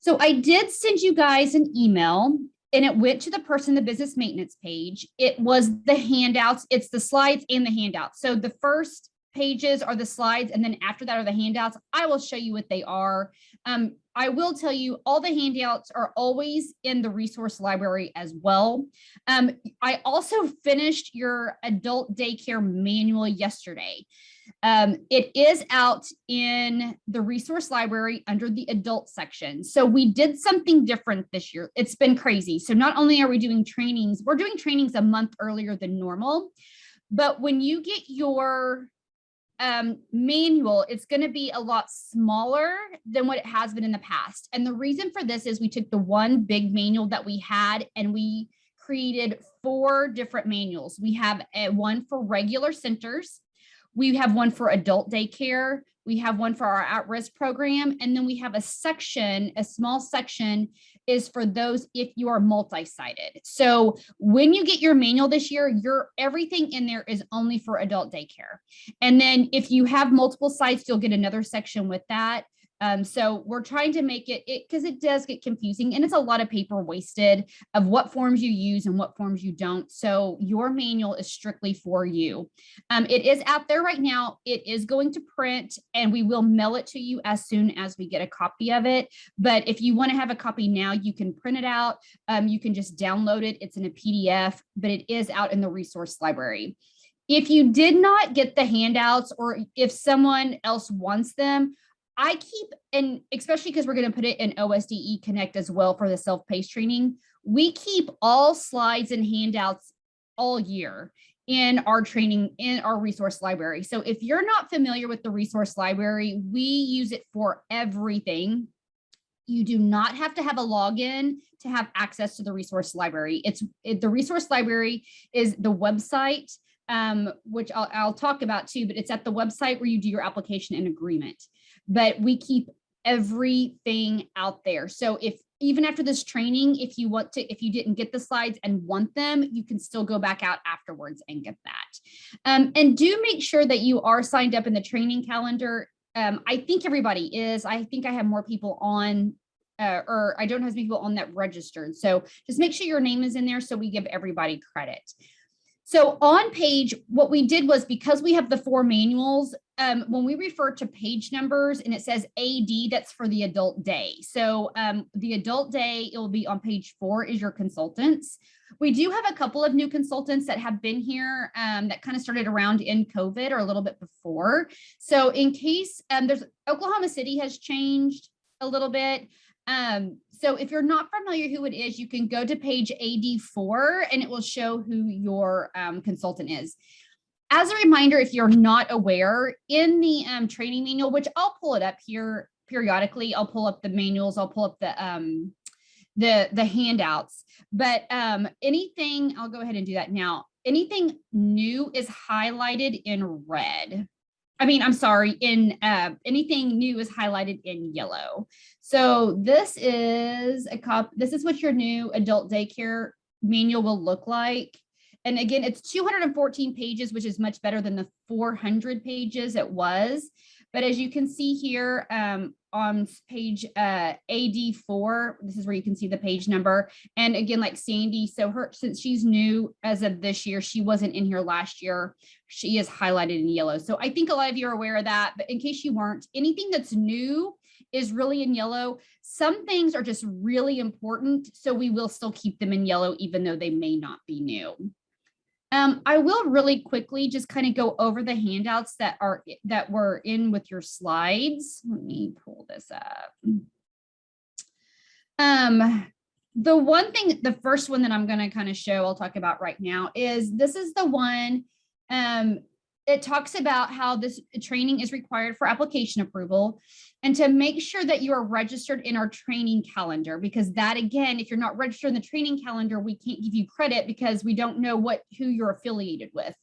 So I did send you guys an email and it went to the person, the business maintenance page. It was the handouts. It's the slides and the handouts. So the first pages are the slides, and then after that are the handouts. I will show you what they are. I will tell you all the handouts are always in the resource library as well. I also finished your adult daycare manual yesterday. It is out in the resource library under the adult section. So we did something different this year. It's been crazy. So not only are we doing trainings, we're doing trainings a month earlier than normal, but when you get your manual, it's going to be a lot smaller than what it has been in the past. And the reason for this is we took the one big manual that we had and we created 4 different manuals. We have one for regular centers. We have one for adult daycare. We have one for our at-risk program. And then we have a section, a small section is for those if you are multi-sited. So when you get your manual this year, everything in there is only for adult daycare. And then if you have multiple sites, you'll get another section with that. So we're trying to make it because it does get confusing and it's a lot of paper wasted of what forms you use and what forms you don't. So your manual is strictly for you. It is out there right now. It is going to print and we will mail it to you as soon as we get a copy of it. But if you want to have a copy now, you can print it out. You can just download it. It's in a PDF, but it is out in the resource library. If you did not get the handouts or if someone else wants them, I keep, and especially because we're going to put it in OSDE Connect as well for the self-paced training, we keep all slides and handouts all year in our training, in our resource library. So if you're not familiar with the resource library, we use it for everything. You do not have to have a login to have access to the resource library. The resource library is the website, which I'll talk about too, but it's at the website where you do your application and agreement. But we keep everything out there. So even after this training, if you didn't get the slides and want them, you can still go back out afterwards and get that. And do make sure that you are signed up in the training calendar. I think everybody is. I think I have more people on, or I don't have as many people on that registered. So just make sure your name is in there so we give everybody credit. So on page, what we did was because we have the 4 manuals, when we refer to page numbers and it says AD, that's for the adult day. So the adult day, it will be on page 4 is your consultants. We do have a couple of new consultants that have been here that kind of started around in COVID or a little bit before. So in case Oklahoma City has changed a little bit. So if you're not familiar who it is, you can go to page AD4 and it will show who your consultant is. As a reminder, if you're not aware, in the training manual, which I'll pull it up here periodically, I'll pull up the manuals, I'll pull up the handouts, but anything, I'll go ahead and do that now. Anything new is highlighted in red. I'm sorry, anything new is highlighted in yellow. So this is this is what your new adult daycare manual will look like. And again, it's 214 pages, which is much better than the 400 pages it was. But as you can see here on page AD4, this is where you can see the page number. And again, like Sandy, so since she's new as of this year, she wasn't in here last year. She is highlighted in yellow. So I think a lot of you are aware of that, but in case you weren't, anything that's new is really in yellow. Some things are just really important, so we will still keep them in yellow, even though they may not be new. I will really quickly just kind of go over the handouts that were in with your slides. Let me pull this up. The one thing, the first one that I'm going to kind of show, I'll talk about right now is this is the one. It talks about how this training is required for application approval and to make sure that you are registered in our training calendar, because that, again, if you're not registered in the training calendar, we can't give you credit because we don't know who you're affiliated with.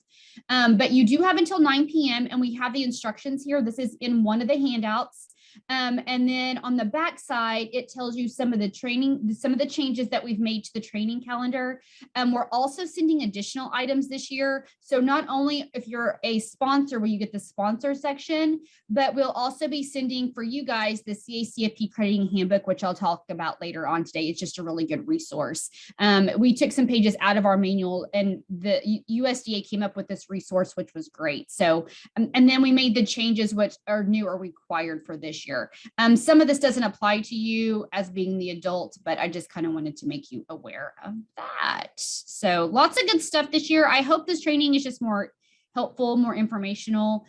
But you do have until 9 p.m. and we have the instructions here. This is in one of the handouts. And then on the back side, it tells you some of the changes that we've made to the training calendar. We're also sending additional items this year. So not only if you're a sponsor, will you get the sponsor section, but we'll also be sending for you guys the Cacfp crediting handbook, which I'll talk about later on today. It's just a really good resource. We took some pages out of our manual, and the USDA came up with this resource, which was great. So, and then we made the changes which are new or required for this year. Some of this doesn't apply to you as being the adult, but I just kind of wanted to make you aware of that. So lots of good stuff this year. I hope this training is just more helpful, more informational.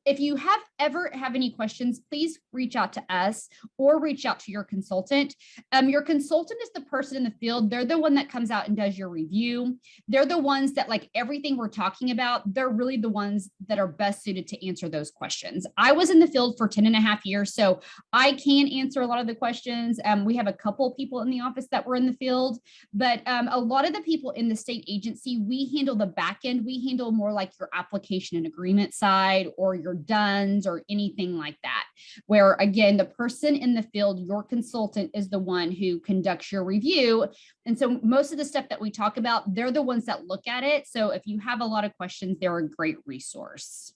If you ever have any questions, please reach out to us or reach out to your consultant. Your consultant is the person in the field. They're the one that comes out and does your review. They're the ones that, like everything we're talking about, they're really the ones that are best suited to answer those questions. I was in the field for 10.5 years, so I can answer a lot of the questions. We have a couple people in the office that were in the field, but a lot of the people in the state agency, we handle the back end. We handle more like your application and agreement side or your DUNS or anything like that, where again, the person in the field, your consultant, is the one who conducts your review. And so most of the stuff that we talk about, they're the ones that look at it. So if you have a lot of questions, they're a great resource.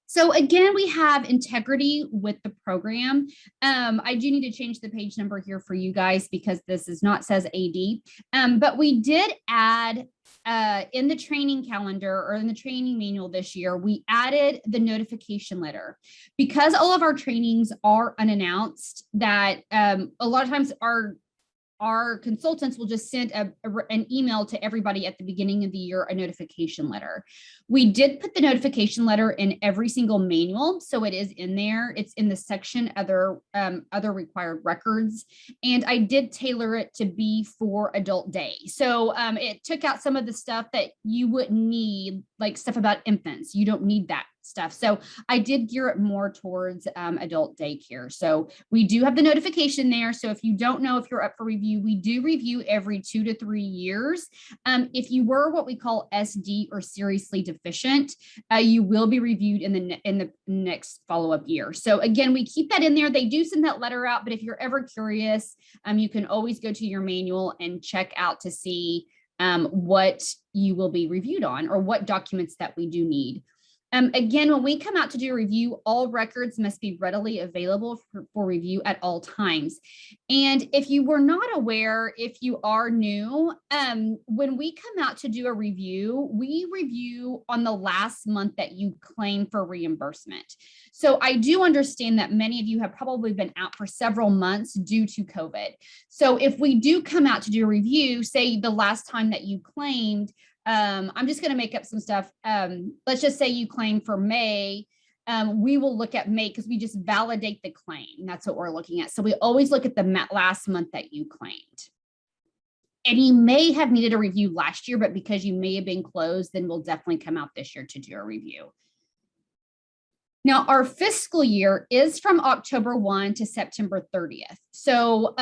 So again, we have integrity with the program. I do need to change the page number here for you guys because this is not says AD, but we did add in the training calendar or in the training manual this year, we added the notification letter because all of our trainings are unannounced. That a lot of times our consultants will just send an email to everybody at the beginning of the year, a notification letter. We did put the notification letter in every single manual, so it is in there. It's in the section other required records, and I did tailor it to be for Adult Day. So it took out some of the stuff that you wouldn't need, like stuff about infants. You don't need that stuff. So I did gear it more towards adult daycare. So we do have the notification there. So if you don't know if you're up for review, we do review every 2 to 3 years. If you were what we call SD or seriously deficient, you will be reviewed in the next follow-up year. So again, we keep that in there. They do send that letter out, but if you're ever curious, you can always go to your manual and check out to see what you will be reviewed on or what documents that we do need. Again, when we come out to do a review, all records must be readily available for review at all times. And if you were not aware, if you are new, when we come out to do a review, we review on the last month that you claim for reimbursement. So I do understand that many of you have probably been out for several months due to COVID. So if we do come out to do a review, say the last time that you claimed, I'm just going to make up some stuff. Let's just say you claim for May. We will look at May because we just validate the claim. That's what we're looking at. So we always look at the last month that you claimed. And you may have needed a review last year, but because you may have been closed, then we'll definitely come out this year to do a review. Now, our fiscal year is from October 1 to September 30th. So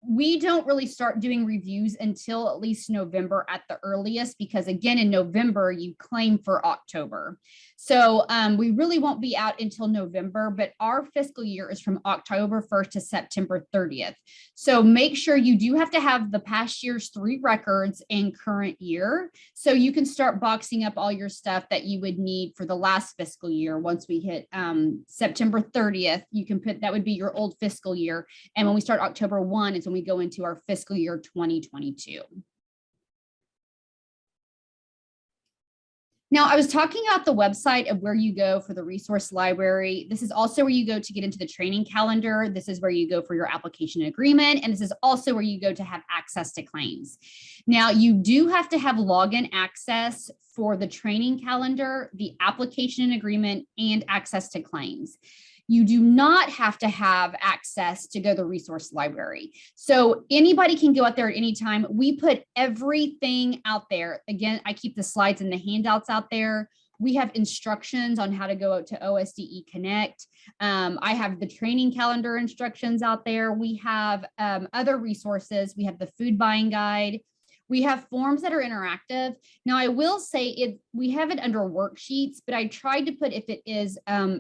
we don't really start doing reviews until at least November at the earliest, because again, in November, you claim for October. So we really won't be out until November, but our fiscal year is from October 1st to September 30th. So make sure you do have to have the past year's 3 records and current year. So you can start boxing up all your stuff that you would need for the last fiscal year. Once we hit September 30th, you can put, that would be your old fiscal year. And when we start October 1 is when we go into our fiscal year 2022. Now, I was talking about the website of where you go for the resource library. This is also where you go to get into the training calendar. This is where you go for your application and agreement. And this is also where you go to have access to claims. Now, you do have to have login access for the training calendar, the application and agreement, and access to claims. You do not have to have access to go to the resource library. So anybody can go out there at any time. We put everything out there. Again, I keep the slides and the handouts out there. We have instructions on how to go out to OSDE Connect. I have the training calendar instructions out there. We have other resources. We have the food buying guide. We have forms that are interactive. Now, I will say we have it under worksheets, but I tried to put, if it is,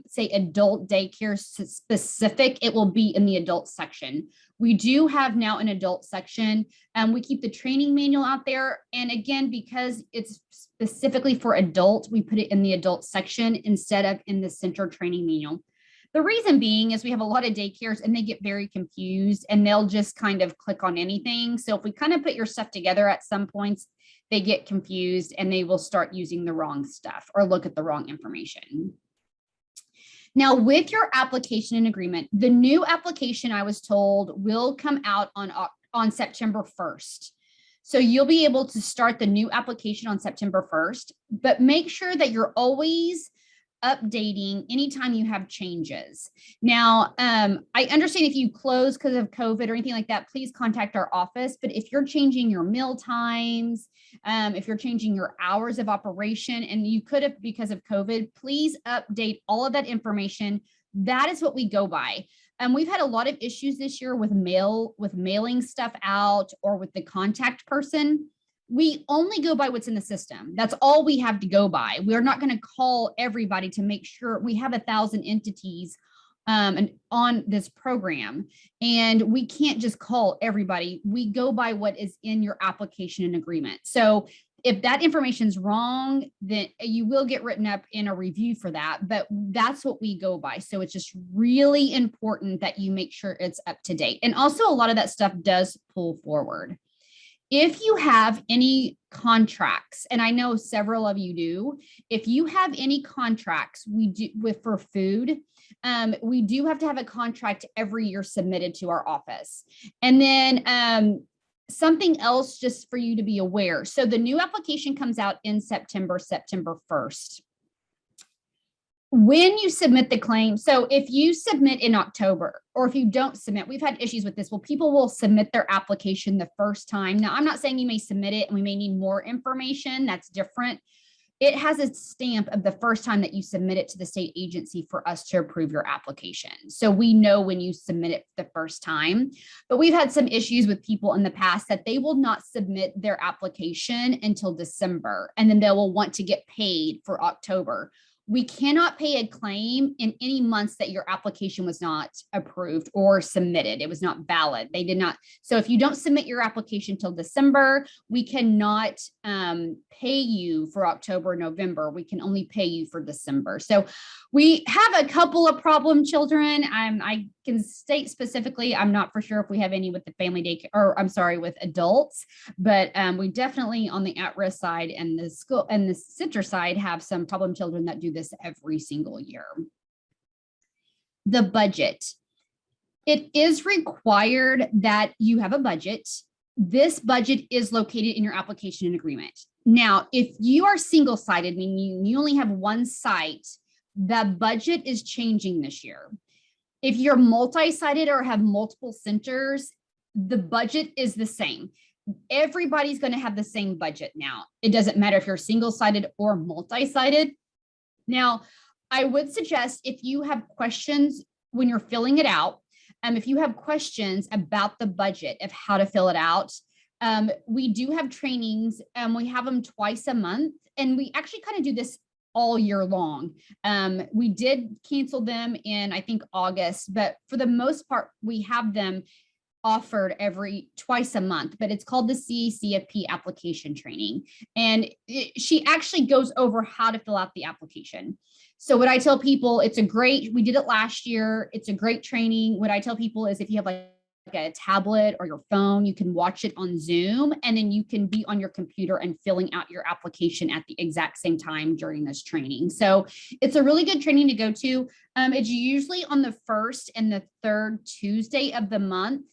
say, adult daycare specific, it will be in the adult section. We do have now an adult section. We keep the training manual out there. And again, because it's specifically for adult, we put it in the adult section instead of in the center training manual. The reason being is we have a lot of daycares and they get very confused and they'll just kind of click on anything. So if we kind of put your stuff together at some points, they get confused and they will start using the wrong stuff or look at the wrong information. Now, with your application and agreement, the new application, I was told, will come out on September 1st. So you'll be able to start the new application on September 1st, but make sure that you're always updating anytime you have changes. Now, I understand if you close because of COVID or anything like that, please contact our office. But if you're changing your meal times, if you're changing your hours of operation, and you could have because of COVID, please update all of that information. That is what we go by. We've had a lot of issues this year with mailing stuff out or with the contact person. We only go by what's in the system. That's all we have to go by. We're not going to call everybody to make sure. We have 1,000 entities on this program, and we can't just call everybody. We go by what is in your application and agreement. So if that information is wrong, then you will get written up in a review for that, but that's what we go by. So it's just really important that you make sure it's up to date. And also a lot of that stuff does pull forward. If you have any contracts, and I know several of you do, if you have any contracts for food, we do have to have a contract every year submitted to our office. And then something else just for you to be aware. So the new application comes out in September 1st. When you submit the claim, so if you submit in October, or if you don't submit, we've had issues with this. Well, people will submit their application the first time. Now, I'm not saying you may submit it and we may need more information. That's different. It has a stamp of the first time that you submit it to the state agency for us to approve your application. So we know when you submit it the first time, but we've had some issues with people in the past that they will not submit their application until December, and then they will want to get paid for October. We cannot pay a claim in any months that your application was not approved or submitted. It was not valid. They did not. So if you don't submit your application till December, we cannot pay you for October or November. We can only pay you for December. So we have a couple of problem children. I can state specifically, I'm not for sure if we have any with the family daycare, or I'm sorry, with adults, but we definitely on the at-risk side and the school and the center side have some problem children that do this every single year. The budget. It is required that you have a budget. This budget is located in your application and agreement. Now, if you are single-sided, meaning you only have one site, the budget is changing this year. If you're multi-sided or have multiple centers, the budget is the same. Everybody's going to have the same budget now. It doesn't matter if you're single-sided or multi-sided. Now, I would suggest if you have questions when you're filling it out, if you have questions about the budget of how to fill it out, we do have trainings, and we have them twice a month, and we actually kind of do this all year long. We did cancel them in, I think, August, but for the most part, we have them offered twice a month, but it's called the Cacfp application training. And she actually goes over how to fill out the application. So what I tell people, we did it last year. It's a great training. What I tell people is if you have like a tablet or your phone, you can watch it on Zoom, and then you can be on your computer and filling out your application at the exact same time during this training. So it's a really good training to go to. It's usually on the first and the third Tuesday of the month.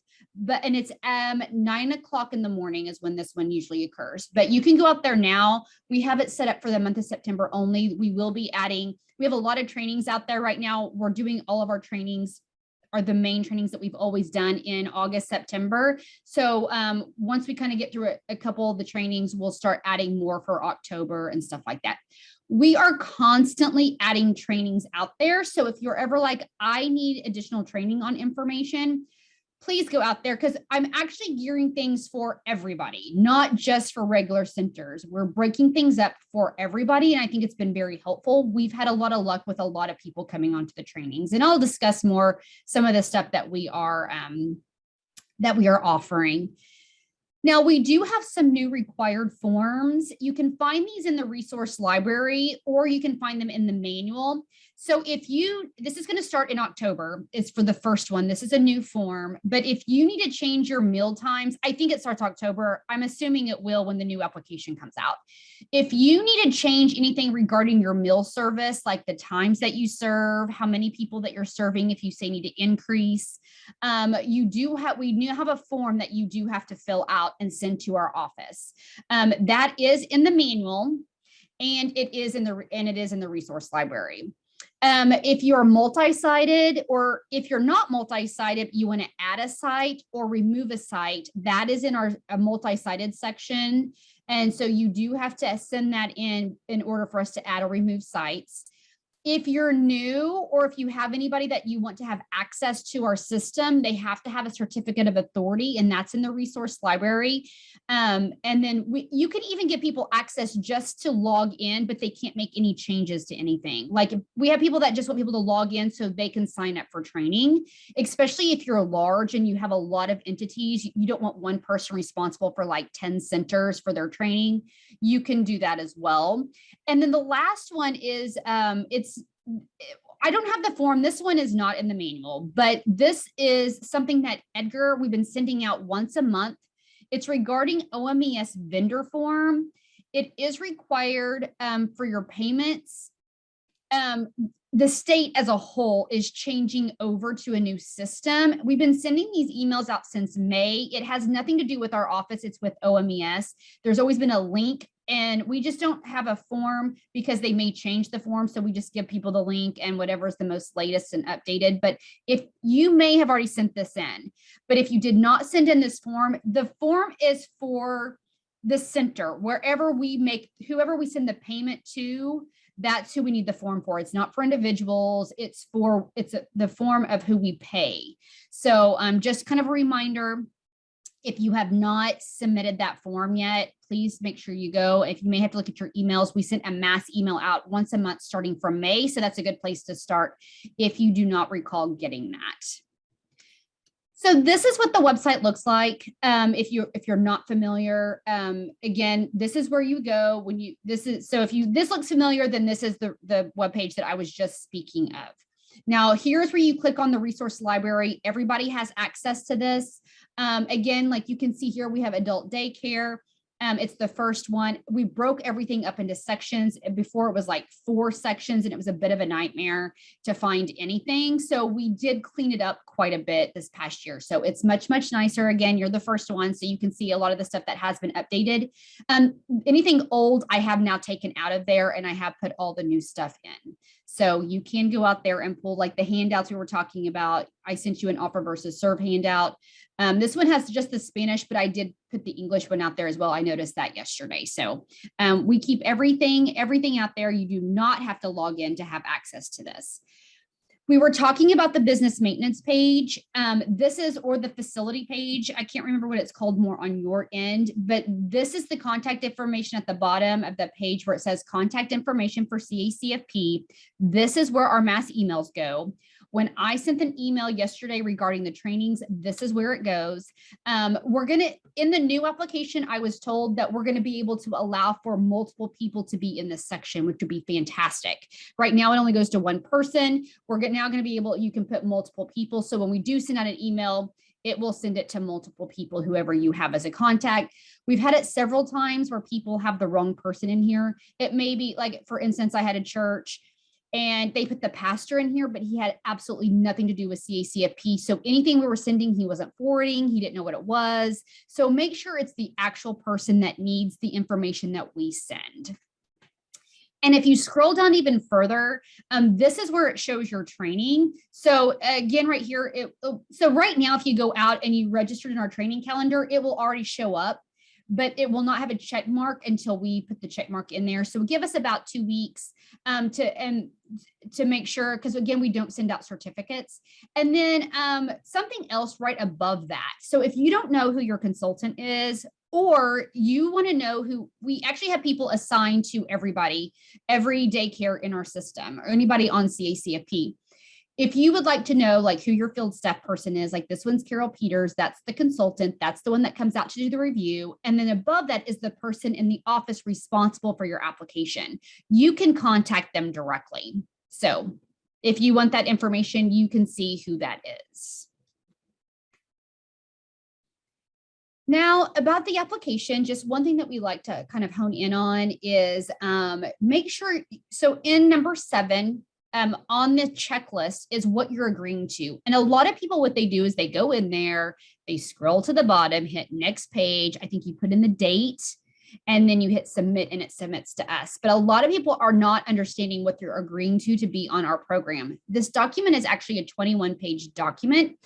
And it's 9 o'clock in the morning is when this one usually occurs. But you can go out there now. We have it set up for the month of September only. We have a lot of trainings out there right now. We're doing all of our trainings are the main trainings that we've always done in August, September. So once we kind of get through a couple of the trainings, we'll start adding more for October and stuff like that. We are constantly adding trainings out there. So if you're ever like, I need additional training on information, please go out there, because I'm actually gearing things for everybody, not just for regular centers. We're breaking things up for everybody, and I think it's been very helpful. We've had a lot of luck with a lot of people coming onto the trainings, and I'll discuss more some of the stuff that we are offering. Now, we do have some new required forms. You can find these in the resource library, or you can find them in the manual. So this is going to start in October. It's for the first one. This is a new form, but if you need to change your meal times, I think it starts October. I'm assuming it will when the new application comes out. If you need to change anything regarding your meal service, like the times that you serve, how many people that you're serving, if you say need to increase, we now have a form that you do have to fill out and send to our office. That is in the manual, and it is in the resource library. If you're multi-sited, or if you're not multi-sited, you want to add a site or remove a site, that is in our multi-sited section. And so you do have to send that in order for us to add or remove sites. If you're new, or if you have anybody that you want to have access to our system, they have to have a certificate of authority, and that's in the resource library. And then you can even give people access just to log in, but they can't make any changes to anything. Like, we have people that just want people to log in so they can sign up for training, especially if you're large and you have a lot of entities. You don't want one person responsible for like 10 centers for their training. You can do that as well. And then the last one is, I don't have the form. This one is not in the manual, but this is something that Edgar, we've been sending out once a month. It's regarding OMES vendor form. It is required for your payments. The state as a whole is changing over to a new system. We've been sending these emails out since May. It has nothing to do with our office. It's with OMES. There's always been a link, and we just don't have a form because they may change the form. So we just give people the link and whatever is the most latest and updated. But if you may have already sent this in, but if you did not send in this form, the form is for the center, whoever we send the payment to, that's who we need the form for. It's not for individuals. It's the form of who we pay. So just kind of a reminder, if you have not submitted that form yet, please make sure you go. If you may have to look at your emails, we sent a mass email out once a month starting from May. So that's a good place to start if you do not recall getting that. So this is what the website looks like. If you're not familiar, again, this is where you go if this looks familiar, then this is the webpage that I was just speaking of. Now, here's where you click on the resource library. Everybody has access to this. Again, like you can see here, we have adult daycare. It's the first one. We broke everything up into sections. Before it was like 4 sections, and it was a bit of a nightmare to find anything. So we did clean it up quite a bit this past year. So it's much, much nicer. Again, you're the first one, so you can see a lot of the stuff that has been updated. Anything old, I have now taken out of there, and I have put all the new stuff in. So you can go out there and pull, like the handouts we were talking about. I sent you an offer versus serve handout. This one has just the Spanish, but I did put the English one out there as well. I noticed that yesterday. So we keep everything out there. You do not have to log in to have access to this. We were talking about the business maintenance page. Or the facility page. I can't remember what it's called more on your end, but this is the contact information at the bottom of the page where it says contact information for Cacfp. This is where our mass emails go. When I sent an email yesterday regarding the trainings, this is where it goes. In the new application, I was told that we're going to be able to allow for multiple people to be in this section, which would be fantastic. Right now, it only goes to one person. We're now going to be able, you can put multiple people. So when we do send out an email, it will send it to multiple people, whoever you have as a contact. We've had it several times where people have the wrong person in here. It may be like, for instance, I had a church and they put the pastor in here, but he had absolutely nothing to do with Cacfp. So anything we were sending, he wasn't forwarding. He didn't know what it was. So make sure it's the actual person that needs the information that we send. And if you scroll down even further, this is where it shows your training. So again, right here, so right now, if you go out and you registered in our training calendar, it will already show up, but it will not have a check mark until we put the check mark in there. So give us about 2 weeks and to make sure, because again, we don't send out certificates. And then something else right above that. So if you don't know who your consultant is, or you want to know who, we actually have people assigned to every daycare in our system, or anybody on CACFP. If you would like to know like who your field staff person is, like this one's Carol Peters, that's the consultant, that's the one that comes out to do the review. And then above that is the person in the office responsible for your application. You can contact them directly. So if you want that information, you can see who that is. Now, about the application, just one thing that we like to kind of hone in on is make sure, so in number 7, on the checklist is what you're agreeing to. And a lot of people, what they do is they go in there, they scroll to the bottom, hit next page. I think you put in the date and then you hit submit and it submits to us. But a lot of people are not understanding what they're agreeing to be on our program. This document is actually a 21-page document.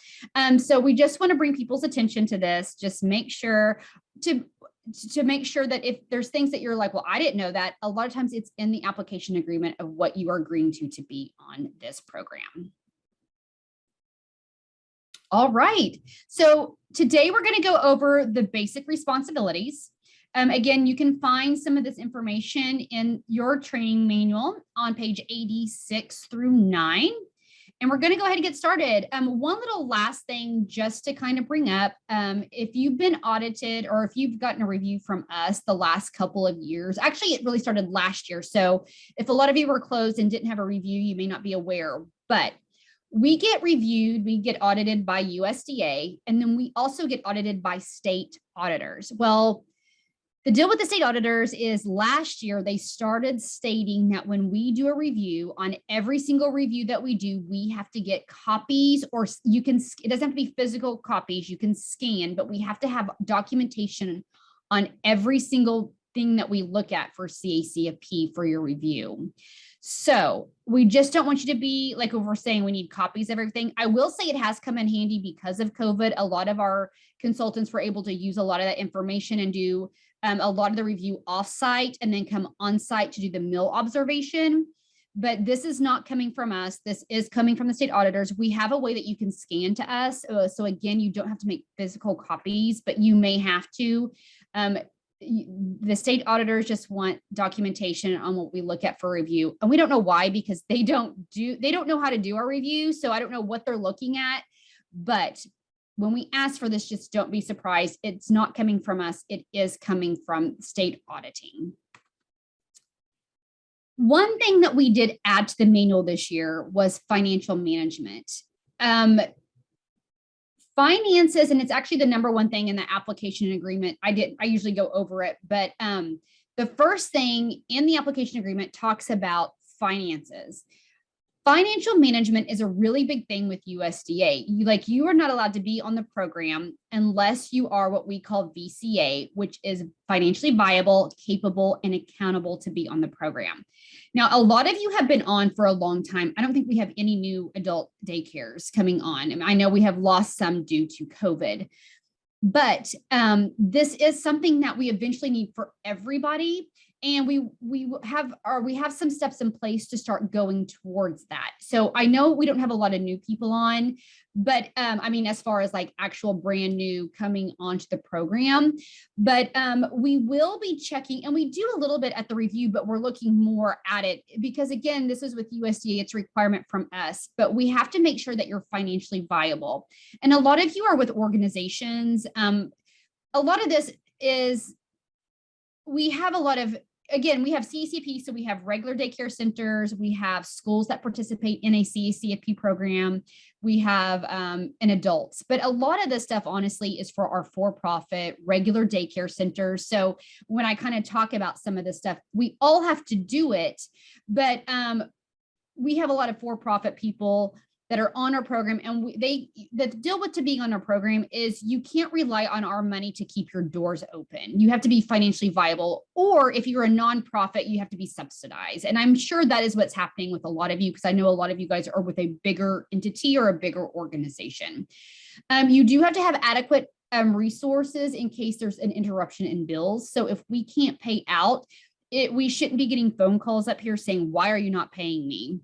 So we just want to bring people's attention to this. Just make sure to make sure that if there's things that you're like, well, I didn't know that, a lot of times it's in the application agreement of what you are agreeing to be on this program. All right. So today we're going to go over the basic responsibilities. Again, you can find some of this information in your training manual on page 86 through 9. And we're going to go ahead and get started. One little last thing just to kind of bring up, if you've been audited or if you've gotten a review from us the last couple of years, actually it really started last year. So if a lot of you were closed and didn't have a review, you may not be aware, but we get reviewed, we get audited by USDA, and then we also get audited by state auditors. Well, the deal with the state auditors is last year, they started stating that when we do a review, on every single review that we do, we have to get copies, or you can, it doesn't have to be physical copies, you can scan, but we have to have documentation on every single thing that we look at for CACFP for your review. So we just don't want you to be like, we're saying we need copies of everything. I will say it has come in handy because of COVID. A lot of our consultants were able to use a lot of that information and do a lot of the review offsite and then come on site to do the mill observation. But this is not coming from us. This is coming from the state auditors. We have a way that you can scan to us. So again, you don't have to make physical copies, but you may have to. The state auditors just want documentation on what we look at for review. And we don't know why, because they don't know how to do our review. So I don't know what they're looking at, but when we ask for this, just don't be surprised. It's not coming from us. It is coming from state auditing. One thing that we did add to the manual this year was financial management. Finances, and it's actually the number one thing in the application agreement. I usually go over it, but the first thing in the application agreement talks about finances. Financial management is a really big thing with USDA. You are not allowed to be on the program unless you are what we call VCA, which is financially viable, capable, and accountable to be on the program. Now, a lot of you have been on for a long time. I don't think we have any new adult daycares coming on. I know we have lost some due to COVID, but this is something that we eventually need for everybody. And we have some steps in place to start going towards that. So I know we don't have a lot of new people on, but I mean, as far as like actual brand new coming onto the program, but we will be checking, and we do a little bit at the review, but we're looking more at it because again, this is with USDA, it's a requirement from us, but we have to make sure that you're financially viable. And a lot of you are with organizations. A lot of this is, we have a lot of, again, we have CACFP, so we have regular daycare centers, we have schools that participate in a CACFP program, we have an adults, but a lot of this stuff honestly is for our for-profit regular daycare centers. So when I kind of talk about some of this stuff, we all have to do it, but we have a lot of for-profit people that are on our program, and the deal with being on our program is you can't rely on our money to keep your doors open. You have to be financially viable, or if you're a nonprofit, you have to be subsidized. And I'm sure that is what's happening with a lot of you, because I know a lot of you guys are with a bigger entity or a bigger organization. You do have to have adequate resources in case there's an interruption in bills. So if we can't pay out, we shouldn't be getting phone calls up here saying, why are you not paying me?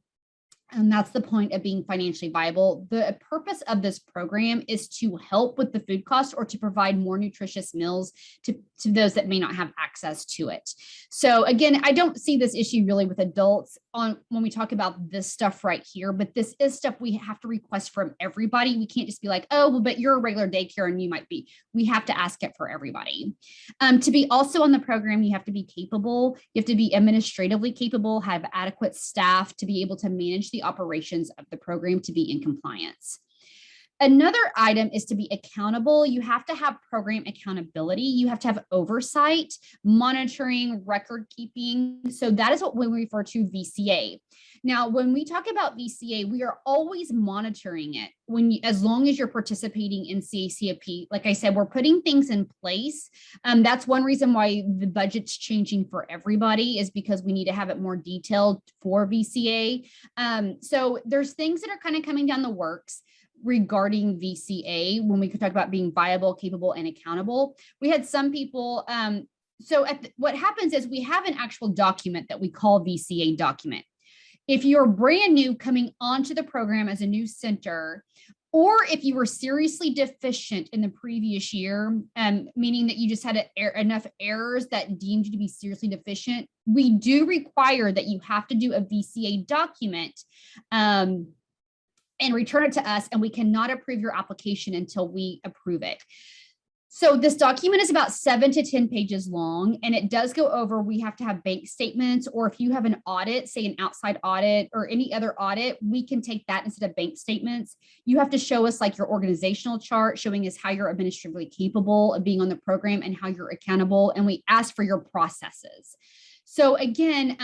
And that's the point of being financially viable. The purpose of this program is to help with the food costs or to provide more nutritious meals to those that may not have access to it. So again, I don't see this issue really with adults on when we talk about this stuff right here, but this is stuff we have to request from everybody. We can't just be like, oh, well, but you're a regular daycare and you might be. We have to ask it for everybody. To be also on the program, you have to be capable. You have to be administratively capable, have adequate staff to be able to manage the operations of the program to be in compliance. Another item is to be accountable. You have to have program accountability. You have to have oversight, monitoring, record keeping. So that is what we refer to VCA. Now, when we talk about VCA, we are always monitoring it as long as you're participating in CACFP. Like I said, we're putting things in place. That's one reason why the budget's changing for everybody, is because we need to have it more detailed for VCA. So there's things that are kind of coming down the works regarding VCA when we could talk about being viable, capable, and accountable. We had some people, what happens is we have an actual document that we call VCA document. If you're brand new coming onto the program as a new center, or if you were seriously deficient in the previous year, meaning that you just had enough errors that deemed you to be seriously deficient, we do require that you have to do a VCA document and return it to us, and we cannot approve your application until we approve it. So this document is about 7 to 10 pages long, and it does go over, we have to have bank statements, or if you have an audit, say an outside audit or any other audit, we can take that instead of bank statements. You have to show us like your organizational chart, showing us how you're administratively capable of being on the program and how you're accountable, and we ask for your processes. So again,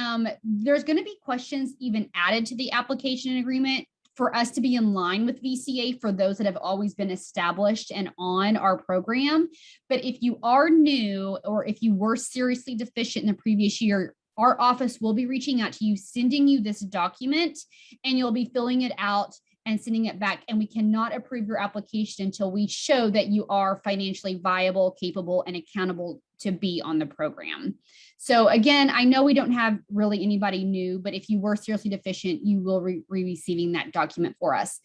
there's going to be questions even added to the application and agreement for us to be in line with VCA for those that have always been established and on our program. But if you are new, or if you were seriously deficient in the previous year, our office will be reaching out to you, sending you this document, and you'll be filling it out and sending it back. And we cannot approve your application until we show that you are financially viable, capable, and accountable to be on the program. So again, I know we don't have really anybody new, but if you were seriously deficient, you will be receiving that document for us.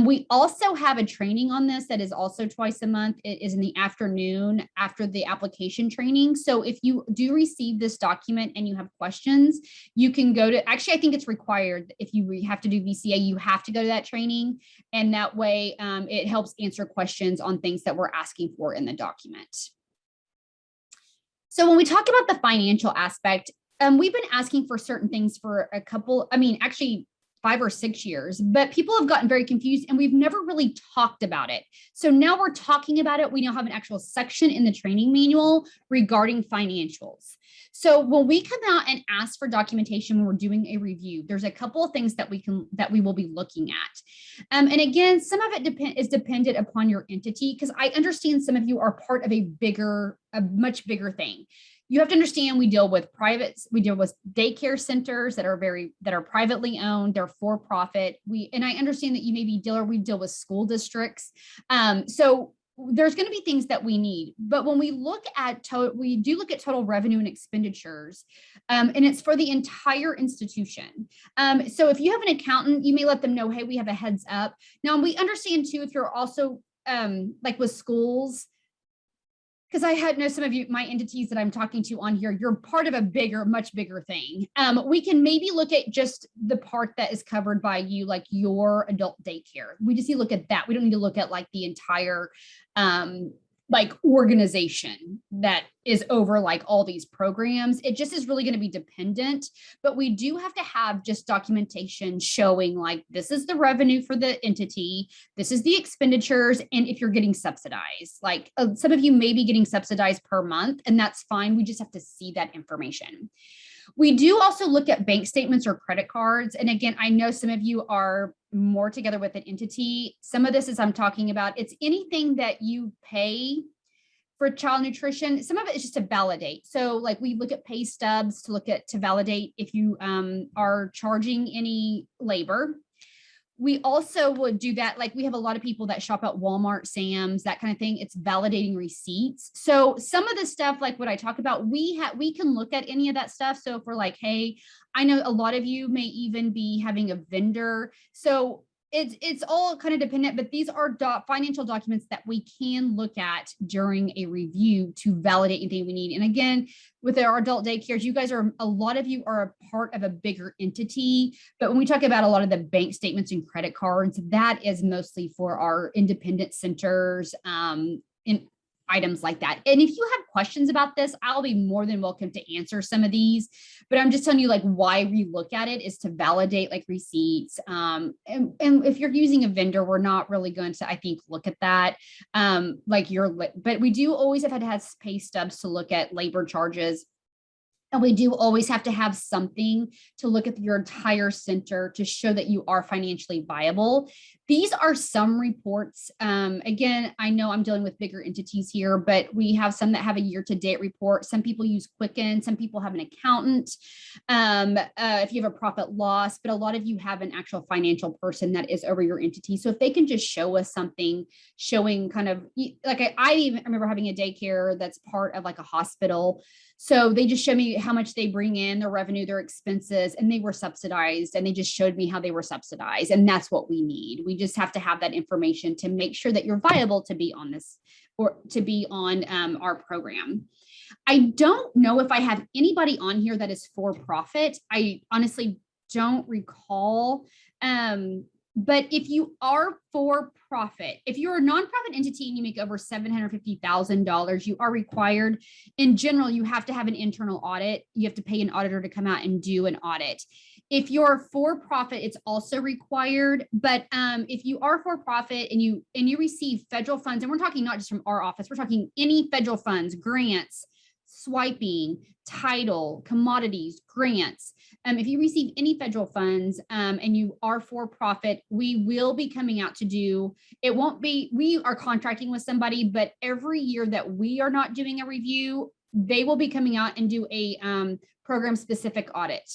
We also have a training on this that is also twice a month. It is in the afternoon after the application training. So if you do receive this document and you have questions, you can go to, actually, I think it's required. If you have to do VCA, you have to go to that training. And that way it helps answer questions on things that we're asking for in the document. So when we talk about the financial aspect, we've been asking for certain things for actually 5 or 6 years, but people have gotten very confused and we've never really talked about it. So now we're talking about it. We now have an actual section in the training manual regarding financials. So when we come out and ask for documentation when we're doing a review, there's a couple of things that we will be looking at. And again, some of it is dependent upon your entity, because I understand some of you are part of a much bigger thing. You have to understand we deal with daycare centers that are privately owned, they're for profit. And I understand that you may be we deal with school districts. So there's going to be things that we need, but when we look at we do look at total revenue and expenditures, and it's for the entire institution. So if you have an accountant, you may let them know, hey, we have a heads up. Now we understand too, if you're also like with schools, because I know some of you, my entities that I'm talking to on here, you're part of a much bigger thing. We can maybe look at just the part that is covered by you, like your adult daycare. We just need to look at that. We don't need to look at like the entire organization that is over like all these programs. It just is really going to be dependent, but we do have to have just documentation showing like, this is the revenue for the entity, this is the expenditures, and if you're getting subsidized, like some of you may be getting subsidized per month, and that's fine. We just have to see that information. We do also look at bank statements or credit cards. And again, I know some of you are more together with an entity. Some of this is I'm talking about, it's anything that you pay for child nutrition. Some of it is just to validate. So like we look at pay stubs to validate if you are charging any labor. We also would do that. Like we have a lot of people that shop at Walmart, Sam's, that kind of thing. It's validating receipts. So some of the stuff, like what I talk about, we can look at any of that stuff. So if we're like, hey, I know a lot of you may even be having a vendor. So it's all kind of dependent, but these are financial documents that we can look at during a review to validate anything we need. And again, with our adult daycares, you guys are, a lot of you are a part of a bigger entity. But when we talk about a lot of the bank statements and credit cards, that is mostly for our independent centers, in items like that. And if you have questions about this, I'll be more than welcome to answer some of these, but I'm just telling you like why we look at it is to validate like receipts. And if you're using a vendor, we're not really going to, I think, look at that. But we do always have to have pay stubs to look at labor charges. And we do always have to have something to look at your entire center to show that you are financially viable. These are some reports. Again, I know I'm dealing with bigger entities here, but we have some that have a year-to-date report. Some people use Quicken. Some people have an accountant. If you have a profit loss, but a lot of you have an actual financial person that is over your entity. So if they can just show us something showing kind of like I even remember having a daycare that's part of like a hospital. So they just showed me how much they bring in, their revenue, their expenses, and they were subsidized. And they just showed me how they were subsidized. And that's what we need. We just have to have that information to make sure that you're viable to be on this or to be on our program. I don't know if I have anybody on here that is for profit. I honestly don't recall. But if you are for profit, if you're a nonprofit entity and you make over $750,000, you are required, in general, you have to have an internal audit. You have to pay an auditor to come out and do an audit. If you're for profit, it's also required. But if you are for profit and you receive federal funds, and we're talking not just from our office, we're talking any federal funds, grants, swiping, title, commodities, grants. If you receive any federal funds and you are for profit, we will be coming out to do, it won't be, we are contracting with somebody, but every year that we are not doing a review, they will be coming out and do a program specific audit.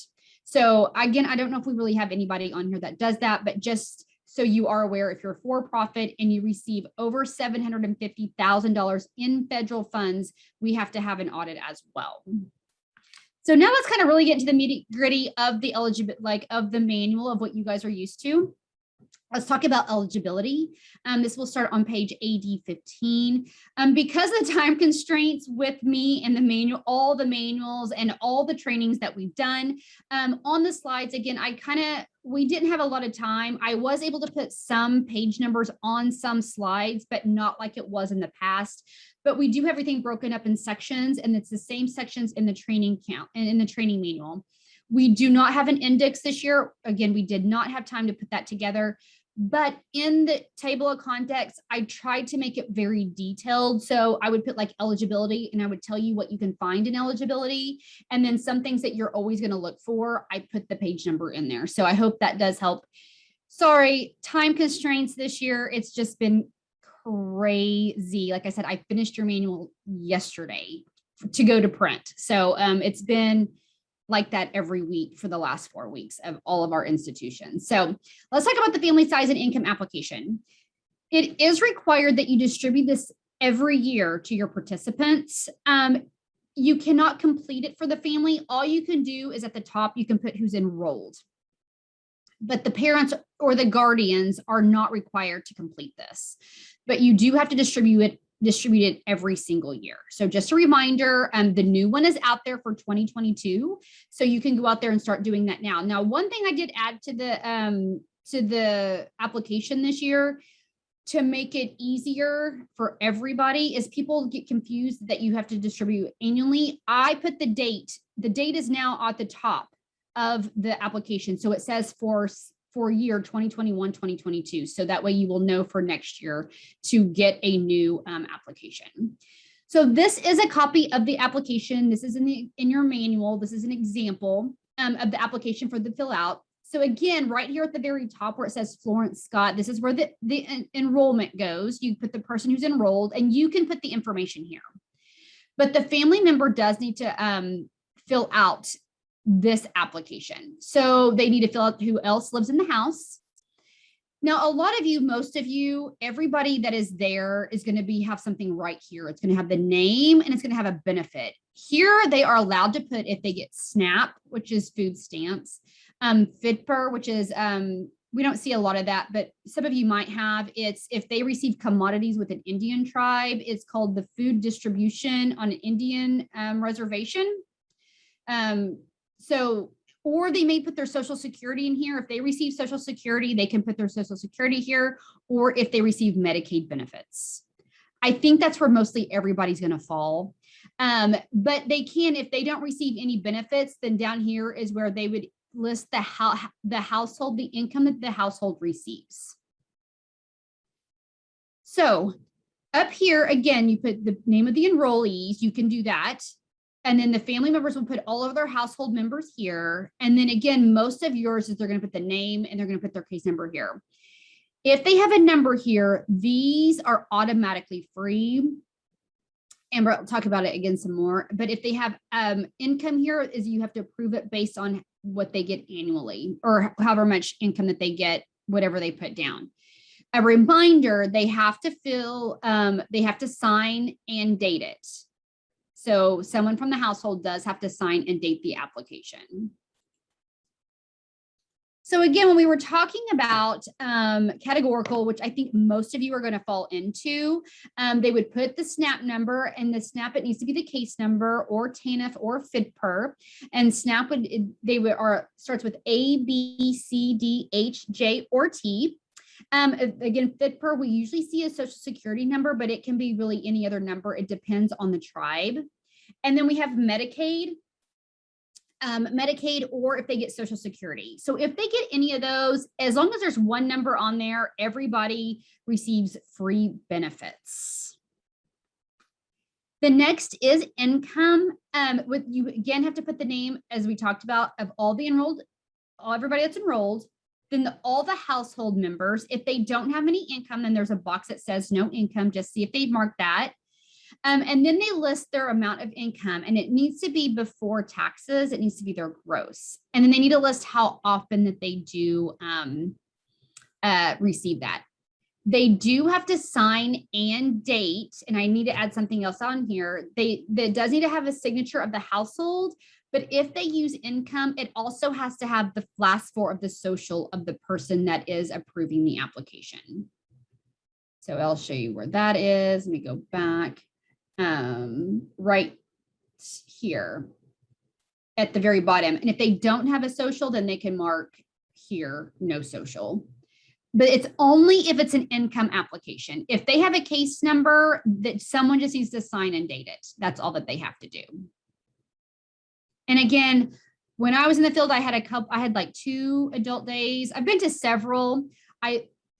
So again, I don't know if we really have anybody on here that does that, but just so you are aware, if you're for profit and you receive over $750,000 in federal funds, we have to have an audit as well. So now let's kind of really get into the nitty gritty of the of the manual of what you guys are used to. Let's talk about eligibility. This will start on page AD 15. Because of the time constraints with me and the manual, all the manuals and all the trainings that we've done on the slides, again, we didn't have a lot of time. I was able to put some page numbers on some slides, but not like it was in the past. But we do have everything broken up in sections, and it's the same sections in the training count and in the training manual. We do not have an index this year. Again, we did not have time to put that together. But in the table of contents, I tried to make it very detailed. So I would put like eligibility, and I would tell you what you can find in eligibility. And then some things that you're always going to look for, I put the page number in there. So I hope that does help. Sorry, time constraints this year. It's just been crazy. Like I said, I finished your manual yesterday to go to print. So it's been like that every week for the last 4 weeks of all of our institutions. So let's talk about the family size and income application. It is required that you distribute this every year to your participants. You cannot complete it for the family. All you can do is at the top, you can put who's enrolled. But the parents or the guardians are not required to complete this. But you do have to distribute it every single year. So just a reminder, the new one is out there for 2022. So you can go out there and start doing that now. Now, one thing I did add to the application this year to make it easier for everybody is people get confused that you have to distribute annually. I put the date. The date is now at the top of the application. So it says for year 2021, 2022. So that way you will know for next year to get a new application. So this is a copy of the application. This is in your manual. This is an example of the application for the fill out. So again, right here at the very top where it says Florence Scott, this is where the enrollment goes. You put the person who's enrolled and you can put the information here. But the family member does need to fill out this application. So they need to fill out who else lives in the house. Now, a lot of you, most of you, everybody that is there is going to have something right here. It's going to have the name and it's going to have a benefit. Here, they are allowed to put if they get SNAP, which is food stamps, FIDPER, which is, we don't see a lot of that, but some of you might have. It's if they receive commodities with an Indian tribe, it's called the food distribution on an Indian reservation. Or they may put their Social Security in here. If they receive Social Security, they can put their Social Security here, or if they receive Medicaid benefits. I think that's where mostly everybody's going to fall. But they can, if they don't receive any benefits, then down here is where they would list the household, the income that the household receives. So up here, again, you put the name of the enrollees. You can do that. And then the family members will put all of their household members here. And then again, most of yours is they're going to put the name and they're going to put their case number here. If they have a number here, these are automatically free. And we'll talk about it again some more. But if they have income here, is you have to approve it based on what they get annually or however much income that they get, whatever they put down. A reminder, they have to fill, they have to sign and date it. So someone from the household does have to sign and date the application. So again, when we were talking about categorical, which I think most of you are going to fall into, they would put the SNAP number, and the SNAP, it needs to be the case number or TANF or FIDPER. And SNAP starts with A, B, C, D, H, J, or T. Again, FIDPER, we usually see a Social Security number, but it can be really any other number. It depends on the tribe. And then we have Medicaid, or if they get Social Security. So if they get any of those, as long as there's one number on there, everybody receives free benefits. The next is income. You again have to put the name, as we talked about, of all the enrolled, everybody that's enrolled. Then all the household members. If they don't have any income, then there's a box that says no income. Just see if they've marked that. And then they list their amount of income, and it needs to be before taxes. It needs to be their gross. And then they need to list how often that they do receive that. They do have to sign and date, and I need to add something else on here. That does need to have a signature of the household, but if they use income, it also has to have the last four of the social of the person that is approving the application. So I'll show you where that is. Let me go back. Right here at the very bottom. And if they don't have a social, then they can mark here, no social. But it's only if it's an income application. If they have a case number, that someone just needs to sign and date it. That's all that they have to do. And again, when I was in the field, I had like 2 adult days. I've been to several.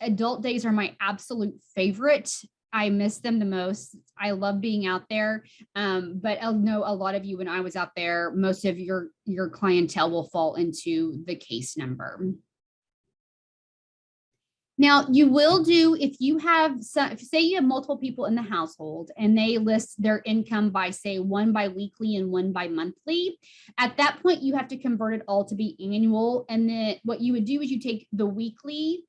Adult days are my absolute favorite. I miss them the most. I love being out there. But I know a lot of you, when I was out there, most of your clientele will fall into the case number. Now, you will do, if you have, say you have multiple people in the household and they list their income by, say, one biweekly and one bi monthly, at that point, you have to convert it all to be annual. And then what you would do is you take the weekly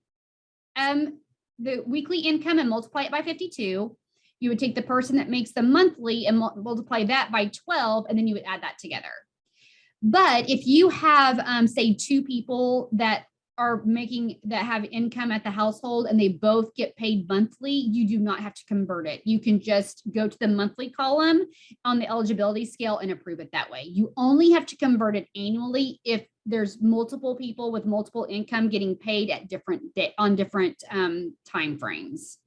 income and multiply it by 52. You would take the person that makes the monthly and multiply that by 12, and then you would add that together. But if you have, say, 2 people that have income at the household and they both get paid monthly, you do not have to convert it. You can just go to the monthly column on the eligibility scale and approve it that way. You only have to convert it annually if there's multiple people with multiple income getting paid at different time frames.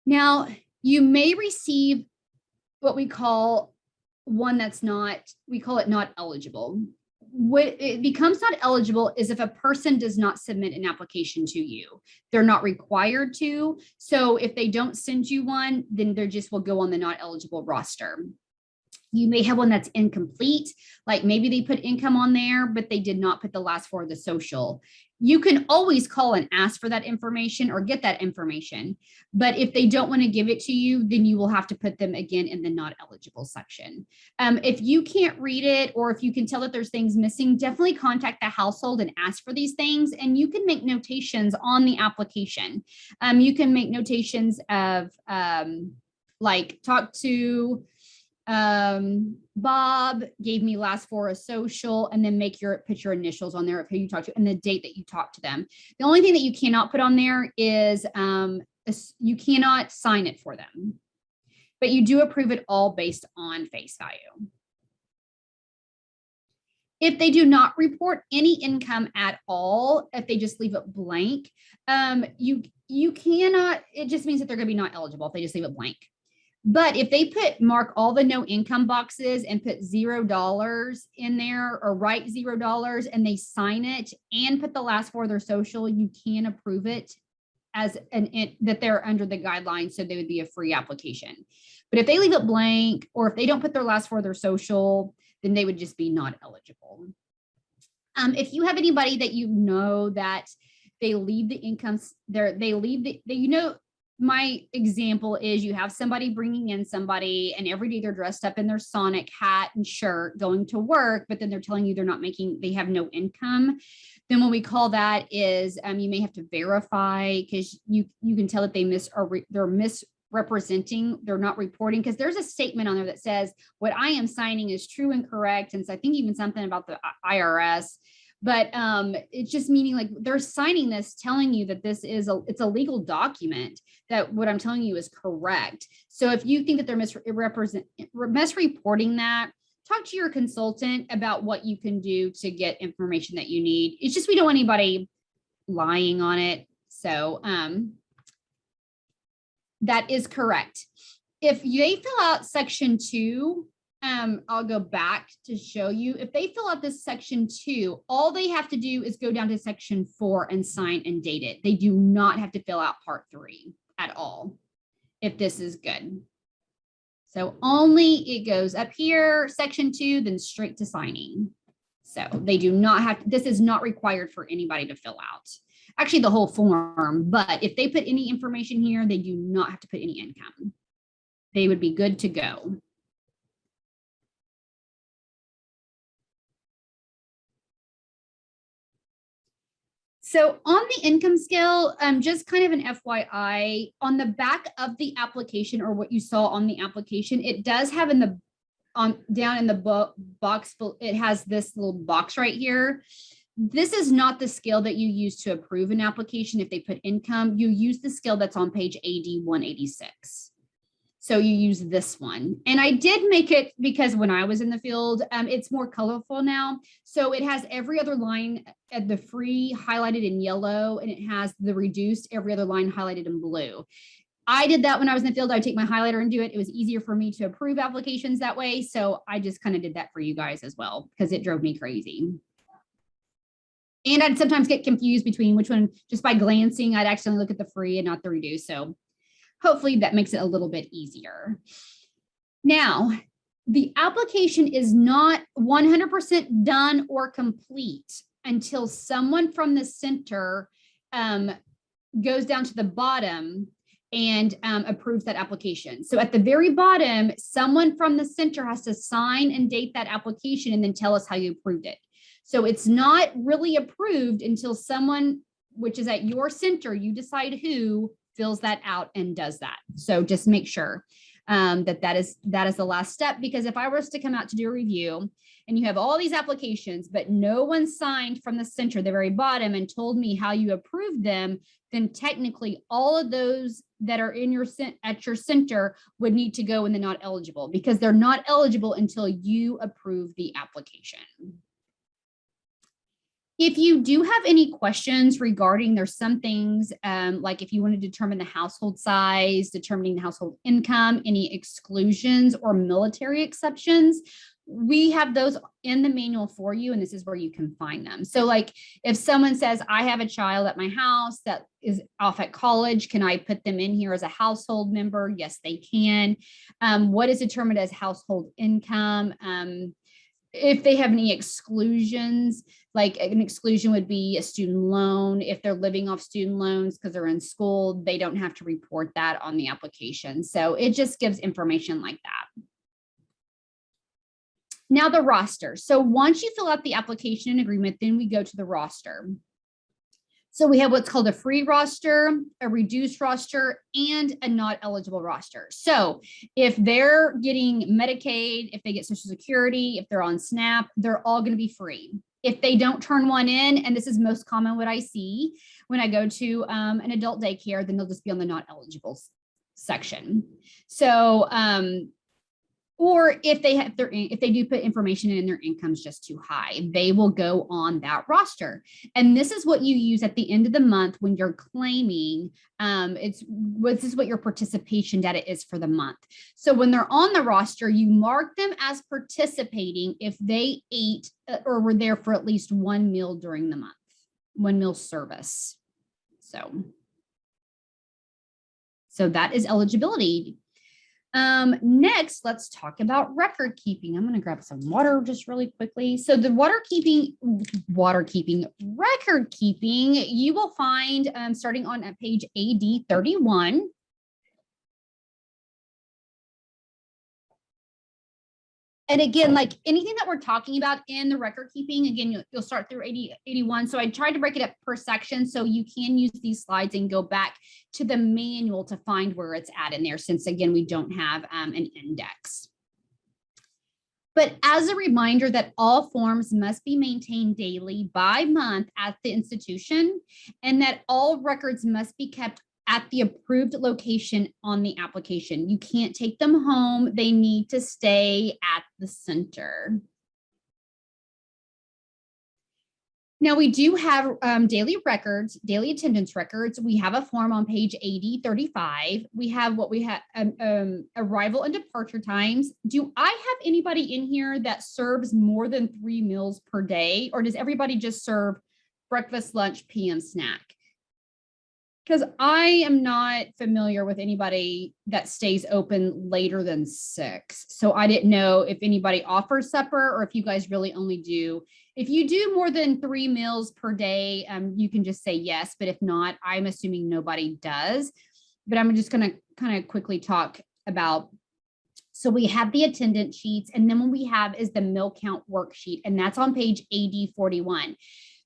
Now, you may receive what we call one that's not, we call it not eligible. What it becomes not eligible is if a person does not submit an application to you. They're not required to. So if they don't send you one, then they just will go on the not eligible roster. You may have one that's incomplete, like maybe they put income on there, but they did not put the last 4 of the social. You can always call and ask for that information or get that information. But if they don't want to give it to you, then you will have to put them again in the not eligible section. If you can't read it, or if you can tell that there's things missing, definitely contact the household and ask for these things. And you can make notations on the application. You can make notations of like, talk to Bob, gave me last four of social, and then put your initials on there of who you talked to and the date that you talked to them. The only thing that you cannot put on there is you cannot sign it for them, but you do approve it all based on face value. If they do not report any income at all, if they just leave it blank, you cannot, it just means that they're going to be not eligible if they just leave it blank. But if they mark all the no income boxes and put $0 in there, or write $0, and they sign it and put the last four of their social, you can approve it as that they're under the guidelines, so they would be a free application. But if they leave it blank, or if they don't put their last four of their social, then they would just be not eligible. If you have anybody that you know that they leave the incomes there, my example is you have somebody bringing in somebody, and every day they're dressed up in their Sonic hat and shirt going to work, but then they're telling you they have no income. Then what we call that is you may have to verify, because you can tell that they're misrepresenting, they're not reporting, because there's a statement on there that says what I am signing is true and correct. And so I think even something about the IRS. But it's just meaning like they're signing this, telling you that it's a legal document, that what I'm telling you is correct. So if you think that they're misreporting that, talk to your consultant about what you can do to get information that you need. It's just, we don't want anybody lying on it. So that is correct. If they fill out section 2, I'll go back to show you. If they fill out this section 2, all they have to do is go down to section 4 and sign and date it. They do not have to fill out part 3 at all, if this is good. So only it goes up here, section 2, then straight to signing. So they do not have, this is not required for anybody to fill out. Actually, the whole form, but if they put any information here, they do not have to put any income. They would be good to go. So on the income scale, just kind of an FYI, on the back of the application, or what you saw on the application, it does have down in the box, it has this little box right here. This is not the scale that you use to approve an application. If they put income, you use the scale that's on page AD 186. So you use this one. And I did make it because when I was in the field, it's more colorful now. So it has every other line at the free highlighted in yellow, and it has the reduced every other line highlighted in blue. I did that when I was in the field. I would take my highlighter and do it. It was easier for me to approve applications that way. So I just kind of did that for you guys as well, because it drove me crazy. And I'd sometimes get confused between which one, just by glancing, I'd accidentally look at the free and not the reduced. So hopefully that makes it a little bit easier. Now, the application is not 100% done or complete until someone from the center goes down to the bottom and approves that application. So at the very bottom, someone from the center has to sign and date that application and then tell us how you approved it. So it's not really approved until someone, which is at your center, you decide who fills that out and does that. So just make sure that is the last step, because if I was to come out to do a review and you have all these applications, but no one signed from the center, the very bottom, and told me how you approved them, then technically all of those that are in at your center would need to go in the not eligible, because they're not eligible until you approve the application. If you do have any questions regarding, there's some things like if you want to determine the household size, determining the household income, any exclusions or military exceptions, we have those in the manual for you, and this is where you can find them. So like if someone says, I have a child at my house that is off at college, can I put them in here as a household member? Yes, they can. What is determined as household income? if they have any exclusions, like an exclusion would be a student loan. If they're living off student loans because they're in school, they don't have to report that on the application. So it just gives information like that. Now the roster. So once you fill out the application and agreement, then we go to the roster. So we have what's called a free roster, a reduced roster, and a not eligible roster. So if they're getting Medicaid, if they get Social Security, if they're on SNAP, they're all going to be free. If they don't turn one in, and this is most common what I see when I go to an adult daycare, then they'll just be on the not eligible section. So, or if they do put information in, their income's just too high, they will go on that roster. And this is what you use at the end of the month when you're claiming. This is what your participation data is for the month. So when they're on the roster, you mark them as participating if they ate or were there for at least one meal during the month, one meal service. So that is eligibility. Next, let's talk about record keeping. I'm going to grab some water just really quickly. So the record keeping, you will find starting on page AD 31. And again, like anything that we're talking about in the record keeping, again, you'll start through 81. So I tried to break it up per section so you can use these slides and go back to the manual to find where it's at in there, since again, we don't have an index. But as a reminder that all forms must be maintained daily by month at the institution, and that all records must be kept at the approved location on the application. You can't take them home. They need to stay at the center. Now we do have daily records, daily attendance records. We have a form on page AD 35. We have what we have arrival and departure times. Do I have anybody in here that serves more than 3 meals per day, or does everybody just serve breakfast, lunch, PM snack? Because I am not familiar with anybody that stays open later than 6. So I didn't know if anybody offers supper or if you guys really only do. If you do more than 3 meals per day, you can just say yes. But if not, I'm assuming nobody does. But I'm just going to kind of quickly talk about. So we have the attendance sheets, and then what we have is the meal count worksheet, and that's on page AD 41.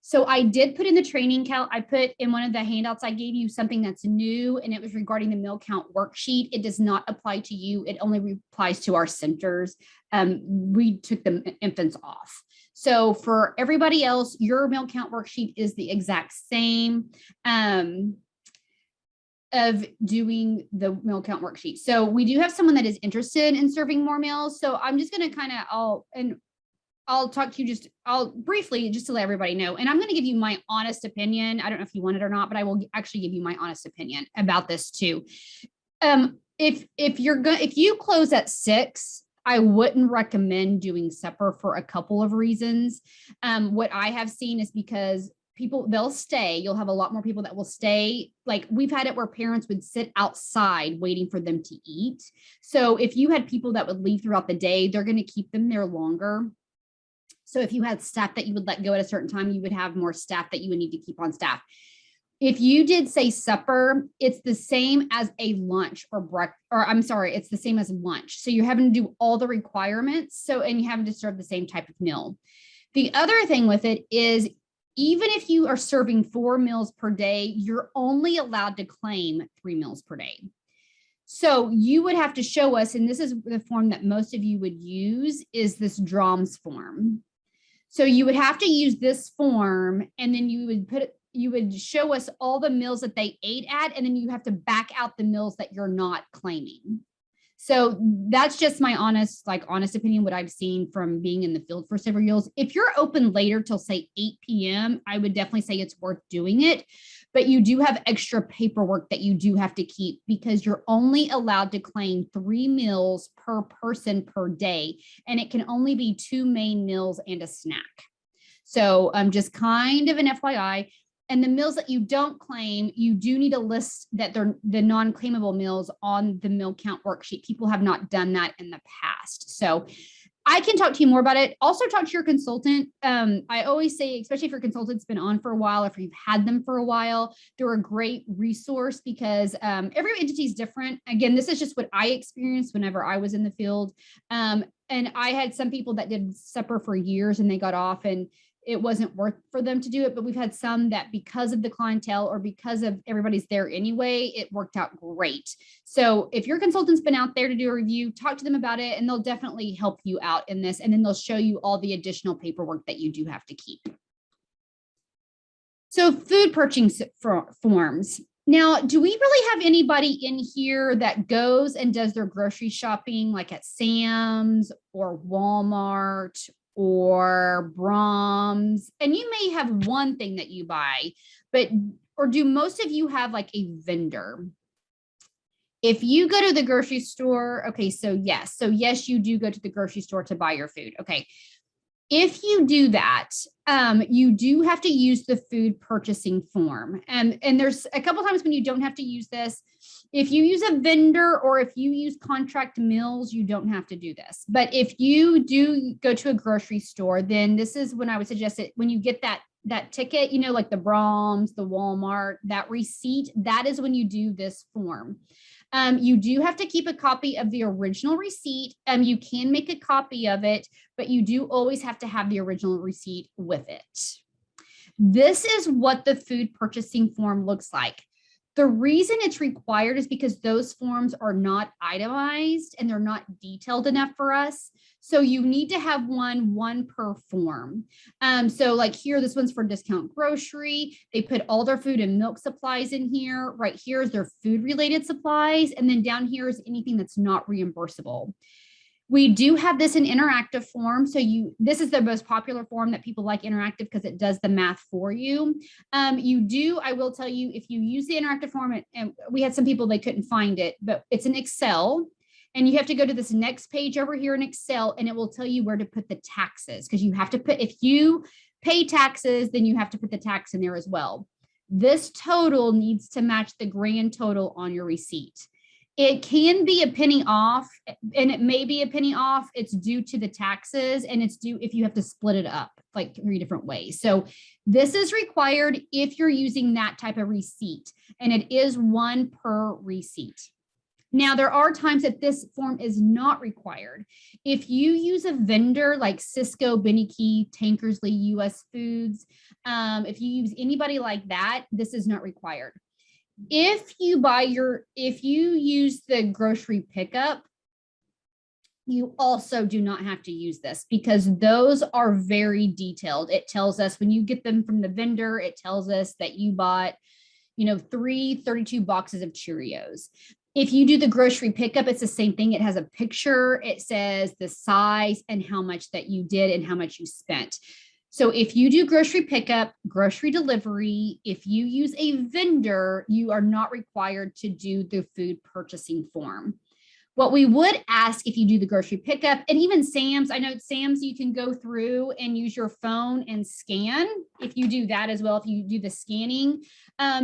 So I did put in the training count. I put in one of the handouts I gave you something that's new, and it was regarding the meal count worksheet. It does not apply to you. It only applies to our centers. We took the infants off. So for everybody else, your meal count worksheet is the exact same of doing the meal count worksheet. So we do have someone that is interested in serving more meals. So I'm just going to kind of, I'll talk to you I'll briefly, just to let everybody know, and I'm going to give you my honest opinion. I don't know if you want it or not, but I will actually give you my honest opinion about this too. If you close at 6, I wouldn't recommend doing supper for a couple of reasons. What I have seen is because they'll stay. You'll have a lot more people that will stay. Like we've had it where parents would sit outside waiting for them to eat. So if you had people that would leave throughout the day, they're going to keep them there longer. So if you had staff that you would let go at a certain time, you would have more staff that you would need to keep on staff. If you did say supper, it's the same as a lunch or breakfast, or I'm sorry, it's the same as lunch. So you're having to do all the requirements. And you're having to serve the same type of meal. The other thing with it is, even if you are serving 4 meals per day, you're only allowed to claim 3 meals per day. So you would have to show us, and this is the form that most of you would use, is this DROMS form. So you would have to use this form, and then you would show us all the meals that they ate at, and then you have to back out the meals that you're not claiming. So that's just my honest opinion, what I've seen from being in the field for several years. If you're open later till say 8 p.m., I would definitely say it's worth doing it. But you do have extra paperwork that you do have to keep, because you're only allowed to claim 3 meals per person per day, and it can only be 2 main meals and a snack. So just kind of an FYI. And the meals that you don't claim, you do need to list that they're the non-claimable meals on the meal count worksheet. People have not done that in the past. So I can talk to you more about it. Also talk to your consultant. I always say, especially if your consultant's been on for a while, if you've had them for a while, they're a great resource because every entity is different. Again, this is just what I experienced whenever I was in the field. And I had some people that did supper for years and they got off and it wasn't worth for them to do it. But we've had some that because of the clientele or because of everybody's there anyway, it worked out great. So if your consultant's been out there to do a review, talk to them about it and they'll definitely help you out in this. And then they'll show you all the additional paperwork that you do have to keep. So food purchasing forms. Now, do we really have anybody in here that goes and does their grocery shopping like at Sam's or Walmart or Brahms? And you may have one thing that you buy, but, or do most of you have like a vendor? If you go to the grocery store, okay, so yes, you do go to the grocery store to buy your food. Okay. If you do that, you do have to use the food purchasing form. And there's a couple times when you don't have to use this. If you use a vendor or if you use contract mills, you don't have to do this. But if you do go to a grocery store, then this is when I would suggest it. When you get that ticket, you know, like the Brahms, the Walmart, that receipt, that is when you do this form. You do have to keep a copy of the original receipt. You can make a copy of it, but you do always have to have the original receipt with it. This is what the food purchasing form looks like. The reason it's required is because those forms are not itemized and they're not detailed enough for us. So you need to have one per form. So like here, this one's for discount grocery. They put all their food and milk supplies in here. Right here is their food related supplies. And then down here is anything that's not reimbursable. We do have this in interactive form. So this is the most popular form that people like interactive because it does the math for you. I will tell you, if you use the interactive form, and we had some people, they couldn't find it, but it's in Excel. And you have to go to this next page over here in Excel and it will tell you where to put the taxes because you have to put, if you pay taxes, then you have to put the tax in there as well. This total needs to match the grand total on your receipt. It can be a penny off and it may be a penny off. It's due to the taxes and it's due if you have to split it up like 3 different ways. So this is required if you're using that type of receipt and it is one per receipt. Now, there are times that this form is not required. If you use a vendor like Cisco, Benny Tankersley, US Foods, if you use anybody like that, this is not required. If you use the grocery pickup, you also do not have to use this because those are very detailed. It tells us when you get them from the vendor, it tells us that you bought, 32 boxes of Cheerios. If you do the grocery pickup, it's the same thing. It has a picture. It says the size and how much that you did and how much you spent. So if you do grocery pickup, grocery delivery, if you use a vendor, you are not required to do the food purchasing form. What we would ask if you do the grocery pickup and even Sam's, I know at Sam's you can go through and use your phone and scan. If you do that as well, if you do the scanning,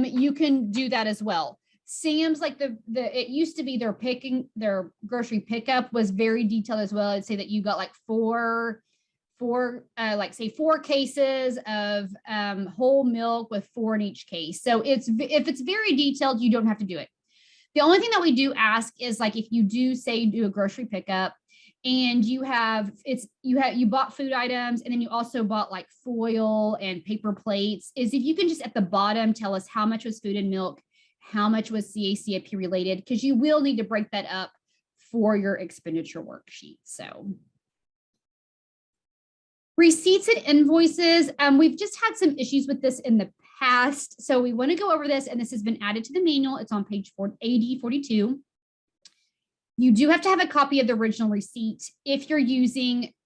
you can do that as well. Sam's, like it used to be their grocery pickup was very detailed as well. I'd say that you got like four cases of whole milk with 4 in each case. So if it's very detailed, you don't have to do it. The only thing that we do ask is like if you do a grocery pickup and you bought food items and then you also bought like foil and paper plates, is if you can just at the bottom tell us how much was food and milk, how much was Cacfp related, because you will need to break that up for your expenditure worksheet. So receipts and invoices, we've just had some issues with this in the past. So we want to go over this, and this has been added to the manual. It's on page 42. You do have to have a copy of the original receipt. If you're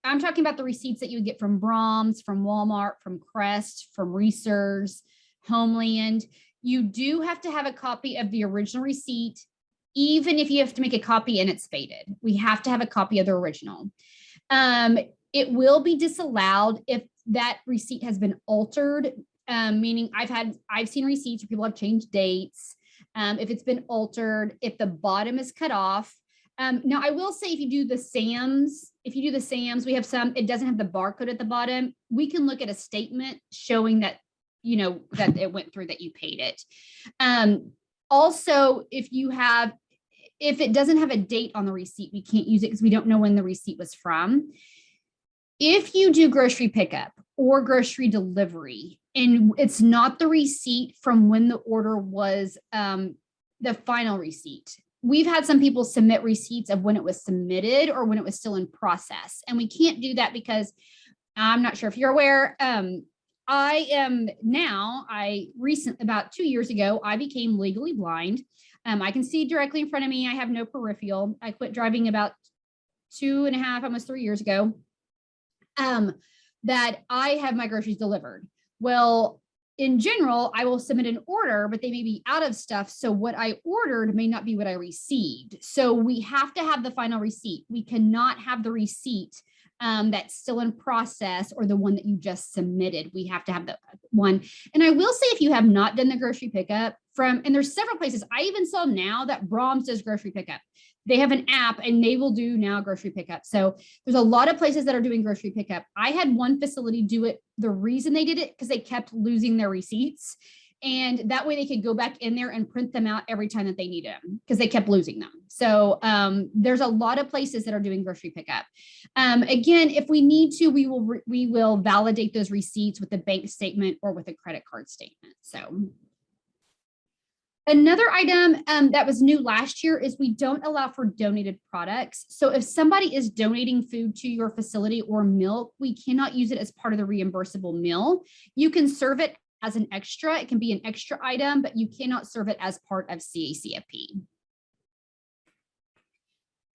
I'm talking about the receipts that you would get from Brahms, from Walmart, from Crest, from Reese's, Homeland. You do have to have a copy of the original receipt, even if you have to make a copy and it's faded. We have to have a copy of the original. It will be disallowed if that receipt has been altered, meaning I've seen receipts where people have changed dates. If it's been altered, if the bottom is cut off, Now I will say if you do the SAMs, we have some, it doesn't have the barcode at the bottom. We can look at a statement showing that, that it went through, that you paid it. Also, if it doesn't have a date on the receipt, we can't use it because we don't know when the receipt was from. If you do grocery pickup or grocery delivery, and it's not the receipt from when the order was the final receipt. We've had some people submit receipts of when it was submitted or when it was still in process. And we can't do that because I'm not sure if you're aware. About 2 years ago, I became legally blind. I can see directly in front of me. I have no peripheral. I quit driving about 2.5, almost 3 years ago. That I have my groceries delivered. Well, in general, I will submit an order, but they may be out of stuff. So what I ordered may not be what I received. So we have to have the final receipt. We cannot have the receipt that's still in process or the one that you just submitted. We have to have the one. And I will say, if you have not done the grocery pickup and there's several places, I even saw now that Brahms does grocery pickup. They have an app and they will do now grocery pickup. So there's a lot of places that are doing grocery pickup. I had one facility do it. The reason they did it, because they kept losing their receipts. And that way they could go back in there and print them out every time that they needed them, because they kept losing them. So there's a lot of places that are doing grocery pickup. Again, if we need to, we will validate those receipts with a bank statement or with a credit card statement. So another item that was new last year is we don't allow for donated products. So if somebody is donating food to your facility or milk, we cannot use it as part of the reimbursable meal. You can serve it as an extra. It can be an extra item, but you cannot serve it as part of Cacfp.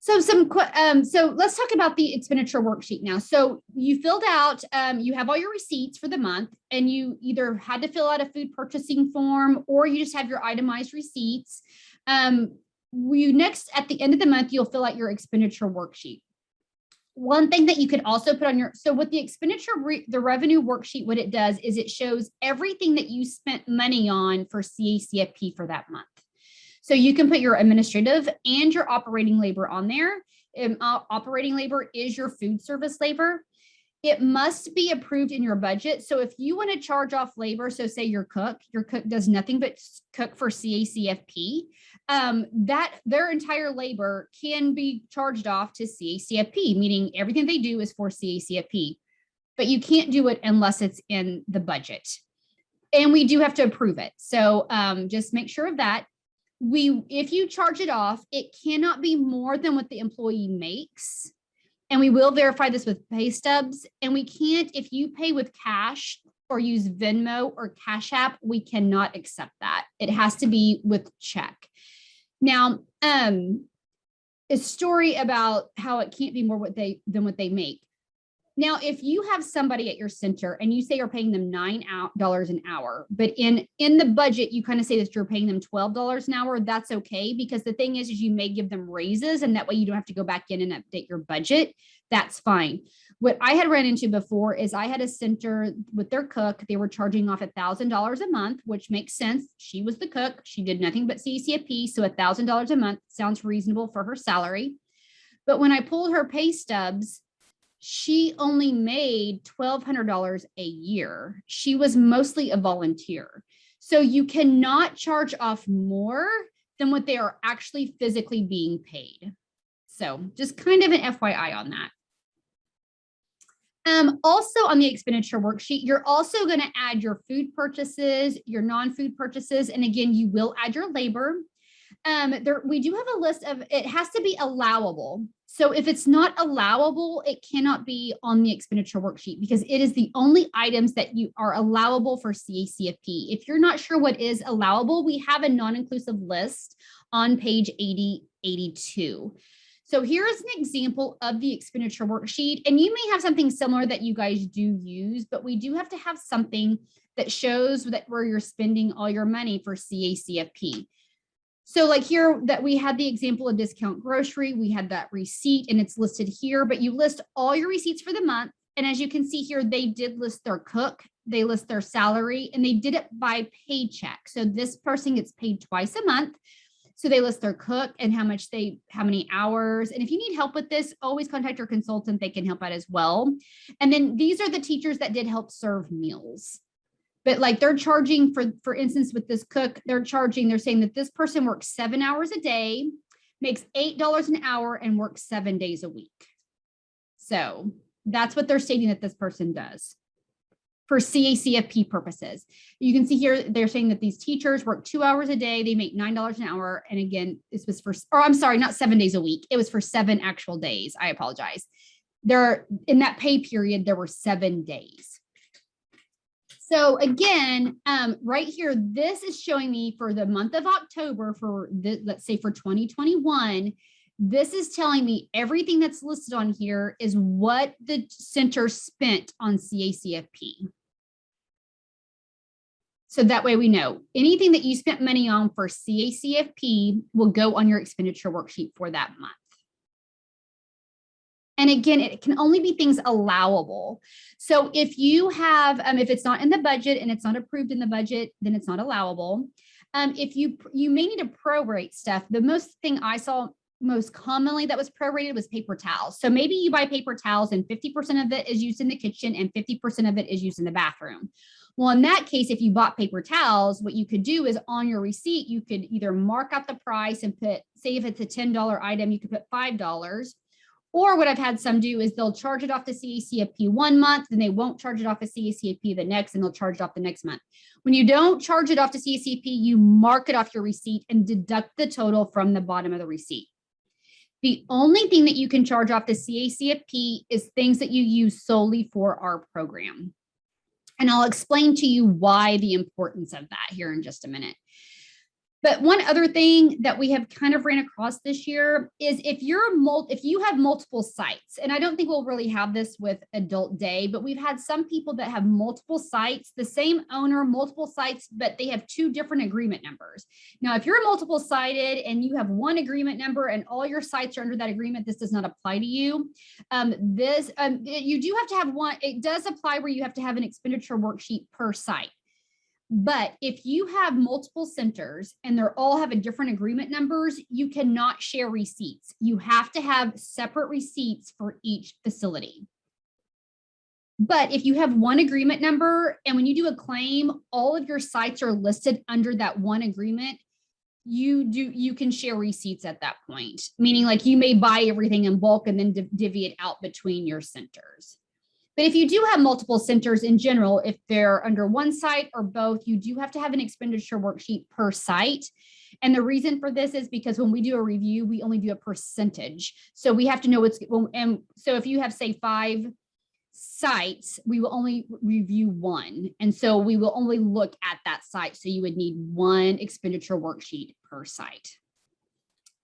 So let's talk about the expenditure worksheet now. So you filled out, you have all your receipts for the month, and you either had to fill out a food purchasing form or you just have your itemized receipts. Next, at the end of the month, you'll fill out your expenditure worksheet. One thing that you could also put on so with the the revenue worksheet, what it does is it shows everything that you spent money on for Cacfp for that month. So you can put your administrative and your operating labor on there. Operating labor is your food service labor. It must be approved in your budget. So if you want to charge off labor, so say your cook does nothing but cook for Cacfp, that their entire labor can be charged off to Cacfp, meaning everything they do is for Cacfp, but you can't do it unless it's in the budget. And we do have to approve it. So just make sure of that. If you charge it off, it cannot be more than what the employee makes. And we will verify this with pay stubs. And we can't, if you pay with cash or use Venmo or Cash App, we cannot accept that. It has to be with check. Now, a story about how it can't be more than what they make. Now, if you have somebody at your center and you say you're paying them $9 an hour, but in the budget, you kind of say that you're paying them $12 an hour, that's okay. Because the thing is you may give them raises and that way you don't have to go back in and update your budget. That's fine. What I had run into before is I had a center with their cook. They were charging off $1,000 a month, which makes sense. She was the cook. She did nothing but Cacfp. So $1,000 a month sounds reasonable for her salary. But when I pulled her pay stubs, she only made $1,200 a year. She was mostly a volunteer. So you cannot charge off more than what they are actually physically being paid. So just kind of an FYI on that. Also on the expenditure worksheet, you're also going to add your food purchases, your non-food purchases. And again, you will add your labor. We do have a list of, it has to be allowable. So if it's not allowable, it cannot be on the expenditure worksheet because it is the only items that you are allowable for Cacfp. If you're not sure what is allowable, we have a non-inclusive list on page 82. So here is an example of the expenditure worksheet, and you may have something similar that you guys do use, but we do have to have something that shows that where you're spending all your money for Cacfp. So like here that we had the example of discount grocery, we had that receipt and it's listed here, but you list all your receipts for the month. And as you can see here, they did list their cook, they list their salary, and they did it by paycheck. So this person gets paid twice a month. So they list their cook and how many hours. And if you need help with this, always contact your consultant. They can help out as well. And then these are the teachers that did help serve meals. But like they're charging for instance, with this cook, they're saying that this person works 7 hours a day, makes $8 an hour, and works 7 days a week. So that's what they're stating that this person does for CACFP purposes. You can see here, they're saying that these teachers work 2 hours a day, they make $9 an hour. And again, this was I'm sorry, not 7 days a week. It was for 7 actual days. I apologize. In that pay period, there were 7 days. So again, right here, this is showing me for the month of October let's say for 2021, this is telling me everything that's listed on here is what the center spent on CACFP. So that way we know anything that you spent money on for CACFP will go on your expenditure worksheet for that month. And again, it can only be things allowable. So if you have, if it's not in the budget and it's not approved in the budget, then it's not allowable. If you may need to prorate stuff. The most thing I saw most commonly that was prorated was paper towels. So maybe you buy paper towels and 50% of it is used in the kitchen and 50% of it is used in the bathroom. Well, in that case, if you bought paper towels, what you could do is on your receipt, you could either mark out the price and put, say if it's a $10 item, you could put $5. Or what I've had some do is they'll charge it off to CACFP 1 month, then they won't charge it off to CACFP the next, and they'll charge it off the next month. When you don't charge it off to CACFP, you mark it off your receipt and deduct the total from the bottom of the receipt. The only thing that you can charge off to CACFP is things that you use solely for our program. And I'll explain to you why the importance of that here in just a minute. But one other thing that we have kind of ran across this year is if you have multiple sites, and I don't think we'll really have this with Adult Day, but we've had some people that have multiple sites, the same owner, multiple sites, but they have 2 different agreement numbers. Now, if you're multiple sited and you have one agreement number and all your sites are under that agreement, this does not apply to you. You do have to have one. It does apply where you have to have an expenditure worksheet per site. But if you have multiple centers and they're all have a different agreement numbers, you cannot share receipts. You have to have separate receipts for each facility. But if you have one agreement number and when you do a claim, all of your sites are listed under that one agreement, you can share receipts at that point, meaning like you may buy everything in bulk and then divvy it out between your centers. But if you do have multiple centers in general, if they're under one site or both, you do have to have an expenditure worksheet per site. And the reason for this is because when we do a review, we only do a percentage. So we have to know and so if you have, say, 5 sites, we will only review 1. And so we will only look at that site. So you would need 1 expenditure worksheet per site.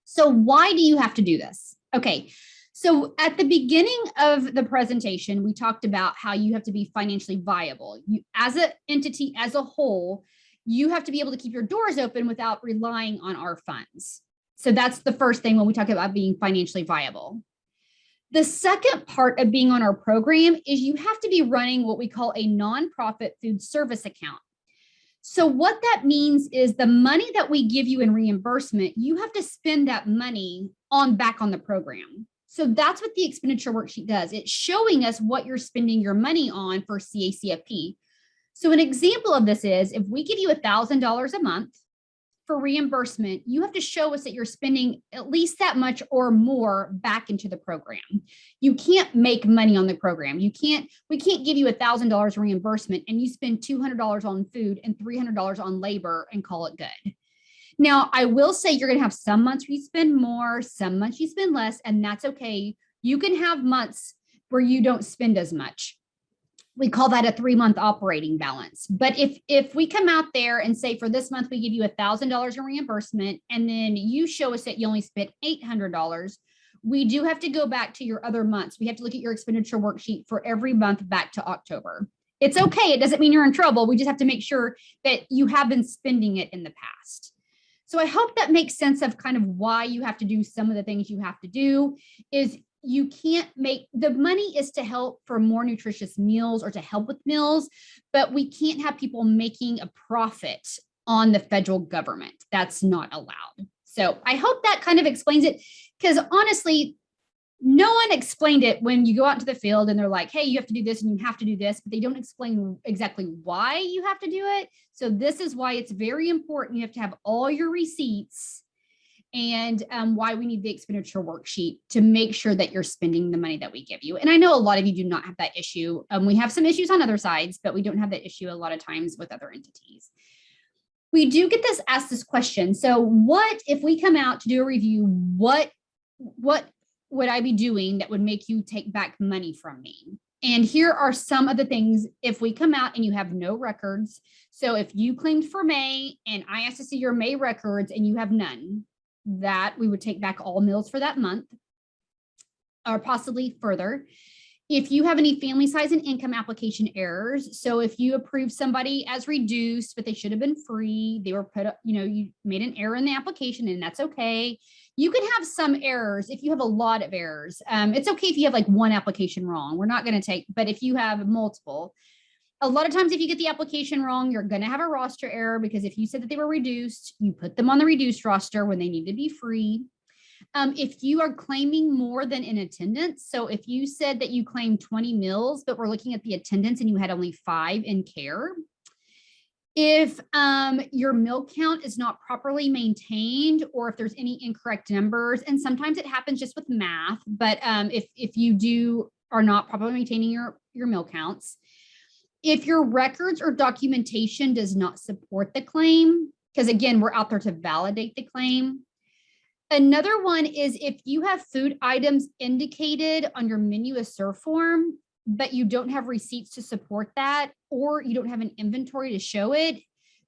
So why do you have to do this? Okay. So at the beginning of the presentation, we talked about how you have to be financially viable. You, as an entity, as a whole, you have to be able to keep your doors open without relying on our funds. So that's the first thing when we talk about being financially viable. The second part of being on our program is you have to be running what we call a nonprofit food service account. So what that means is the money that we give you in reimbursement, you have to spend that money back on the program. So that's what the expenditure worksheet does. It's showing us what you're spending your money on for CACFP. So an example of this is if we give you $1,000 a month for reimbursement, you have to show us that you're spending at least that much or more back into the program. You can't make money on the program. We can't give you $1,000 reimbursement and you spend $200 on food and $300 on labor and call it good. Now, I will say you're going to have some months where you spend more, some months you spend less, and that's okay. You can have months where you don't spend as much. We call that a 3-month operating balance. But if we come out there and say for this month, we give you $1,000 in reimbursement, and then you show us that you only spent $800, we do have to go back to your other months. We have to look at your expenditure worksheet for every month back to October. It's okay. It doesn't mean you're in trouble. We just have to make sure that you have been spending it in the past. So I hope that makes sense of kind of why you have to do some of the things you have to do is you can't make, the money is to help for more nutritious meals or to help with meals, but we can't have people making a profit on the federal government. That's not allowed. So I hope that kind of explains it, because honestly, no one explained it when you go out into the field and they're like, hey, you have to do this and you have to do this, but they don't explain exactly why you have to do it. So this is why it's very important. You have to have all your receipts, and why we need the expenditure worksheet to make sure that you're spending the money that we give you. And I know a lot of you do not have that issue. We have some issues on other sides, but we don't have that issue a lot of times with other entities. We do get asked this question. So what if we come out to do a review, what would I be doing that would make you take back money from me? And here are some of the things if we come out and you have no records. So if you claimed for May and I asked to see your May records and you have none, that we would take back all meals for that month, or possibly further. If you have any family size and income application errors, so if you approve somebody as reduced, but they should have been free, they were put up, you made an error in the application, and that's okay. You can have some errors if you have a lot of errors. It's okay if you have like one application wrong. We're not going to take, but if you have multiple, a lot of times if you get the application wrong, you're going to have a roster error, because if you said that they were reduced, you put them on the reduced roster when they need to be free. If you are claiming more than in attendance, so if you said that you claimed 20 meals, but we're looking at the attendance and you had only 5 in care. If your meal count is not properly maintained, or if there's any incorrect numbers, and sometimes it happens just with math, but if you are not properly maintaining your meal counts, if your records or documentation does not support the claim, because again, we're out there to validate the claim. Another one is if you have food items indicated on your menu as served form, but you don't have receipts to support that, or you don't have an inventory to show it,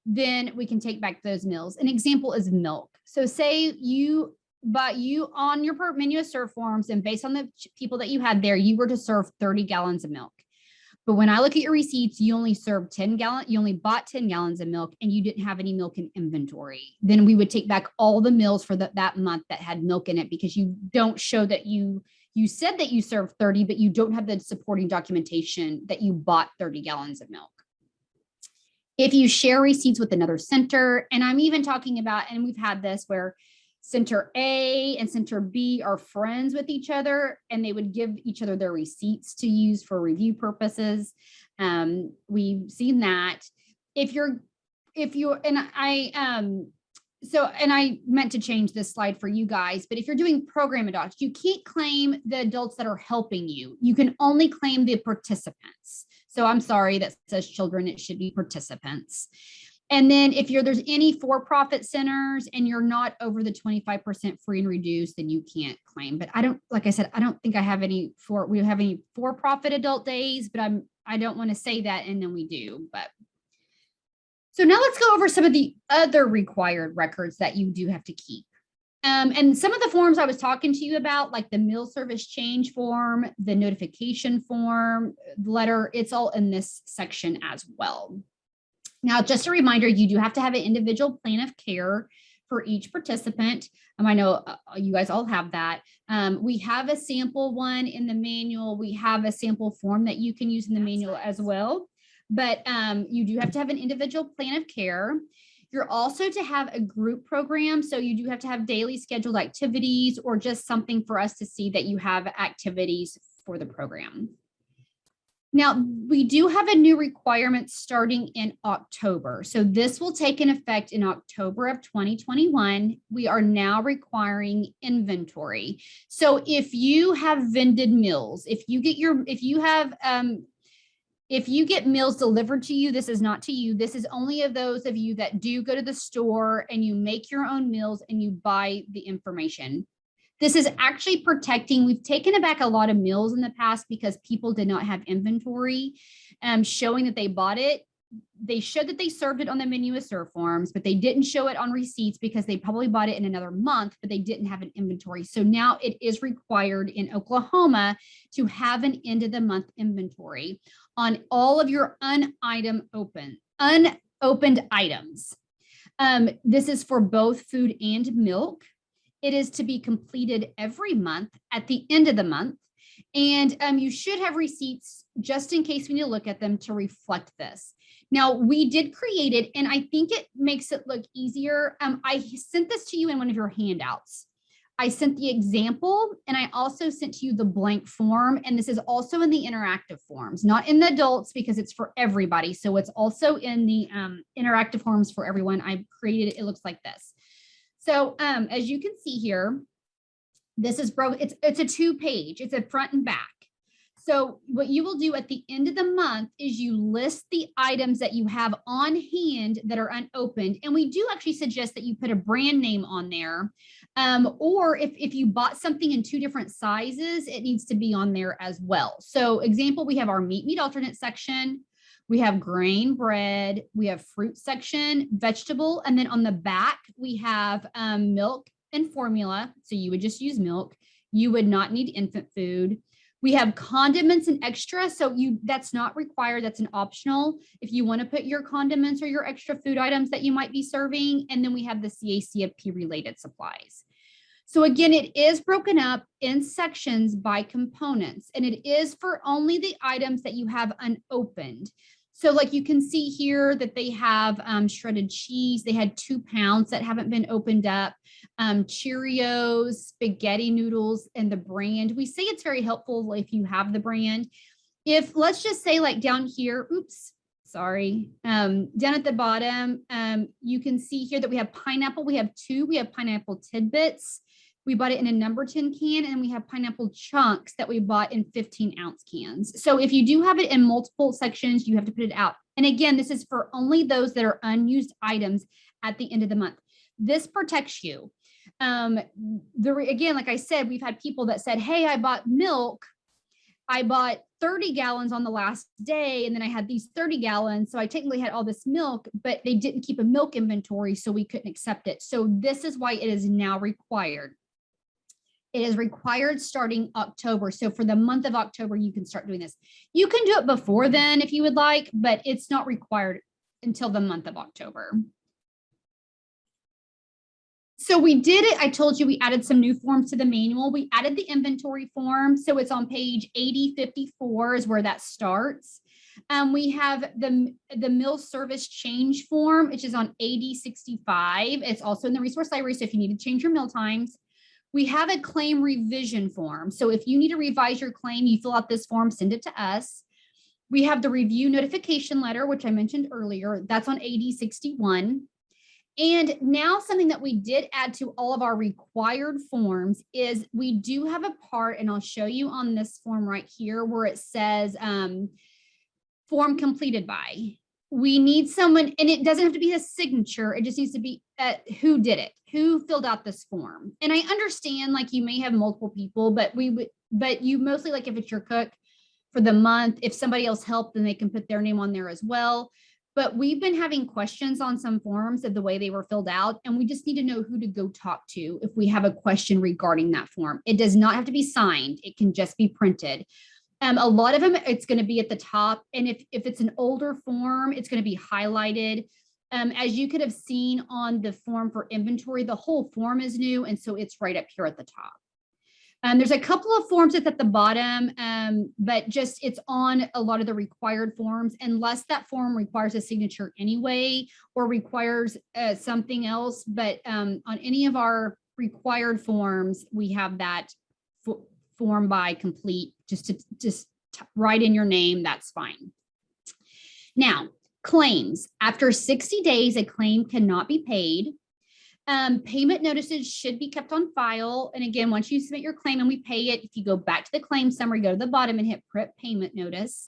then we can take back those meals. An example is milk. So say you on your menu as served forms, and based on the people that you had there, you were to serve 30 gallons of milk. But when I look at your receipts, you only served 10 gallons, you only bought 10 gallons of milk, and you didn't have any milk in inventory. Then we would take back all the meals for that month that had milk in it, because you don't show that you said that you served 30, but you don't have the supporting documentation that you bought 30 gallons of milk. If you share receipts with another center, and I'm even talking about, and we've had this where Center A and Center B are friends with each other, and they would give each other their receipts to use for review purposes. We've seen that. And I meant to change this slide for you guys, but if you're doing program adults, you can't claim the adults that are helping you. You can only claim the participants. So I'm sorry, that says children, it should be participants. And then if there's any for-profit centers and you're not over the 25% free and reduced, then you can't claim. But like I said, I don't think we have any for-profit adult days, but I don't want to say that, and then we do. But so now let's go over some of the other required records that you do have to keep. And some of the forms I was talking to you about, like the meal service change form, the notification form, letter, it's all in this section as well. Now, just a reminder, you do have to have an individual plan of care for each participant. I know you guys all have that. We have a sample one in the manual. We have a sample form that you can use in the manual as well. But you do have to have an individual plan of care. You're also to have a group program. So you do have to have daily scheduled activities, or just something for us to see that you have activities for the program. Now, we do have a new requirement starting in October. So this will take an effect in October of 2021. We are now requiring inventory. So if you have vended meals, if you get meals delivered to you, this is not to you. This is only of those of you that do go to the store and you make your own meals and you buy the information. This is actually protecting. We've taken back a lot of meals in the past because people did not have inventory showing that they bought it. They showed that they served it on the menu as served forms, but they didn't show it on receipts because they probably bought it in another month, but they didn't have an inventory. So now it is required in Oklahoma to have an end of the month inventory on all of your unopened items. This is for both food and milk. It is to be completed every month at the end of the month. And you should have receipts just in case we need to look at them to reflect this. Now, we did create it, and I think it makes it look easier. I sent this to you in one of your handouts. I sent the example, and I also sent to you the blank form, and this is also in the interactive forms, not in the adults because it's for everybody. So it's also in the interactive forms for everyone. I created it. It looks like this. So as you can see here, this is broken. It's a 2-page. It's a front and back. So what you will do at the end of the month is you list the items that you have on hand that are unopened. And we do actually suggest that you put a brand name on there. Or if you bought something in 2 different sizes, it needs to be on there as well. So example, we have our meat alternate section. We have grain, bread, we have fruit section, vegetable. And then on the back, we have milk and formula. So you would just use milk. You would not need infant food. We have condiments and extra. So that's not required. That's an optional if you want to put your condiments or your extra food items that you might be serving. And then we have the CACFP related supplies. So again, it is broken up in sections by components, and it is for only the items that you have unopened. So like you can see here that they have shredded cheese. They had 2 pounds that haven't been opened up. Cheerios, spaghetti noodles, and the brand. We say it's very helpful if you have the brand. If let's just say like down here, down at the bottom, you can see here that we have pineapple. We have 2. We have pineapple tidbits. We bought it in a number 10 can, and we have pineapple chunks that we bought in 15-ounce cans. So if you do have it in multiple sections, you have to put it out. And again, this is for only those that are unused items at the end of the month. This protects you. Again, like I said, we've had people that said, hey, I bought milk. I bought 30 gallons on the last day, and then I had these 30 gallons. So I technically had all this milk, but they didn't keep a milk inventory, so we couldn't accept it. So this is why it is now required. It is required starting October. So for the month of October, you can start doing this. You can do it before then if you would like, but it's not required until the month of October. So we did it. I told you we added some new forms to the manual. We added the inventory form. So it's on page 8054 is where that starts. We have the meal service change form, which is on 8065. It's also in the resource library. So if you need to change your meal times, we have a claim revision form. So if you need to revise your claim, you fill out this form, send it to us. We have the review notification letter, which I mentioned earlier. That's on 8061. And now something that we did add to all of our required forms is we do have a part, and I'll show you on this form right here where it says form completed by. We need someone, and it doesn't have to be a signature. It just needs to be who did it, who filled out this form. And I understand like you may have multiple people, but you mostly like if it's your cook for the month, if somebody else helped, then they can put their name on there as well. But we've been having questions on some forms of the way they were filled out, and we just need to know who to go talk to if we have a question regarding that form. It does not have to be signed. It can just be printed. A lot of them, it's going to be at the top. And if it's an older form, it's going to be highlighted. As you could have seen on the form for inventory, the whole form is new. And so it's right up here at the top. There's a couple of forms at the bottom, but just it's on a lot of the required forms, unless that form requires a signature anyway, or requires something else. But on any of our required forms, we have that form by complete, just write in your name, that's fine. Now, claims. After 60 days, a claim cannot be paid. Payment notices should be kept on file. And again, once you submit your claim and we pay it, if you go back to the claim summary, go to the bottom and hit print payment notice.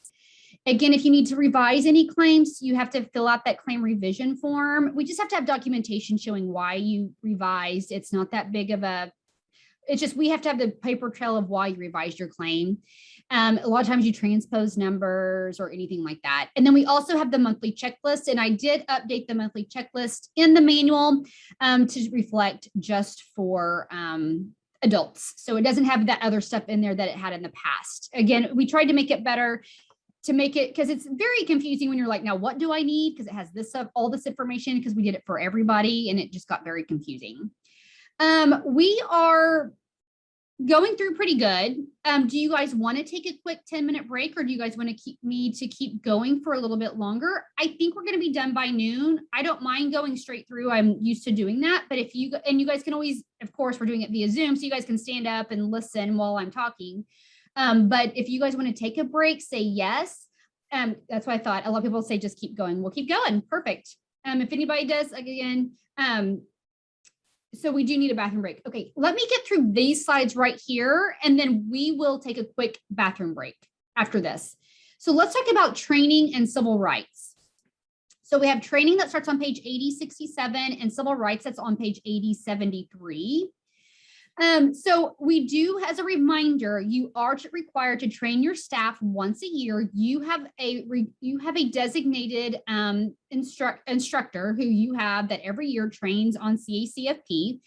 Again, if you need to revise any claims, you have to fill out that claim revision form. We just have to have documentation showing why you revised. It's not that big of a, it's just, we have to have the paper trail of why you revised your claim. A lot of times you transpose numbers or anything like that. And then we also have the monthly checklist. And I did update the monthly checklist in the manual to reflect just for adults. So it doesn't have that other stuff in there that it had in the past. Again, we tried to make it better to make it, because it's very confusing when you're like, now what do I need? Because it has this stuff, all this information, because we did it for everybody and it just got very confusing. going through pretty good. Do you guys want to take a quick 10-minute break, or do you guys want to keep going for a little bit longer? I think we're going to be done by noon. I don't mind going straight through. I'm used to doing that. But if you guys can always, of course, we're doing it via Zoom, so you guys can stand up and listen while I'm talking. But if you guys want to take a break, say yes. That's what I thought. A lot of people say just keep going. We'll keep going. Perfect. If anybody does, again, so we do need a bathroom break. Okay, let me get through these slides right here, and then we will take a quick bathroom break after this. So let's talk about training and civil rights. So we have training that starts on page 8067 and civil rights that's on page 8073. So we do, as a reminder, you are required to train your staff once a year. You have a designated instructor who you have that every year trains on Cacfp.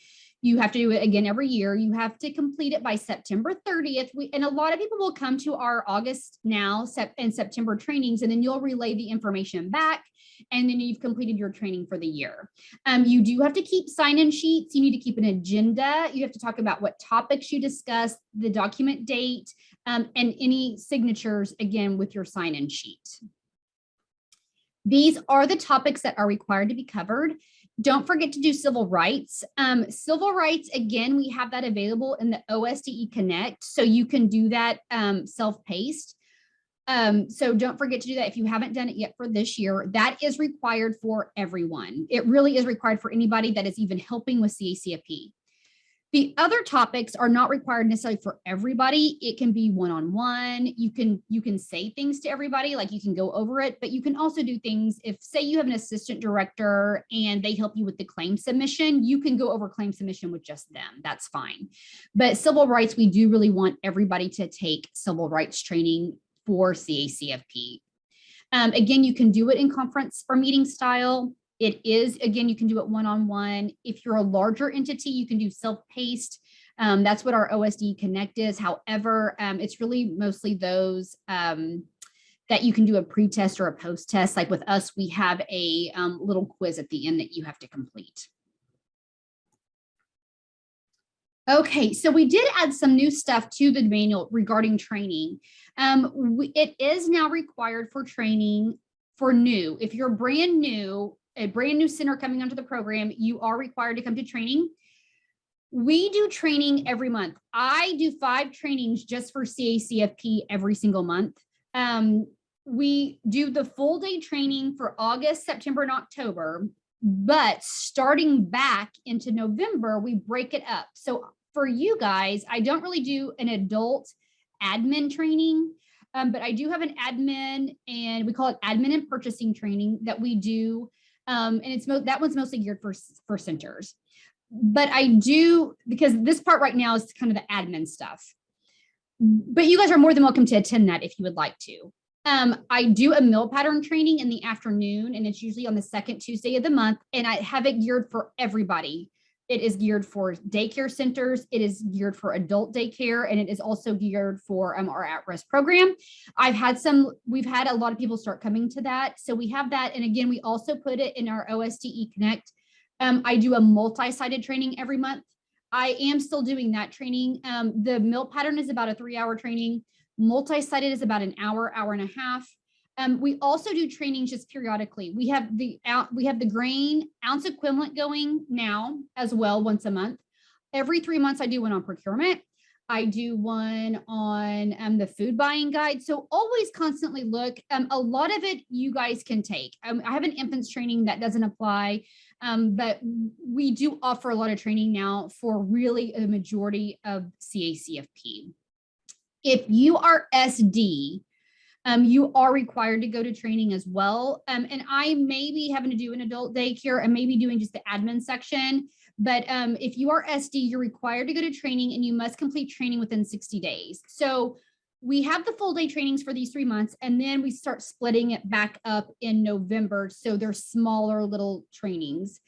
You have to do it again every year. You have to complete it by September 30th. And a lot of people will come to our August and September trainings, and then you'll relay the information back, and then you've completed your training for the year. You do have to keep sign-in sheets. You need to keep an agenda. You have to talk about what topics you discussed, the document date, and any signatures, again, with your sign-in sheet. These are the topics that are required to be covered. Don't forget to do civil rights. Civil rights, again, we have that available in the OSDE Connect, so you can do that self-paced. So don't forget to do that if you haven't done it yet for this year. That is required for everyone. It really is required for anybody that is even helping with Cacfp. The other topics are not required necessarily for everybody. It can be one-on-one. You can say things to everybody, like you can go over it, but you can also do things if, say, you have an assistant director and they help you with the claim submission, you can go over claim submission with just them. That's fine. But civil rights, we do really want everybody to take civil rights training for Cacfp. Again, you can do it in conference or meeting style. It is, again, you can do it one-on-one. If you're a larger entity, you can do self-paced. That's what our OSDE Connect is. However, it's really mostly those that you can do a pre-test or a post-test. Like with us, we have a little quiz at the end that you have to complete. Okay, so we did add some new stuff to the manual regarding training. It is now required for training for new. If you're brand new, a brand new center coming onto the program, you are required to come to training. We do training every month. I do 5 trainings just for Cacfp every single month. We do the full day training for August, September, and October, but starting back into November, we break it up. So for you guys, I don't really do an adult admin training, but I do have an admin, and we call it admin and purchasing training that we do. And that one's mostly geared for centers. But I do, because this part right now is kind of the admin stuff. But you guys are more than welcome to attend that if you would like to. I do a meal pattern training in the afternoon, and it's usually on the second Tuesday of the month, and I have it geared for everybody. It is geared for daycare centers. It is geared for adult daycare, and it is also geared for our at-risk program. We've had a lot of people start coming to that. So we have that. And again, we also put it in our OSDE Connect. I do a multi-sided training every month. I am still doing that training. The meal pattern is about a 3-hour training. Multi-sided is about an hour, hour and a half. We also do trainings just periodically. We have the grain ounce equivalent going now as well once a month. Every 3 months, I do one on procurement. I do one on the food buying guide. So always constantly look. A lot of it you guys can take. I have an infants training that doesn't apply, but we do offer a lot of training now for really a majority of Cacfp. If you are SD, you are required to go to training as well. And I may be having to do an adult daycare and maybe doing just the admin section. But if you are SD, you're required to go to training, and you must complete training within 60 days. So we have the full day trainings for these 3 months, and then we start splitting it back up in November. So they're smaller little trainings.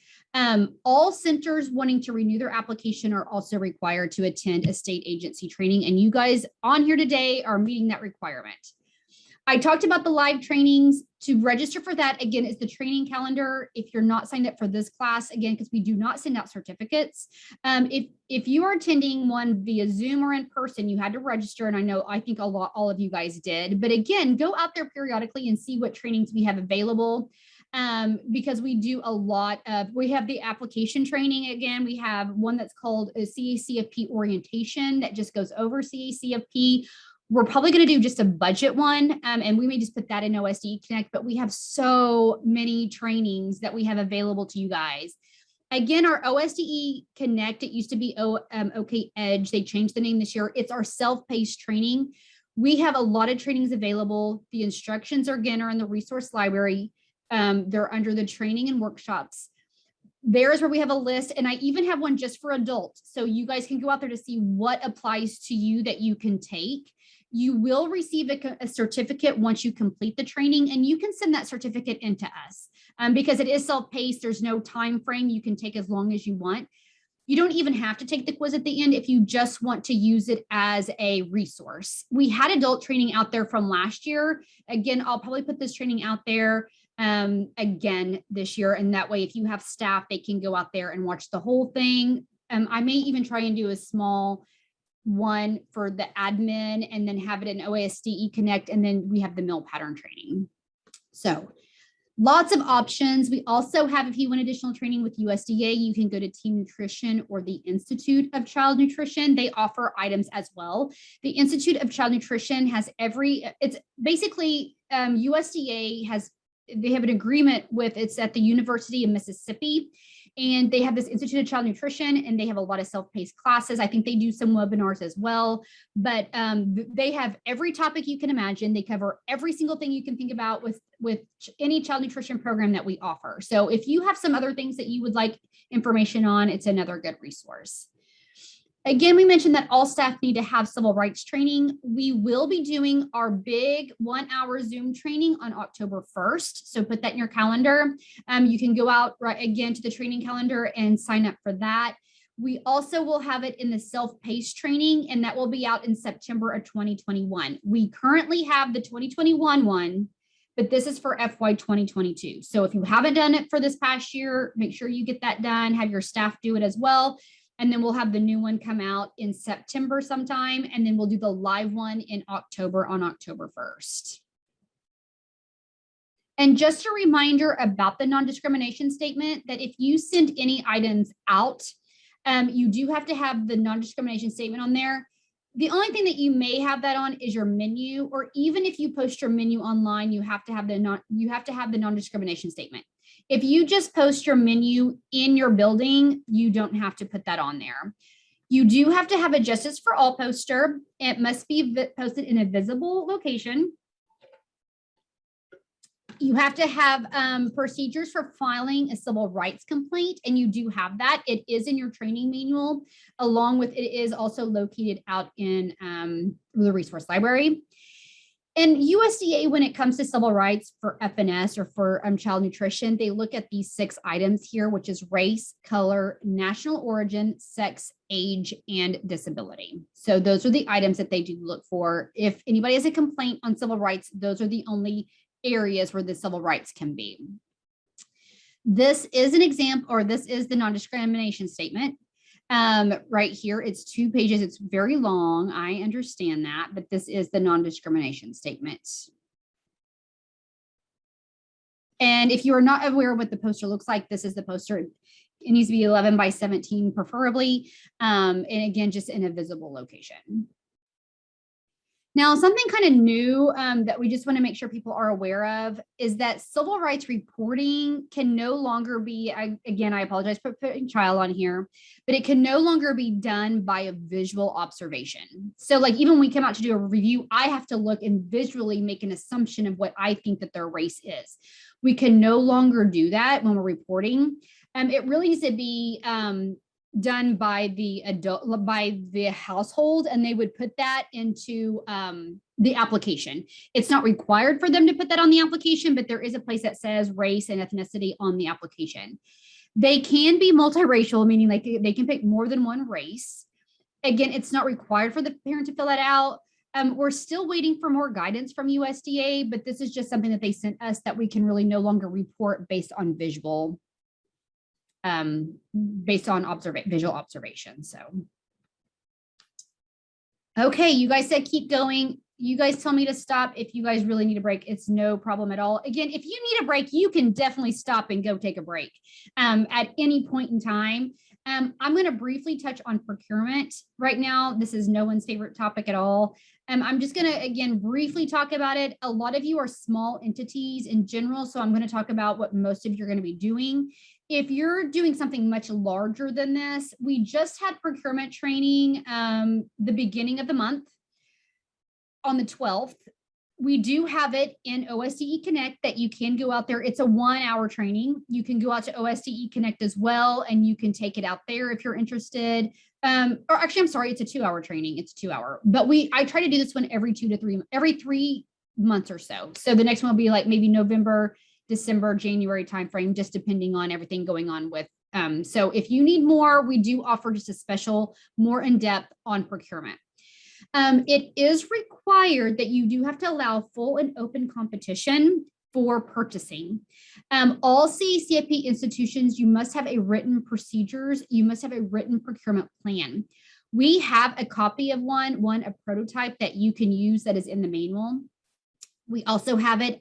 All centers wanting to renew their application are also required to attend a state agency training. And you guys on here today are meeting that requirement. I talked about the live trainings. To register for that, again, is the training calendar. If you're not signed up for this class, again, because we do not send out certificates. If you are attending one via Zoom or in person, you had to register. And I think all of you guys did. But again, go out there periodically and see what trainings we have available. Because we do a lot of, we have the application training. Again, we have one that's called a Cacfp orientation that just goes over Cacfp. We're probably going to do just a budget one, and we may just put that in OSDE Connect, but we have so many trainings that we have available to you guys. Again, our OSDE Connect, it used to be OK Edge. They changed the name this year. It's our self-paced training. We have a lot of trainings available. The instructions are in the resource library. They're under the training and workshops. There's where we have a list, and I even have one just for adults. So you guys can go out there to see what applies to you that you can take. You will receive a certificate once you complete the training, and you can send that certificate into us because it is self-paced. There's no time frame. You can take as long as you want. You don't even have to take the quiz at the end if you just want to use it as a resource. We had adult training out there from last year. Again, I'll probably put this training out there again this year. And that way, if you have staff, they can go out there and watch the whole thing. I may even try and do a small one for the admin and then have it in OSDE Connect. And then we have the meal pattern training. So lots of options. We also have, if you want additional training with USDA, you can go to Team Nutrition or the Institute of Child Nutrition. They offer items as well. The Institute of Child Nutrition has it's basically USDA they have an agreement with, it's at the University of Mississippi, and they have this Institute of Child Nutrition, and they have a lot of self-paced classes. I think they do some webinars as well, but they have every topic you can imagine. They cover every single thing you can think about with any child nutrition program that we offer. So if you have some other things that you would like information on, it's another good resource. Again, we mentioned that all staff need to have civil rights training. We will be doing our big 1 hour Zoom training on October 1st. So put that in your calendar. You can go out again to the training calendar and sign up for that. We also will have it in the self-paced training, and that will be out in September of 2021. We currently have the 2021 one, but this is for FY 2022. So if you haven't done it for this past year, make sure you get that done, have your staff do it as well. And then we'll have the new one come out in September sometime. And then we'll do the live one in October on October 1st. And just a reminder about the non-discrimination statement, that if you send any items out, you do have to have the non-discrimination statement on there. The only thing that you may have that on is your menu, or even if you post your menu online, you have to have the non-discrimination statement. If you just post your menu in your building, you don't have to put that on there. You do have to have a Justice for All poster. It must be posted in a visible location. You have to have procedures for filing a civil rights complaint, and you do have that. It is in your training manual, along with it is also located out in the resource library. And USDA, when it comes to civil rights for FNS or for child nutrition, they look at these 6 items here, which is race, color, national origin, sex, age, and disability. So those are the items that they do look for. If anybody has a complaint on civil rights, those are the only areas where the civil rights can be. This is an example, or this is the non-discrimination statement. Right here, it's 2 pages. It's very long. I understand that, but this is the non-discrimination statement. And if you are not aware of what the poster looks like, this is the poster. It needs to be 11 by 17, preferably. And again, just in a visible location. Now, something kind of new that we just want to make sure people are aware of is that civil rights reporting can no longer be, again, I apologize for putting child on here, but it can no longer be done by a visual observation. So like even when we come out to do a review, I have to look and visually make an assumption of what I think that their race is. We can no longer do that when we're reporting. It really needs to be done by the household, and they would put that into the application. It's not required for them to put that on the application, but there is a place that says race and ethnicity on the application. They can be multiracial, meaning like they can pick more than one race. Again, it's not required for the parent to fill that out, We're still waiting for more guidance from USDA, but this is just something that they sent us that we can really no longer report based on visual, based on visual observation. So, okay, you guys said keep going. You guys tell me to stop if you guys really need a break. It's no problem at all. Again, if you need a break, you can definitely stop and go take a break at any point in time. I'm going to briefly touch on procurement right now. This is no one's favorite topic at all. I'm just going to, again, briefly talk about it. A lot of you are small entities in general, so I'm going to talk about what most of you are going to be doing. If you're doing something much larger than this, we just had procurement training the beginning of the month on the 12th. We do have it in OSDE Connect that you can go out there. It's a 1-hour training. You can go out to OSDE Connect as well, and you can take it out there if you're interested. Or actually, I'm sorry, it's a 2-hour training. It's 2-hour. But I try to do this one every 3 months or so. So the next one will be like maybe November, December, January timeframe, just depending on everything going on with. So if you need more, we do offer just a special, more in-depth on procurement. It is required that you do have to allow full and open competition for purchasing. All CACFP institutions, you must have a written procedures. You must have a written procurement plan. We have a copy of a prototype that you can use that is in the manual. We also have it.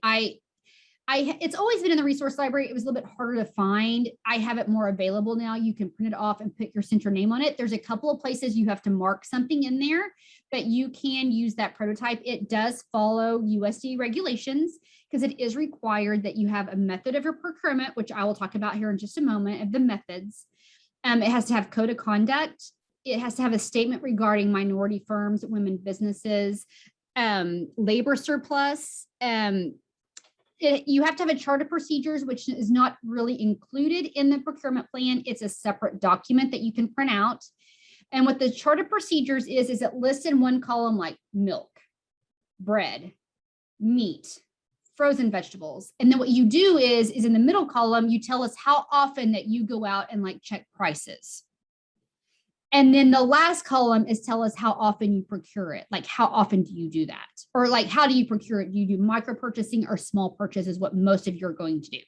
It's always been in the resource library. It was a little bit harder to find. I have it more available now. You can print it off and put your center name on it. There's a couple of places you have to mark something in there, but you can use that prototype. It does follow USDA regulations because it is required that you have a method of your procurement, which I will talk about here in just a moment, of the methods. It has to have code of conduct. It has to have a statement regarding minority firms, women businesses, labor surplus, you have to have a chart of procedures, which is not really included in the procurement plan. It's a separate document that you can print out. And what the chart of procedures is it lists in one column like milk, bread, meat, frozen vegetables. And then what you do is in the middle column, you tell us how often that you go out and like check prices. And then the last column is tell us how often you procure it. Like, how often do you do that? Or like, how do you procure it? Do you do micro purchasing or small purchase is what most of you are going to do.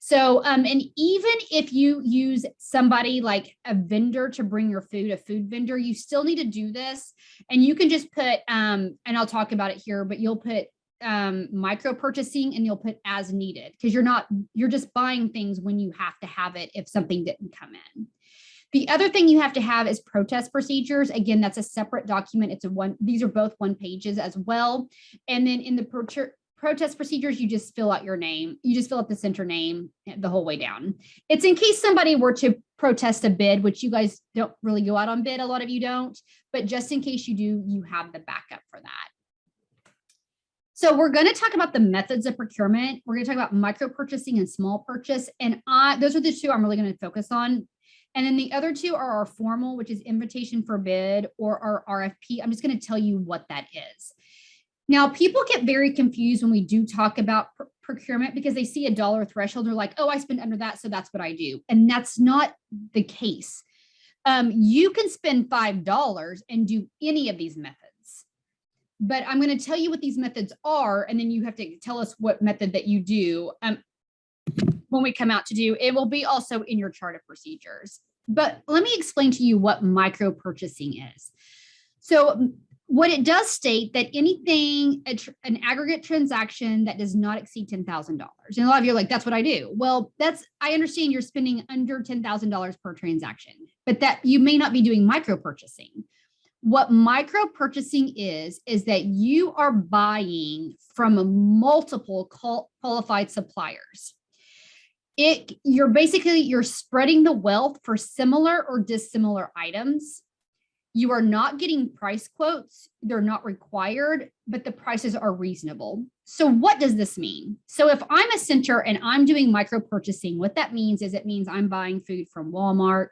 So, and even if you use somebody like a vendor to bring your food, a food vendor, you still need to do this. And you can just put, and I'll talk about it here, but you'll put micro purchasing and you'll put as needed because you're just buying things when you have to have it if something didn't come in. The other thing you have to have is protest procedures. Again, that's a separate document. These are both 1 pages as well. And then in the protest procedures, you just fill out your name. You just fill out the center name the whole way down. It's in case somebody were to protest a bid, which you guys don't really go out on bid. A lot of you don't, but just in case you do, you have the backup for that. So we're going to talk about the methods of procurement. We're going to talk about micro purchasing and small purchase. And those are the two I'm really going to focus on. And then the other two are our formal, which is invitation for bid, or our RFP. I'm just going to tell you what that is. Now, people get very confused when we do talk about procurement because they see a dollar threshold. They're like, oh, I spend under that, so that's what I do. And that's not the case. You can spend $5 and do any of these methods. But I'm going to tell you what these methods are, and then you have to tell us what method that you do. When we come out to do, it will be also in your chart of procedures. But let me explain to you what micro purchasing is. So what it does state that anything, an aggregate transaction that does not exceed $10,000. And a lot of you are like, that's what I do. Well, I understand you're spending under $10,000 per transaction, but that you may not be doing micro purchasing. What micro purchasing is that you are buying from multiple qualified suppliers. You're spreading the wealth for similar or dissimilar items. You are not getting price quotes. They're not required, but the prices are reasonable. So what does this mean? So if I'm a center and I'm doing micro purchasing, what that means is it means I'm buying food from Walmart.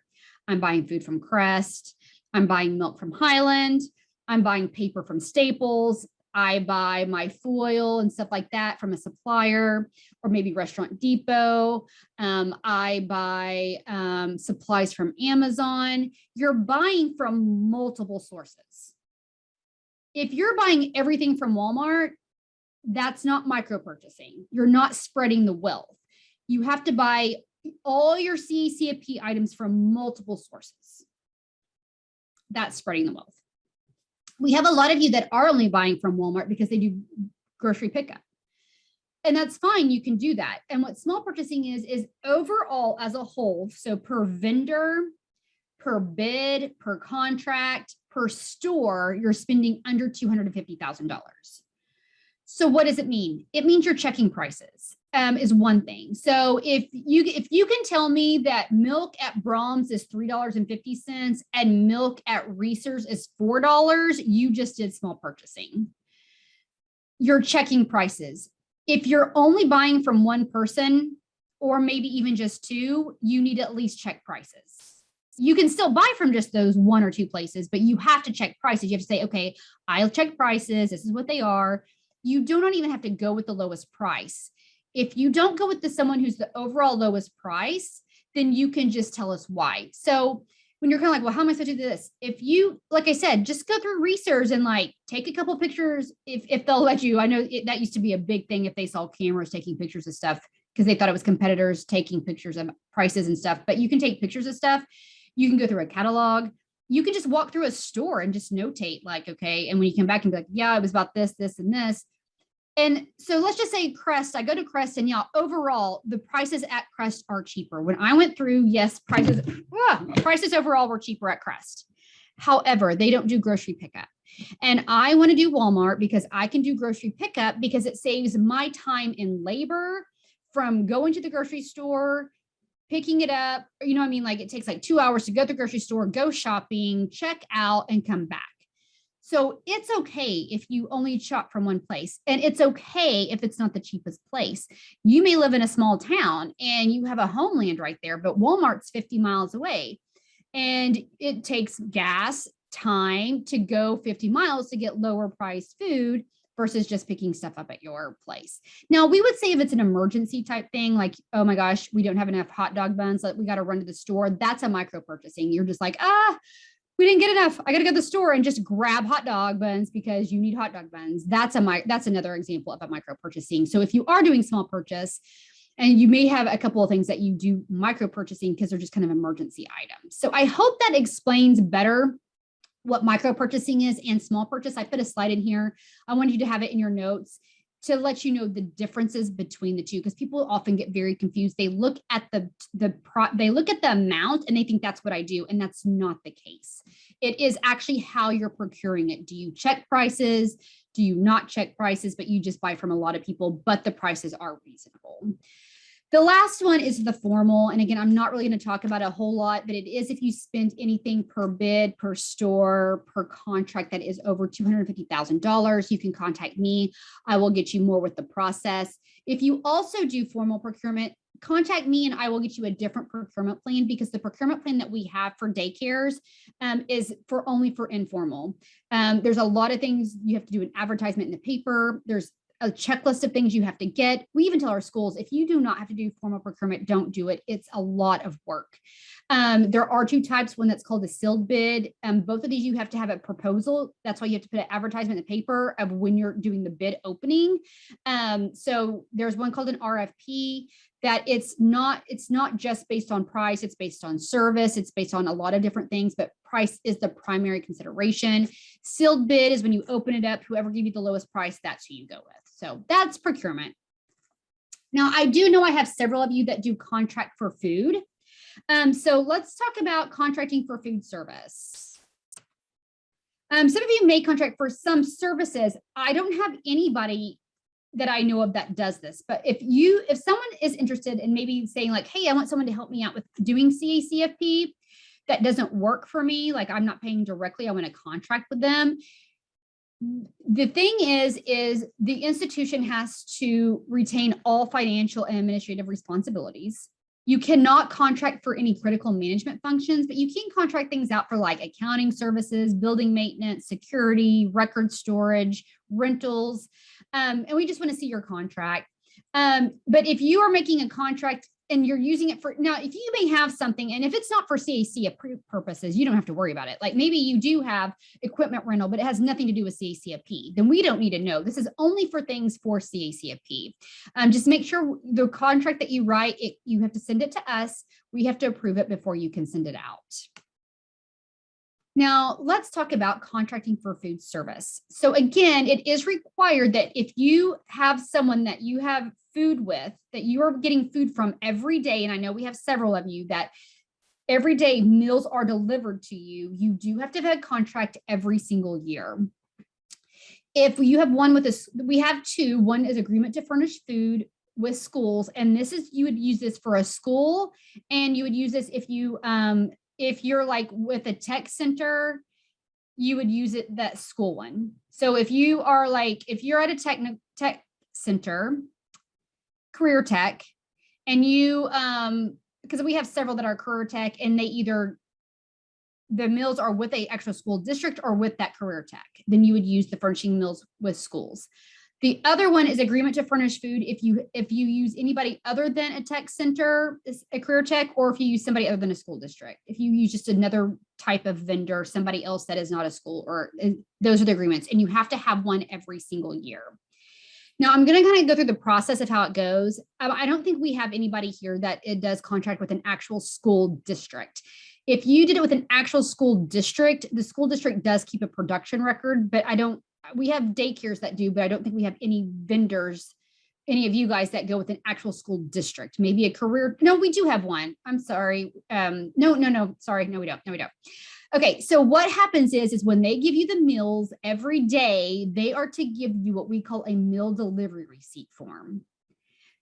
I'm buying food from Crest. I'm buying milk from Highland. I'm buying paper from Staples. I buy my foil and stuff like that from a supplier or maybe Restaurant Depot. I buy supplies from Amazon. You're buying from multiple sources. If you're buying everything from Walmart, that's not micro purchasing. You're not spreading the wealth. You have to buy all your CACFP items from multiple sources. That's spreading the wealth. We have a lot of you that are only buying from Walmart because they do grocery pickup. And that's fine, you can do that. And what small purchasing is overall as a whole, so per vendor, per bid, per contract, per store, you're spending under $250,000. So what does it mean? It means you're checking prices is one thing. So if you can tell me that milk at Brahms is $3.50 and milk at Reese's is $4, you just did small purchasing. You're checking prices. If you're only buying from one person or maybe even just two, you need to at least check prices. You can still buy from just those one or two places, but you have to check prices. You have to say, okay, I'll check prices. This is what they are. You do not even have to go with the lowest price. If you don't go with someone who's the overall lowest price, then you can just tell us why. So when you're kind of like, well, how am I supposed to do this? If you, like I said, just go through research and like take a couple pictures if they'll let you. I know that used to be a big thing if they saw cameras taking pictures of stuff because they thought it was competitors taking pictures of prices and stuff, but you can take pictures of stuff. You can go through a catalog. You can just walk through a store and just notate like, okay. And when you come back and be like, yeah, it was about this, this, and this. And so let's just say Crest, I go to Crest and yeah, overall, the prices at Crest are cheaper. When I went through, yes, prices overall were cheaper at Crest. However, they don't do grocery pickup. And I want to do Walmart because I can do grocery pickup because it saves my time in labor from going to the grocery store, picking it up. You know what I mean? Like it takes like 2 hours to go to the grocery store, go shopping, check out, and come back. So it's okay if you only shop from one place, and it's okay if it's not the cheapest place. You may live in a small town and you have a homeland right there, but Walmart's 50 miles away and it takes gas, time to go 50 miles to get lower priced food versus just picking stuff up at your place. Now, we would say if it's an emergency type thing, like, oh my gosh, we don't have enough hot dog buns, we got to run to the store. That's a micro purchasing. You're just like, we didn't get enough. I got to go to the store and just grab hot dog buns because you need hot dog buns. That's another example of a micro purchasing. So if you are doing small purchase, and you may have a couple of things that you do micro purchasing because they're just kind of emergency items. So I hope that explains better what micro purchasing is and small purchase. I put a slide in here. I want you to have it in your notes to let you know the differences between the two, because people often get very confused. They look at they look at the amount and they think that's what I do, and that's not the case. It is actually how you're procuring it. Do you check prices? Do you not check prices, but you just buy from a lot of people, but the prices are reasonable? The last one is the formal. And again, I'm not really going to talk about a whole lot, but it is if you spend anything per bid, per store, per contract that is over $250,000, you can contact me. I will get you more with the process. If you also do formal procurement, contact me and I will get you a different procurement plan, because the procurement plan that we have for daycares is only for informal. There's a lot of things you have to do, an advertisement in the paper. There's a checklist of things you have to get. We even tell our schools, if you do not have to do formal procurement, don't do it. It's a lot of work. There are two types, one that's called a sealed bid. Both of these, you have to have a proposal. That's why you have to put an advertisement in the paper of when you're doing the bid opening. So there's one called an RFP that it's not just based on price, it's based on service, it's based on a lot of different things, but price is the primary consideration. Sealed bid is when you open it up, whoever gives you the lowest price, that's who you go with. So that's procurement. Now, I do know I have several of you that do contract for food. So let's talk about contracting for food service. Some of you may contract for some services. I don't have anybody that I know of that does this, but if someone is interested in maybe saying like, hey, I want someone to help me out with doing CACFP, that doesn't work for me, like I'm not paying directly, I want to contract with them. The thing is the institution has to retain all financial and administrative responsibilities. You cannot contract for any critical management functions, but you can contract things out for like accounting services, building maintenance, security, record storage, rentals. And we just want to see your contract. But if you are making a contract and you're using it for, now, if you may have something, and if it's not for CAC approved purposes, you don't have to worry about it. Like maybe you do have equipment rental, but it has nothing to do with CACFP, then we don't need to know. This is only for things for CACFP. Just make sure the contract that you write, you have to send it to us. We have to approve it before you can send it out. Now, let's talk about contracting for food service. So again, it is required that if you have someone that you have food with, that you are getting food from every day, and I know we have several of you that every day meals are delivered to you, you do have to have a contract every single year. If you have one with us, we have two. One is agreement to furnish food with schools, and this is, you would use this for a school, and you would use this if you're like with a tech center, you would use it, that school one. So if you are like, if you're at a tech center, career tech, and you, because we have several that are career tech, and they either, the meals are with a actual school district or with that career tech, then you would use the furnishing meals with schools. The other one is agreement to furnish food if you use anybody other than a tech center, a career tech, or if you use somebody other than a school district. If you use just another type of vendor, somebody else that is not a school, or those are the agreements, and you have to have one every single year. Now, I'm going to kind of go through the process of how it goes. I don't think we have anybody here that it does contract with an actual school district. If you did it with an actual school district, the school district does keep a production record, but we have daycares that do, but I don't think we have any vendors, any of you guys that go with an actual school district, maybe a career. No, we do have one. I'm sorry. Sorry. No, we don't. Okay. So what happens is when they give you the meals every day, they are to give you what we call a meal delivery receipt form.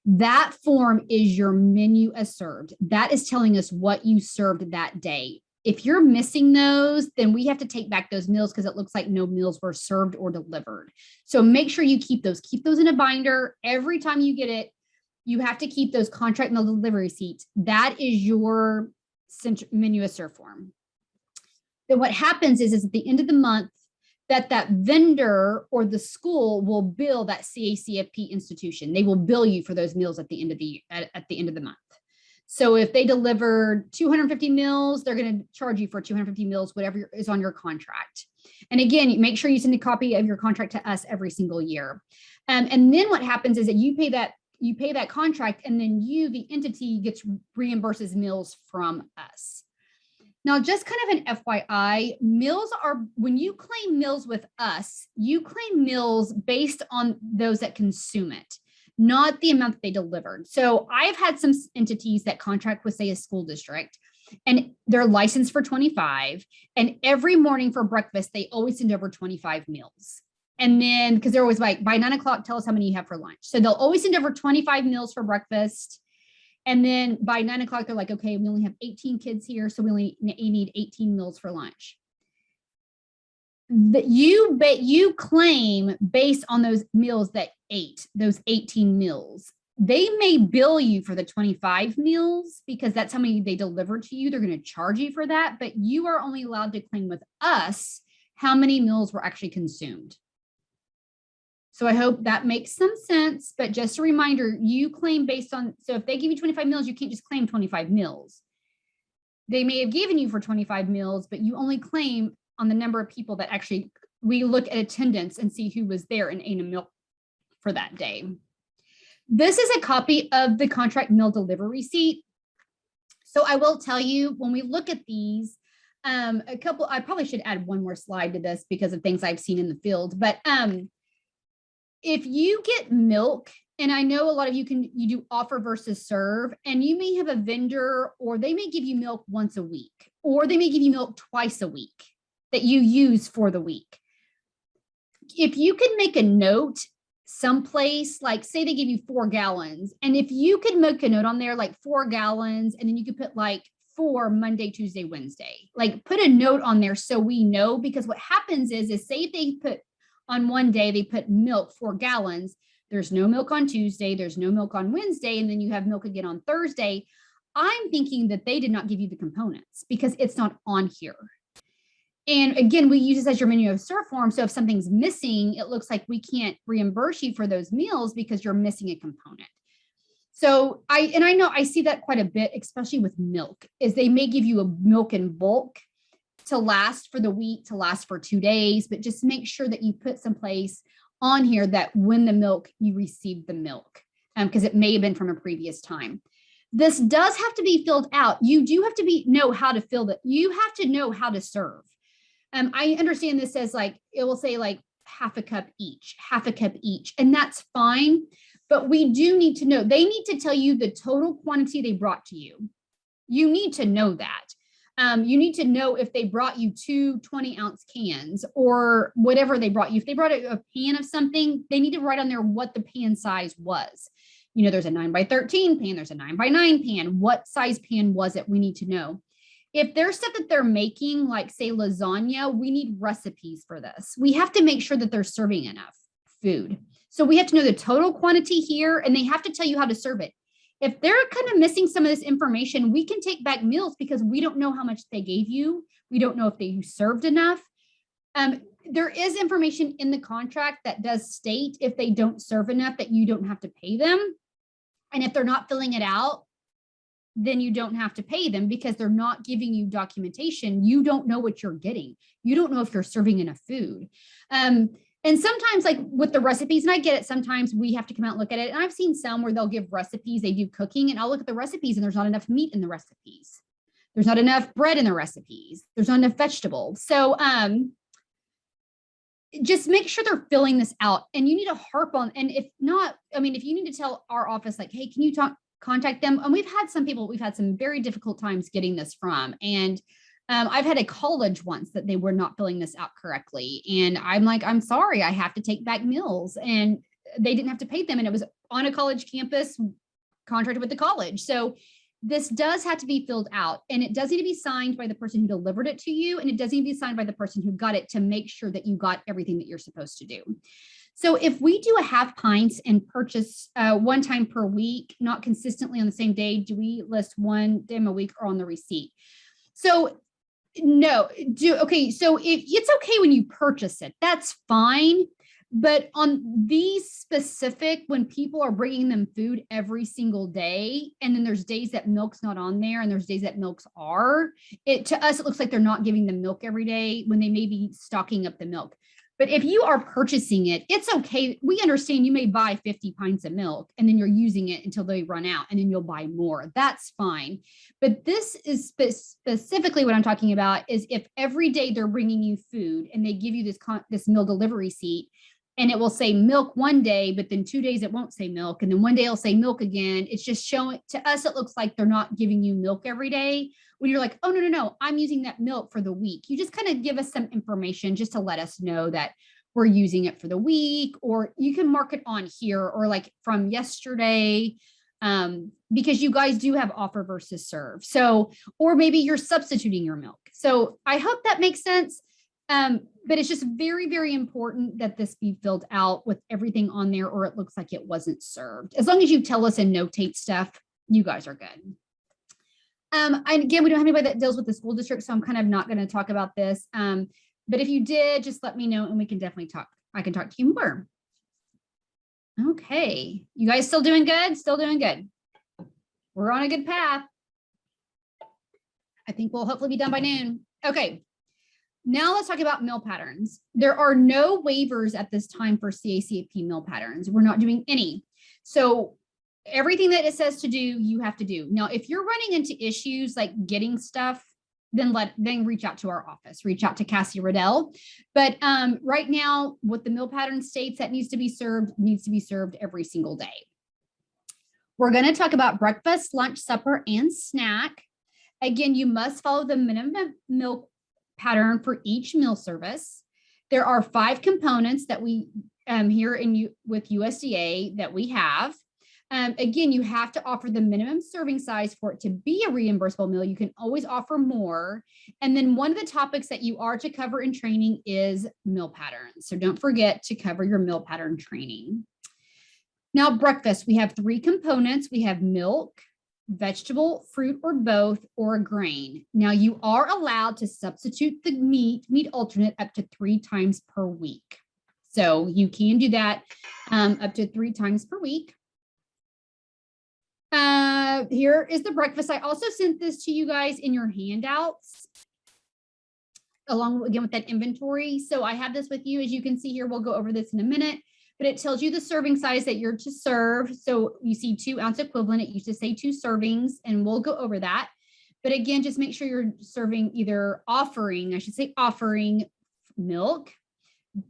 That form is your menu as served. That is telling us what you served that day. If you're missing those, then we have to take back those meals because it looks like no meals were served or delivered. So make sure you keep those in a binder. Every time you get it, you have to keep those contract meal delivery receipts. That is your menu as served form. Then what happens is at the end of the month, that vendor or the school will bill that CACFP institution. They will bill you for those meals at the end of the month. So if they delivered 250 meals, they're going to charge you for 250 meals, whatever is on your contract. And again, make sure you send a copy of your contract to us every single year. And then what happens is that you pay that contract, and then the entity, reimburses meals from us. Now, just kind of an FYI, when you claim meals with us, you claim meals based on those that consume it, not the amount that they delivered. So I've had some entities that contract with, say, a school district, and they're licensed for 25. And every morning for breakfast, they always send over 25 meals. And then, because they're always like, by 9 o'clock, tell us how many you have for lunch. So they'll always send over 25 meals for breakfast. And then by 9 o'clock, they're like, okay, we only have 18 kids here, so we only need 18 meals for lunch. That you claim based on those meals that those 18 meals. They may bill you for the 25 meals because that's how many they deliver to you. They're going to charge you for that, but you are only allowed to claim with us how many meals were actually consumed. So I hope that makes some sense, but just a reminder, you claim based on, so if they give you 25 meals, you can't just claim 25 meals. They may have given you for 25 meals, but you only claim on the number of people that actually, we look at attendance and see who was there and ate a meal for that day. This is a copy of the contract meal delivery receipt. So I will tell you, when we look at these, I probably should add one more slide to this because of things I've seen in the field, but if you get milk, and I know a lot of you do offer versus serve, and you may have a vendor, or they may give you milk once a week, or they may give you milk twice a week that you use for the week. If you could make a note someplace, like say they give you 4 gallons, and if you could make a note on there, like 4 gallons, and then you could put like 4 Monday, Tuesday, Wednesday, like put a note on there so we know, because what happens is say if they put on one day, they put milk 4 gallons, there's no milk on Tuesday, there's no milk on Wednesday, and then you have milk again on Thursday. I'm thinking that they did not give you the components because it's not on here. And again, we use this as your menu of serve form. So if something's missing, it looks like we can't reimburse you for those meals because you're missing a component. So I know I see that quite a bit, especially with milk, is they may give you a milk in bulk to last for the week, to last for 2 days, but just make sure that you put some place on here that when the milk, you receive the milk, because it may have been from a previous time. This does have to be filled out. You do have to know how to fill it. You have to know how to serve. I understand this says like, it will say like half a cup each, and that's fine. But we do need to know, they need to tell you the total quantity they brought to you. You need to know that. You need to know if they brought you 2 20-ounce cans or whatever they brought you. If they brought a pan of something, they need to write on there what the pan size was. You know, there's a 9x13 pan, there's a 9x9 pan. What size pan was it? We need to know. If there's stuff that they're making, like say lasagna, we need recipes for this. We have to make sure that they're serving enough food. So we have to know the total quantity here, and they have to tell you how to serve it. If they're kind of missing some of this information, we can take back meals because we don't know how much they gave you. We don't know if they served enough. There is information in the contract that does state if they don't serve enough that you don't have to pay them. And if they're not filling it out, then you don't have to pay them because they're not giving you documentation. You don't know what you're getting. You don't know if you're serving enough food. And sometimes like with the recipes, and I get it, sometimes we have to come out and look at it. And I've seen some where they'll give recipes, they do cooking, and I'll look at the recipes and there's not enough meat in the recipes. There's not enough bread in the recipes. There's not enough vegetables. So just make sure they're filling this out, and you need to harp on, and if not, I mean, if you need to tell our office, like, hey, can you contact them? And we've had some very difficult times getting this from, and I've had a college once that they were not filling this out correctly. And I'm like, I'm sorry, I have to take back meals. And they didn't have to pay them. And it was on a college campus contracted with the college. So this does have to be filled out, and it does need to be signed by the person who delivered it to you. And it does need to be signed by the person who got it to make sure that you got everything that you're supposed to do. So if we do a half pints and purchase 1 time per week, not consistently on the same day, do we list 1 day a week or on the receipt? So no, okay. So if it's okay when you purchase it, that's fine. But on these specific, when people are bringing them food every single day, and then there's days that milk's not on there and there's days that milks are, to us, it looks like they're not giving them milk every day when they may be stocking up the milk. But if you are purchasing it, it's okay. We understand you may buy 50 pints of milk and then you're using it until they run out and then you'll buy more. That's fine. But this is specifically what I'm talking about is if every day they're bringing you food and they give you this meal delivery receipt, and it will say milk one day, but then 2 days it won't say milk. And then one day it'll say milk again. It's just showing, to us, it looks like they're not giving you milk every day. When you're like, oh, no, I'm using that milk for the week. You just kind of give us some information just to let us know that we're using it for the week, or you can mark it on here or like from yesterday, because you guys do have offer versus serve. So, or maybe you're substituting your milk. So I hope that makes sense. But it's just very, very important that this be filled out with everything on there, or it looks like it wasn't served. As long as you tell us and notate stuff, you guys are good. And again, we don't have anybody that deals with the school district, so I'm kind of not going to talk about this. But if you did, just let me know and we can definitely talk. I can talk to you more. Okay. You guys still doing good? Still doing good. We're on a good path. I think we'll hopefully be done by noon. Okay. Now let's talk about meal patterns. There are no waivers at this time for CACFP meal patterns. We're not doing any. So everything that it says to do, you have to do. Now, if you're running into issues like getting stuff, then reach out to our office, reach out to Cassie Riddell. But right now, what the meal pattern states that needs to be served every single day. We're going to talk about breakfast, lunch, supper, and snack. Again, you must follow the minimum meal pattern for each meal service. There are 5 components that we here with USDA that we have. Again, you have to offer the minimum serving size for it to be a reimbursable meal. You can always offer more. And then one of the topics that you are to cover in training is meal patterns. So don't forget to cover your meal pattern training. Now, breakfast, we have 3 components. We have milk, vegetable, fruit, or both, or a grain. Now, you are allowed to substitute the meat alternate up to 3 times per week. So you can do that up to 3 times per week. Here is the breakfast. I also sent this to you guys in your handouts, along again with that inventory. So I have this with you. As you can see here, we'll go over this in a minute, but it tells you the serving size that you're to serve. So you see 2 ounce equivalent. It used to say 2 servings, and we'll go over that. But again, just make sure you're serving offering milk,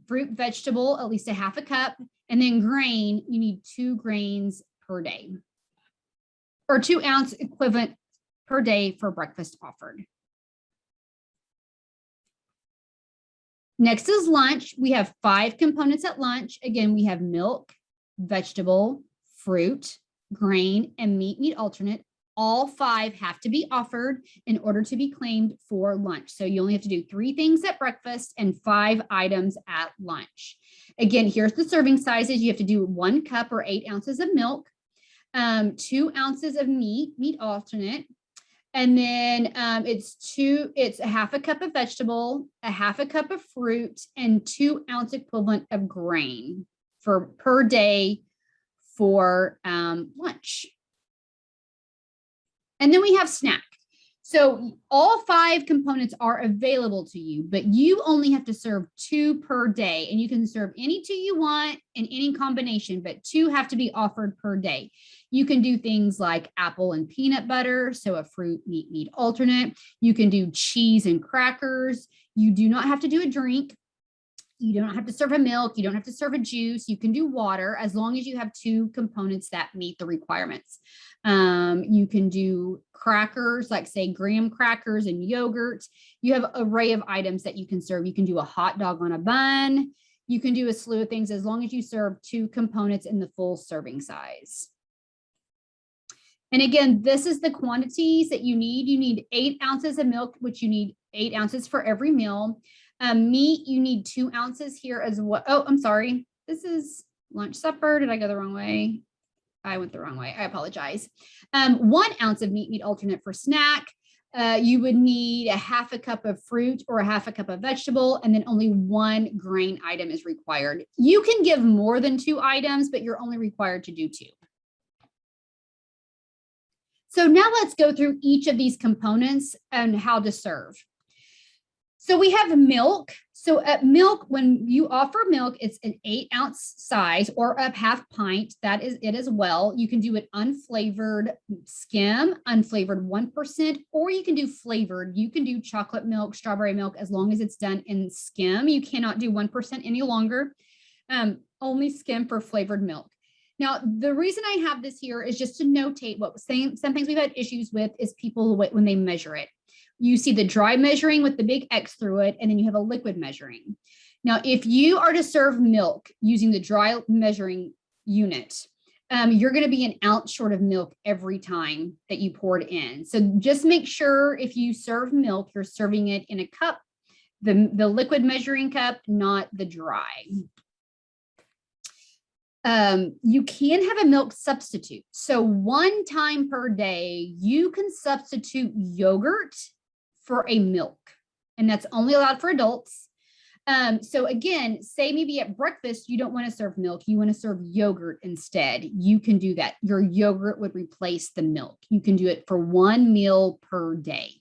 fruit, vegetable, at least a half a cup, and then grain, you need 2 grains per day, or 2 ounce equivalent per day for breakfast offered. Next is lunch. We have 5 components at lunch. Again, we have milk, vegetable, fruit, grain, and meat alternate. All 5 have to be offered in order to be claimed for lunch. So you only have to do 3 things at breakfast and 5 items at lunch. Again, here's the serving sizes. You have to do 1 cup or 8 ounces of milk, 2 ounces of meat alternate, and then it's a half a cup of vegetable, a half a cup of fruit, and 2 ounce equivalent of grain per day for lunch. And then we have snack. So all 5 components are available to you, but you only have to serve 2 per day, and you can serve any 2 you want in any combination, but 2 have to be offered per day. You can do things like apple and peanut butter, so a fruit, meat alternate. You can do cheese and crackers. You do not have to do a drink. You don't have to serve a milk. You don't have to serve a juice. You can do water as long as you have 2 components that meet the requirements. You can do crackers, like say graham crackers and yogurt. You have an array of items that you can serve. You can do a hot dog on a bun. You can do a slew of things as long as you serve 2 components in the full serving size. And again, this is the quantities that you need. You need 8 ounces of milk, which you need 8 ounces for every meal. Meat, you need 2 ounces here as well. Oh, I'm sorry. This is lunch, supper. Did I go the wrong way? I went the wrong way. I apologize. 1 ounce of meat alternate for snack. You would need a half a cup of fruit or a half a cup of vegetable, and then only 1 grain item is required. You can give more than 2 items, but you're only required to do 2. So now let's go through each of these components and how to serve. So we have milk. So at milk, when you offer milk, it's an 8 ounce size or a half pint. That is it as well. You can do it unflavored skim, unflavored 1%, or you can do flavored. You can do chocolate milk, strawberry milk, as long as it's done in skim. You cannot do 1% any longer. Only skim for flavored milk. Now, the reason I have this here is just to notate what some things we've had issues with is people when they measure it. You see the dry measuring with the big X through it, and then you have a liquid measuring. Now, if you are to serve milk using the dry measuring unit, you're going to be an ounce short of milk every time that you pour it in. So just make sure if you serve milk, you're serving it in a cup, the liquid measuring cup, not the dry. You can have a milk substitute. So 1 time per day, you can substitute yogurt for a milk, and that's only allowed for adults. So again, say maybe at breakfast, you don't want to serve milk, you want to serve yogurt instead. You can do that. Your yogurt would replace the milk. You can do it for 1 meal per day.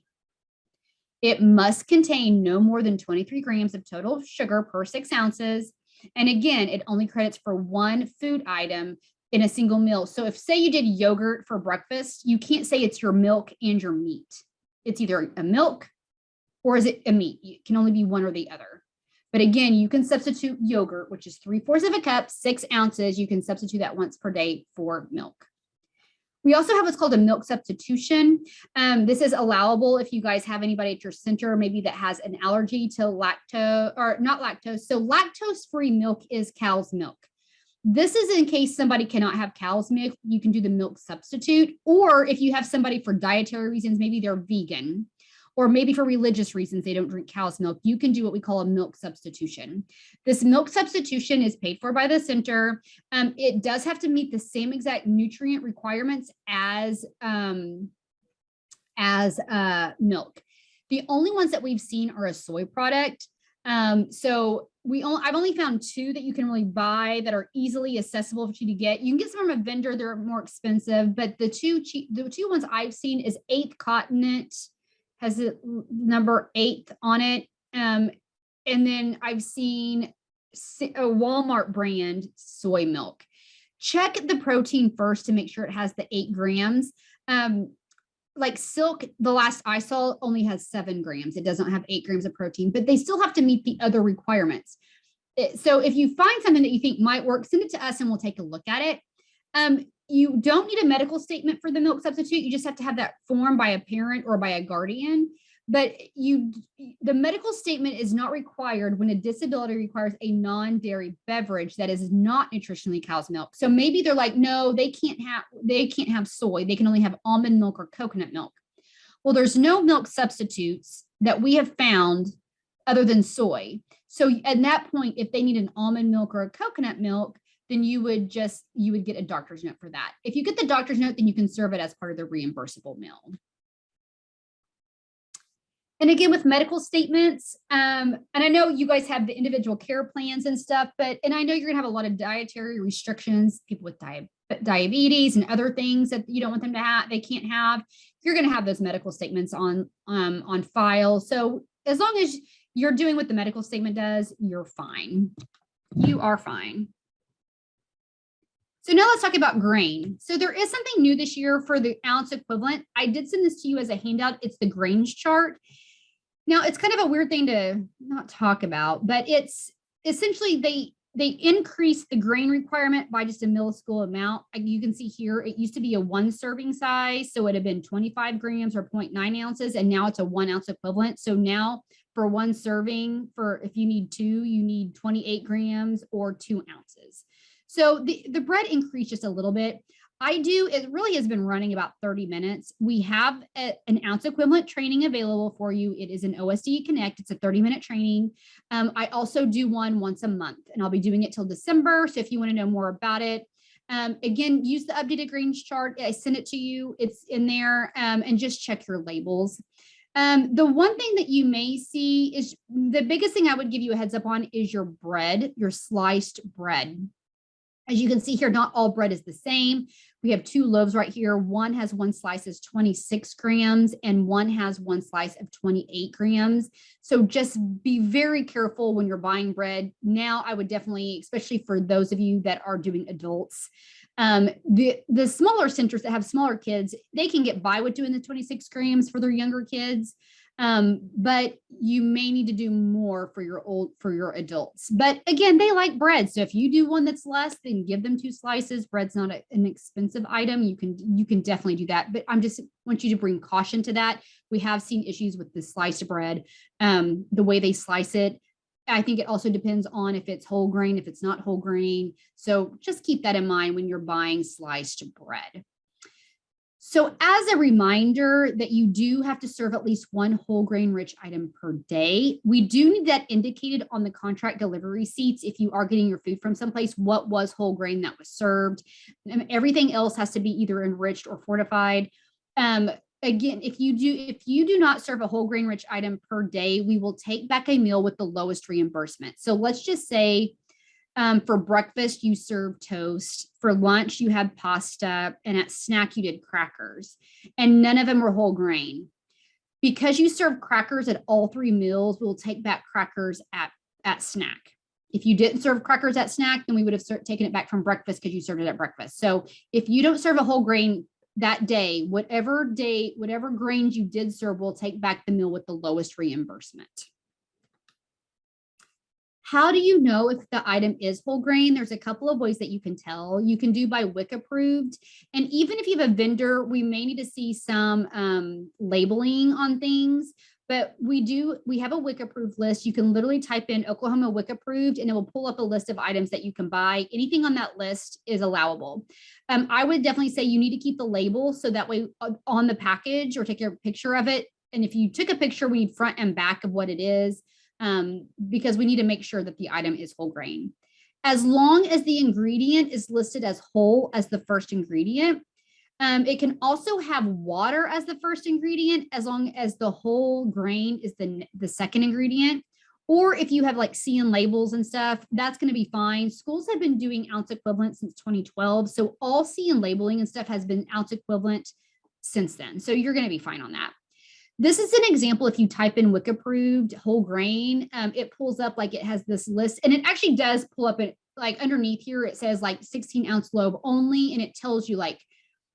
It must contain no more than 23 grams of total sugar per 6 ounces. And again, it only credits for 1 food item in a single meal. So if say you did yogurt for breakfast, you can't say it's your milk and your meat. It's either a milk or is it a meat? It can only be one or the other. But again, you can substitute yogurt, which is 3/4 of a cup, 6 ounces. You can substitute that once per day for milk. We also have what's called a milk substitution. This is allowable if you guys have anybody at your center, maybe that has an allergy to lactose, or not lactose. So lactose-free milk is cow's milk. This is in case somebody cannot have cow's milk, you can do the milk substitute. Or if you have somebody for dietary reasons, maybe they're vegan, or maybe for religious reasons, they don't drink cow's milk, you can do what we call a milk substitution. This milk substitution is paid for by the center. It does have to meet the same exact nutrient requirements as milk. The only ones that we've seen are a soy product. So I've only found 2 that you can really buy that are easily accessible for you to get. You can get some from a vendor, they're more expensive, but the two ones I've seen is 8th Continent, has a number 8 on it. And then I've seen a Walmart brand soy milk. Check the protein first to make sure it has the 8 grams. Like Silk, the last I saw, only has 7 grams. It doesn't have 8 grams of protein, but they still have to meet the other requirements. So if you find something that you think might work, send it to us and we'll take a look at it. You don't need a medical statement for the milk substitute. You just have to have that form by a parent or by a guardian. But the medical statement is not required when a disability requires a non-dairy beverage that is not nutritionally cow's milk. So maybe they're like, no, they can't have soy. They can only have almond milk or coconut milk. Well, there's no milk substitutes that we have found other than soy. So at that point, if they need an almond milk or a coconut milk, then you would get a doctor's note for that. If you get the doctor's note, then you can serve it as part of the reimbursable meal. And again, with medical statements, and I know you guys have the individual care plans and stuff, and I know you're gonna have a lot of dietary restrictions, people with diabetes and other things that you don't want them to have, they can't have. You're gonna have those medical statements on file. So as long as you're doing what the medical statement does, you're fine. You are fine. So now let's talk about grain. So there is something new this year for the ounce equivalent. I did send this to you as a handout. It's the grains chart. Now it's kind of a weird thing to not talk about, but it's essentially they increase the grain requirement by just a minuscule amount. You can see here, it used to be a 1 serving size. So it had been 25 grams or 0.9 ounces, and now it's a 1 ounce equivalent. So now for 1 serving, if you need 2, you need 28 grams or 2 ounces. So the bread increased just a little bit. It really has been running about 30 minutes. We have an ounce equivalent training available for you. It is an OSD Connect. It's a 30-minute training. I also do one once a month, and I'll be doing it till December. So if you want to know more about it, again, use the updated grains chart. I sent it to you. It's in there, and just check your labels. The one thing that you may see is the biggest thing I would give you a heads up on is your bread, your sliced bread. As you can see here, not all bread is the same. We have 2 loaves right here. One has 1 slice is 26 grams and one has 1 slice of 28 grams. So just be very careful when you're buying bread. Now, I would definitely, especially for those of you that are doing adults, the smaller centers that have smaller kids, they can get by with doing the 26 grams for their younger kids. But you may need to do more for your adults. But again, they like bread. So if you do one that's less, then give them 2 slices. Bread's not an expensive item. You can definitely do that. But I just want you to bring caution to that. We have seen issues with the sliced bread, the way they slice it. I think it also depends on if it's whole grain, if it's not whole grain. So just keep that in mind when you're buying sliced bread. So as a reminder that you do have to serve at least 1 whole grain rich item per day, we do need that indicated on the contract delivery receipts if you are getting your food from someplace, what was whole grain that was served. And everything else has to be either enriched or fortified. Again, if you do not serve a whole grain rich item per day, we will take back a meal with the lowest reimbursement. So let's just say for breakfast, you served toast. For lunch, you had pasta. And at snack, you did crackers. And none of them were whole grain. Because you served crackers at all 3 meals, we'll take back crackers at snack. If you didn't serve crackers at snack, then we would have taken it back from breakfast because you served it at breakfast. So if you don't serve a whole grain that day, whatever grains you did serve, we'll take back the meal with the lowest reimbursement. How do you know if the item is whole grain? There's a couple of ways that you can tell. You can do by WIC approved. And even if you have a vendor, we may need to see some labeling on things, but we have a WIC approved list. You can literally type in Oklahoma WIC approved and it will pull up a list of items that you can buy. Anything on that list is allowable. I would definitely say you need to keep the label so that way on the package or take a picture of it. And if you took a picture, we need front and back of what it is. Because we need to make sure that the item is whole grain. As long as the ingredient is listed as whole as the first ingredient, it can also have water as the first ingredient as long as the whole grain is the second ingredient, Or if you have like CN labels and stuff, that's going to be fine. Schools have been doing ounce equivalent since 2012. So all CN labeling and stuff has been ounce equivalent since then. So you're going to be fine on that. This is an example. If you type in WIC approved whole grain, it pulls up like it has this list, and it actually does pull up it like underneath here. It says like 16-ounce loaf only, and it tells you like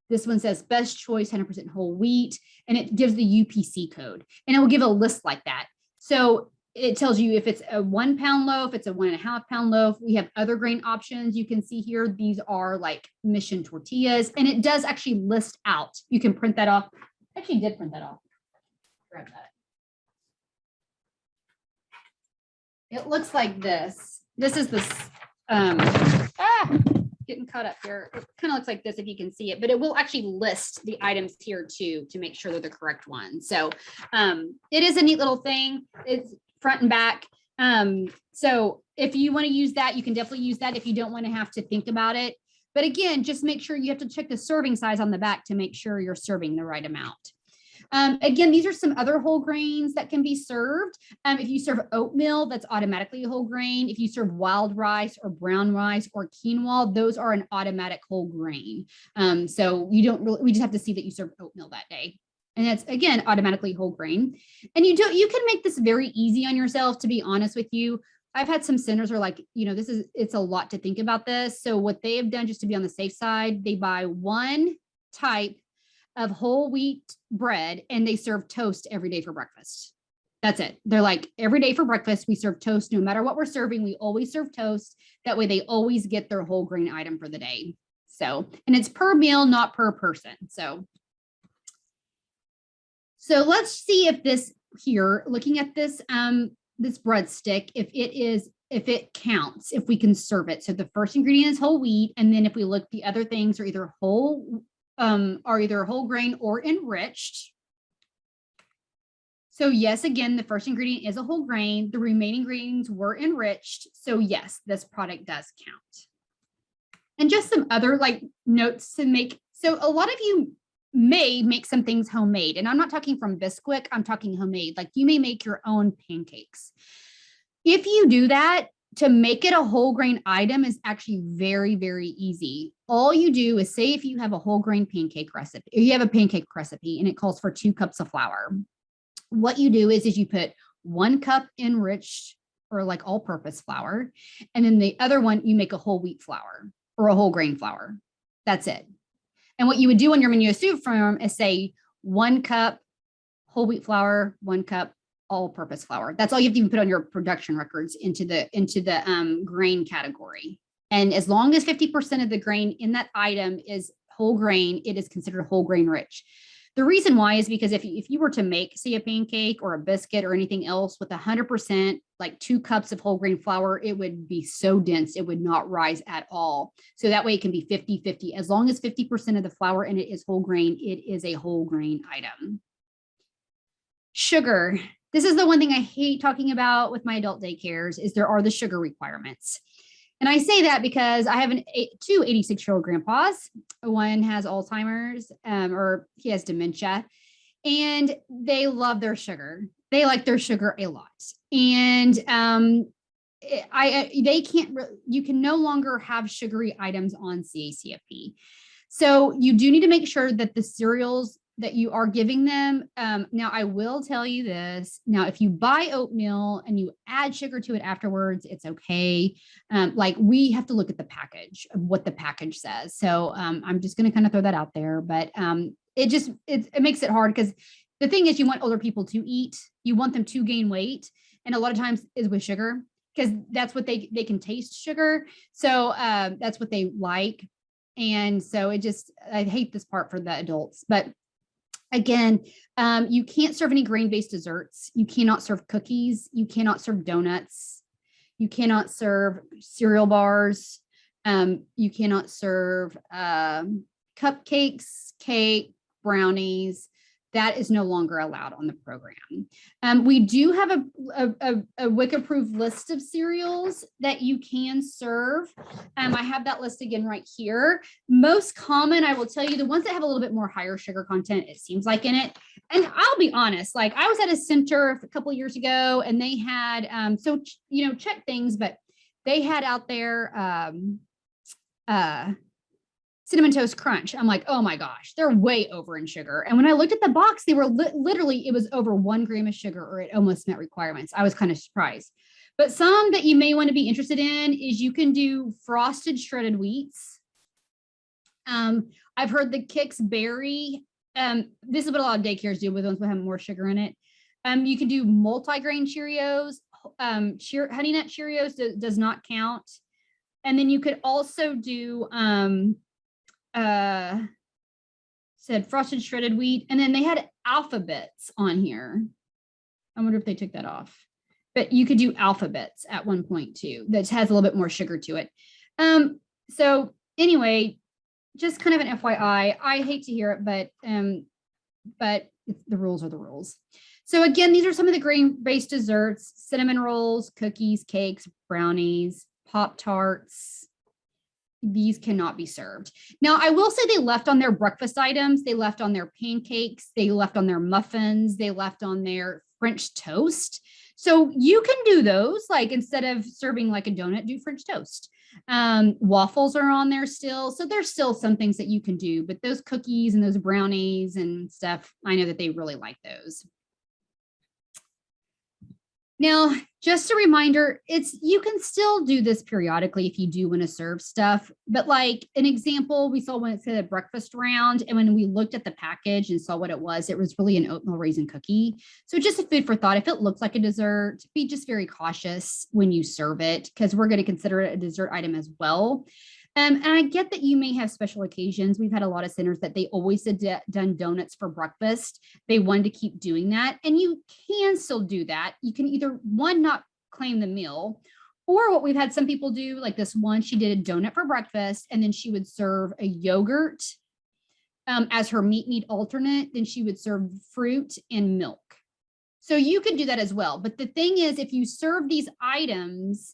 this one says best choice 100% whole wheat, and it gives the UPC code, and it will give a list like that. So it tells you if it's a 1 pound loaf, it's a 1.5 pound loaf. We have other grain options. You can see here, these are like mission tortillas, and it does actually list out. You can print that off. I actually did print that off. Grab that. It looks like this. This is this, getting caught up here. It kind of looks like this if you can see it, but it will actually list the items here too to make sure they're the correct ones. So it is a neat little thing. It's front and back. So if you want to use that, you can definitely use that if you don't want to have to think about it. But again, just make sure you have to check the serving size on the back to make sure you're serving the right amount. Again, these are some other whole grains that can be served. If you serve oatmeal, that's automatically a whole grain. If you serve wild rice or brown rice or quinoa, those are an automatic whole grain. So you don't really, we just have to see that you serve oatmeal that day. And that's, again, automatically whole grain. And you can make this very easy on yourself, to be honest with you. I've had some centers are like, it's a lot to think about this. So what they have done, just to be on the safe side, they buy one type of whole wheat bread and they serve toast every day for breakfast. That's it. They're like, every day for breakfast, we serve toast. No matter what we're serving, we always serve toast. That way they always get their whole grain item for the day. So, and it's per meal, not per person. So let's see if this here, looking at this, this breadstick, if it counts, if we can serve it. So the first ingredient is whole wheat. And then if we look, the other things are either whole grain or enriched. So yes, again, the first ingredient is a whole grain. The remaining ingredients were enriched. So yes, this product does count. And just some other like notes to make. So a lot of you may make some things homemade, and I'm not talking from Bisquick, I'm talking homemade. Like you may make your own pancakes. If you do that, to make it a whole grain item is actually very, very easy. All you do is say if you have a whole grain pancake recipe, or you have a pancake recipe and it calls for 2 cups of flour. What you do is you put 1 cup enriched or like all purpose flour. And then the other one, you make a whole wheat flour or a whole grain flour. That's it. And what you would do on your menu soup form is say 1 cup whole wheat flour, 1 cup all-purpose flour. That's all you have to even put on your production records into the grain category. And as long as 50% of the grain in that item is whole grain, it is considered whole grain rich. The reason why is because if you were to make, say, a pancake or a biscuit or anything else with 100%, like 2 cups of whole grain flour, it would be so dense, it would not rise at all. So that way it can be 50-50. As long as 50% of the flour in it is whole grain, it is a whole grain item. Sugar. This is the one thing I hate talking about with my adult daycares is there are the sugar requirements. And I say that because I have 2 86-year-old grandpas. One has Alzheimer's or he has dementia, and they love their sugar. They like their sugar a lot. And you can no longer have sugary items on Cacfp. So you do need to make sure that the cereals that you are giving them. Now, I will tell you this. Now, if you buy oatmeal and you add sugar to it afterwards, it's okay. Like we have to look at the package of what the package says. So I'm just going to kind of throw that out there. But it makes it hard because the thing is you want older people to eat. You want them to gain weight. And a lot of times is with sugar because that's what they can taste sugar. So that's what they like. And so I hate this part for the adults, but again, you can't serve any grain-based desserts. You cannot serve cookies. You cannot serve donuts. You cannot serve cereal bars. You cannot serve cupcakes, cake, brownies. That is no longer allowed on the program. We do have a WIC-approved list of cereals that you can serve. I have that list again right here. Most common, I will tell you, the ones that have a little bit more higher sugar content, it seems like in it, And I'll be honest, like I was at a center a couple of years ago and they had, check things, but they had out there Cinnamon Toast Crunch. I'm like, oh my gosh, they're way over in sugar. And when I looked at the box, they were literally, it was over 1 gram of sugar, or it almost met requirements. I was kind of surprised. But some that you may want to be interested in is you can do frosted shredded wheats. I've heard the Kix Berry. This is what a lot of daycares do with ones that have more sugar in it. You can do multi-grain Cheerios. Honey Nut Cheerios does not count. And then you could also do said frosted shredded wheat, and then they had alphabets on here. I wonder if they took that off, but you could do alphabets at one point too. That has a little bit more sugar to it. So anyway, just kind of an FYI. I hate to hear it, but the rules are the rules. So again, these are some of the grain-based desserts: cinnamon rolls, cookies, cakes, brownies, Pop-Tarts. These cannot be served. Now, I will say they left on their breakfast items. They left on their pancakes. They left on their muffins. They left on their French toast. So you can do those, like instead of serving like a donut, do French toast. Waffles are on there still. So there's still some things that you can do, but those cookies and those brownies and stuff, I know that they really like those. Now, just a reminder, you can still do this periodically if you do want to serve stuff, but like an example, we saw when it said a breakfast round, and when we looked at the package and saw what it was really an oatmeal raisin cookie. So just a food for thought. If it looks like a dessert, be just very cautious when you serve it, because we're going to consider it a dessert item as well. And I get that you may have special occasions. We've had a lot of centers that they always had done donuts for breakfast. They wanted to keep doing that. And you can still do that. You can either, one, not claim the meal, or what we've had some people do, like this one, she did a donut for breakfast, and then she would serve a yogurt as her meat alternate. Then she would serve fruit and milk. So you could do that as well. But the thing is, if you serve these items,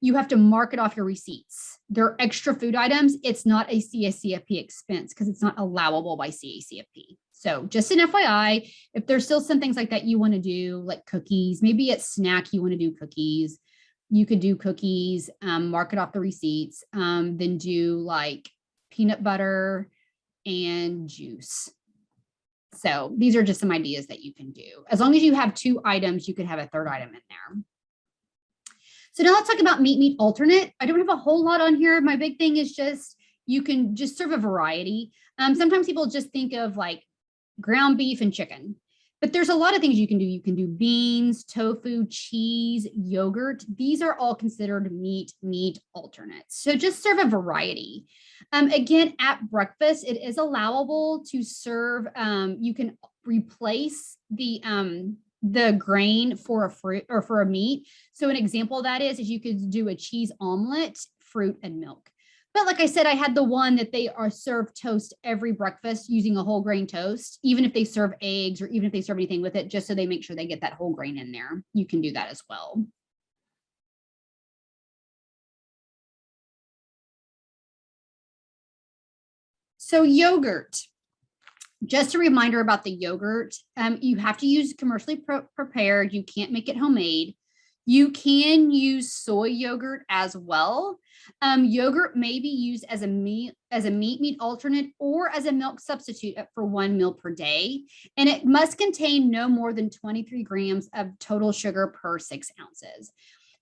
you have to mark it off your receipts. They're extra food items. It's not a Cacfp expense because it's not allowable by Cacfp. So just an FYI, if there's still some things like that you want to do, like cookies, maybe at snack you want to do cookies, you could do cookies, mark it off the receipts, then do like peanut butter and juice. So these are just some ideas that you can do. As long as you have 2 items, you could have a 3rd item in there. So now let's talk about meat alternate. I don't have a whole lot on here. My big thing is just, you can just serve a variety. Sometimes people just think of like ground beef and chicken, but there's a lot of things you can do. You can do beans, tofu, cheese, yogurt. These are all considered meat alternates. So just serve a variety. Again, at breakfast, it is allowable to serve, you can replace the grain for a fruit or for a meat. So an example of that is you could do a cheese omelet, fruit and milk. But like I said, I had the one that they are served toast every breakfast using a whole grain toast, even if they serve eggs or even if they serve anything with it, just so they make sure they get that whole grain in there. You can do that as well. So yogurt. Just a reminder about the yogurt. You have to use commercially prepared. You can't make it homemade. You can use soy yogurt as well. Yogurt may be used as a meat alternate or as a milk substitute for 1 meal per day. And it must contain no more than 23 grams of total sugar per 6 ounces.